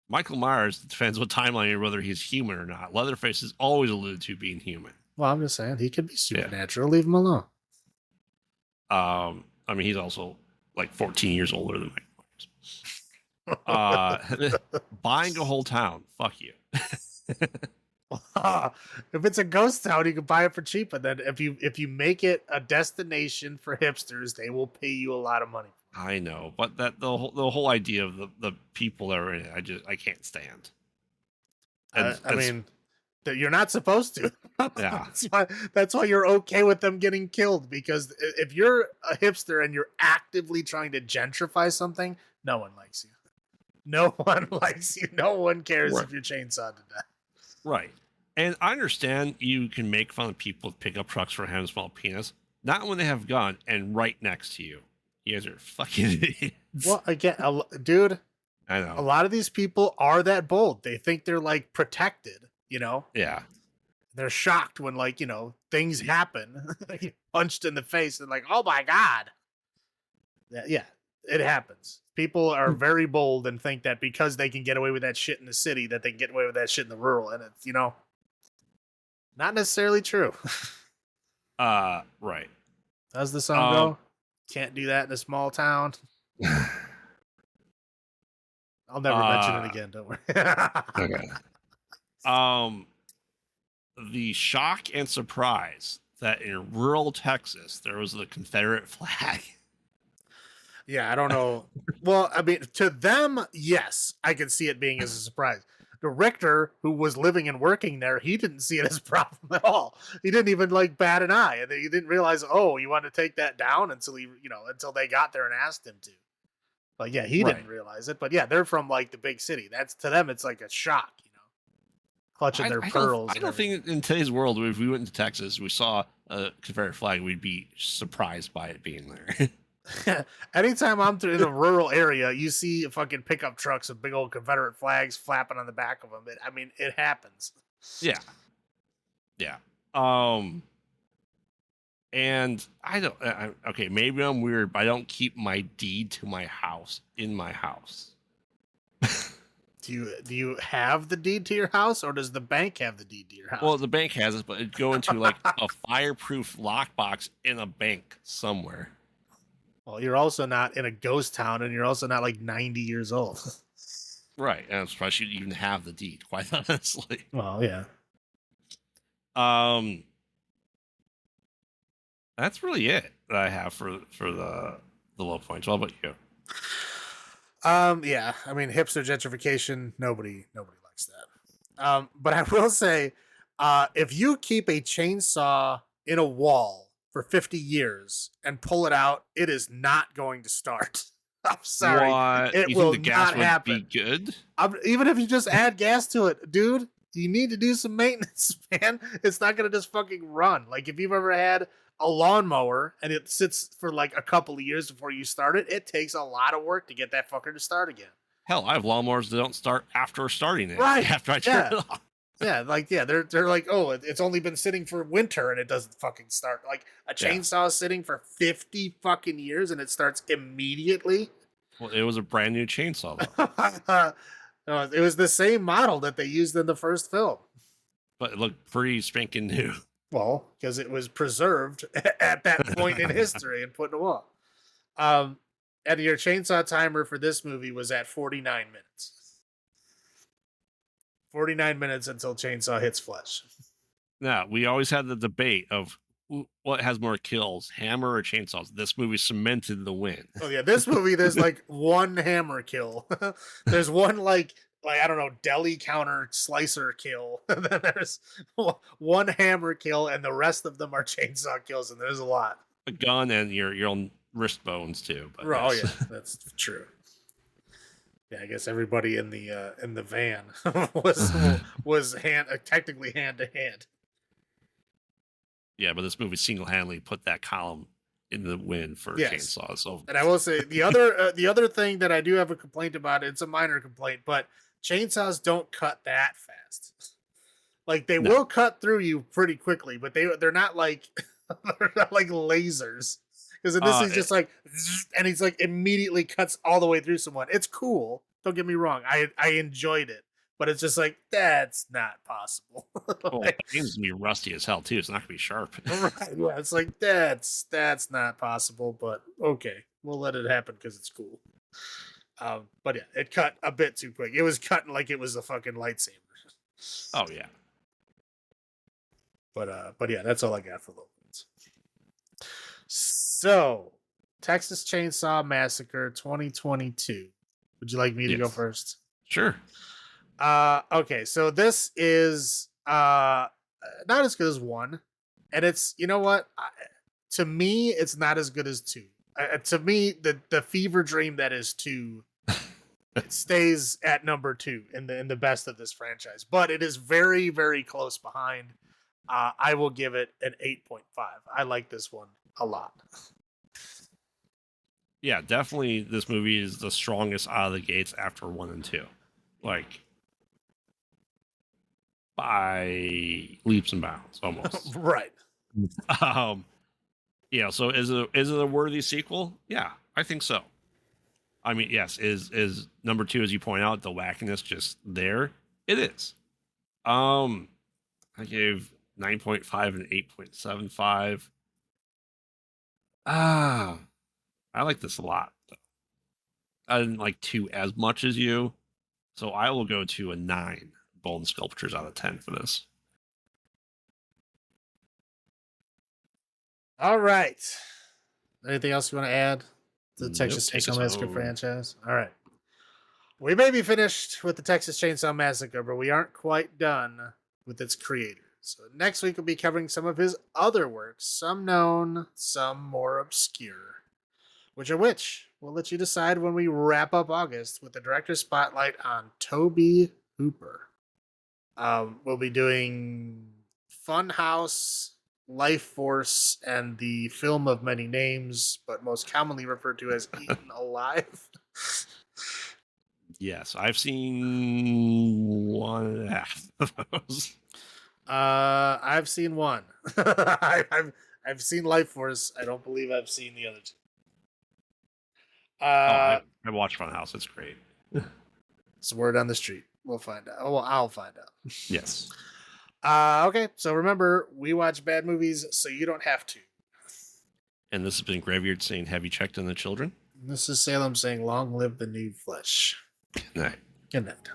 Michael Myers, depends what timeline, whether he's human or not. Leatherface is always alluded to being human. Well, I'm just saying he could be supernatural. Yeah. Leave him alone. I mean, he's also like 14 years older than Michael Myers. Buying a whole town. Fuck you. If it's a ghost town, you can buy it for cheap. And then if you make it a destination for hipsters, they will pay you a lot of money. I know, but that the whole idea of the people that are in it, I can't stand. I mean, you're not supposed to. Yeah, that's why you're okay with them getting killed. Because if you're a hipster and you're actively trying to gentrify something, no one likes you. No one likes you. No one cares if you're chainsawed to death. Right. And I understand you can make fun of people with pickup trucks for having a small penis. Not when they have a gun and right next to you. You guys are fucking idiots. Well, again, dude, I know. A lot of these people are that bold. They think they're like protected, Yeah. They're shocked when things happen. Punched in the face and like, oh my God. Yeah, it happens. People are very bold and think that because they can get away with that shit in the city, that they can get away with that shit in the rural. And it's, not necessarily true. Right. How's the song go? Can't do that in a small town. I'll never mention it again. Don't worry. Okay. The shock and surprise that in rural Texas there was the Confederate flag. Yeah, I don't know. Well, I mean, to them, yes, I can see it being as a surprise. Richter, who was living and working there, he didn't see it as a problem at all. He didn't even like bat an eye, and he didn't realize, oh, you want to take that down until until they got there and asked him to. Like, yeah, he Right. didn't realize it, but yeah, they're from like the big city. That's to them, it's like a shock, clutching their pearls. I don't think in today's world, if we went into Texas, we saw a Confederate flag, we'd be surprised by it being there. Anytime I'm in a rural area, you see fucking pickup trucks with big old Confederate flags flapping on the back of them. It happens. Yeah. Yeah. And I don't. Okay, maybe I'm weird, but I don't keep my deed to my house in my house. Do you have the deed to your house, or does the bank have the deed to your house? Well, the bank has it, but it'd go into like a fireproof lockbox in a bank somewhere. Well, you're also not in a ghost town, and you're also not like 90 years old. Right, and I'm surprised you even have the deed, quite honestly. Well, yeah. That's really it that I have for the low points. What about you? Yeah. I mean, hipster gentrification. Nobody likes that. But I will say, if you keep a chainsaw in a wall for 50 years and pull it out, it is not going to start. I'm sorry. What? It You will think the gas not would happen. be good? Even if you just add gas to it, dude, you need to do some maintenance, man. It's not going to just fucking run. Like, if you've ever had a lawnmower and it sits for like a couple of years before you start it, it takes a lot of work to get that fucker to start again. Hell, I have lawnmowers that don't start after starting it. Right. After I turn it off. Yeah, like, yeah, they're like, oh, it's only been sitting for winter and it doesn't fucking start. Like, a chainsaw is sitting for 50 fucking years and it starts immediately. Well, it was a brand new chainsaw, though. It was the same model that they used in the first film. But it looked pretty spanking new. Well, because it was preserved at that point in history and put in a wall. And your chainsaw timer for this movie was at 49 minutes. 49 minutes until chainsaw hits flesh. Now, we always had the debate of what has more kills, hammer or chainsaws. This movie cemented the win. Oh yeah, this movie there's like one hammer kill. There's one like I don't know, deli counter slicer kill. And then there's one hammer kill, and the rest of them are chainsaw kills, and there's a lot. A gun and your own wrist bones too. But oh yeah, that's true. Yeah, I guess everybody in the van was technically hand to hand. Yeah, but this movie single-handedly put that column in the win for chainsaws. So, and I will say the other thing that I do have a complaint about, it's a minor complaint, but chainsaws don't cut that fast. Like, they will cut through you pretty quickly, but they're not like they're not like lasers. Because in this he's just like, and he's like immediately cuts all the way through someone. It's cool. Don't get me wrong. I enjoyed it. But it's just like, that's not possible. Well, the game's gonna be rusty as hell too. It's not gonna be sharp. Right, yeah, it's like that's not possible. But okay, we'll let it happen because it's cool. But yeah, it cut a bit too quick. It was cutting like it was a fucking lightsaber. Oh yeah. But yeah, that's all I got for Lopez. So, Texas Chainsaw Massacre 2022. Would you like me to go first? Sure. Okay, so this is not as good as 1, and it's, you know what, to me it's not as good as 2. To me, the fever dream that is 2 it stays at number 2 in the best of this franchise, but it is very, very close behind. I will give it an 8.5. I like this one a lot. Yeah, definitely this movie is the strongest out of the gates after 1 and 2. Like, by leaps and bounds, almost. Right. Yeah, so is it a worthy sequel? Yeah, I think so. I mean, yes, is number 2, as you point out, the wackiness just there? It is. I gave 9.5 and 8.75. I like this a lot. I didn't like 2 as much as you, so I will go to a 9 bone sculptures out of 10 for this. All right. Anything else you want to add to the Texas Chainsaw Massacre franchise? All right. We may be finished with the Texas Chainsaw Massacre, but we aren't quite done with its creator. So next week we'll be covering some of his other works, some known, some more obscure. Which are which? We'll let you decide when we wrap up August with the director's spotlight on Toby Hooper. We'll be doing Funhouse, Life Force, and the film of many names, but most commonly referred to as Eaten Alive. Yes, I've seen 1.5 of those. I've seen one. I've seen Life Force. I don't believe I've seen the other two. I watched Funhouse. It's great. It's word on the street. We'll find out. Oh, well, I'll find out. Yes. Okay, so remember, we watch bad movies so you don't have to. And this has been Graveyard saying, have you checked on the children? This is Salem saying, long live the new flesh. Good night. Good night.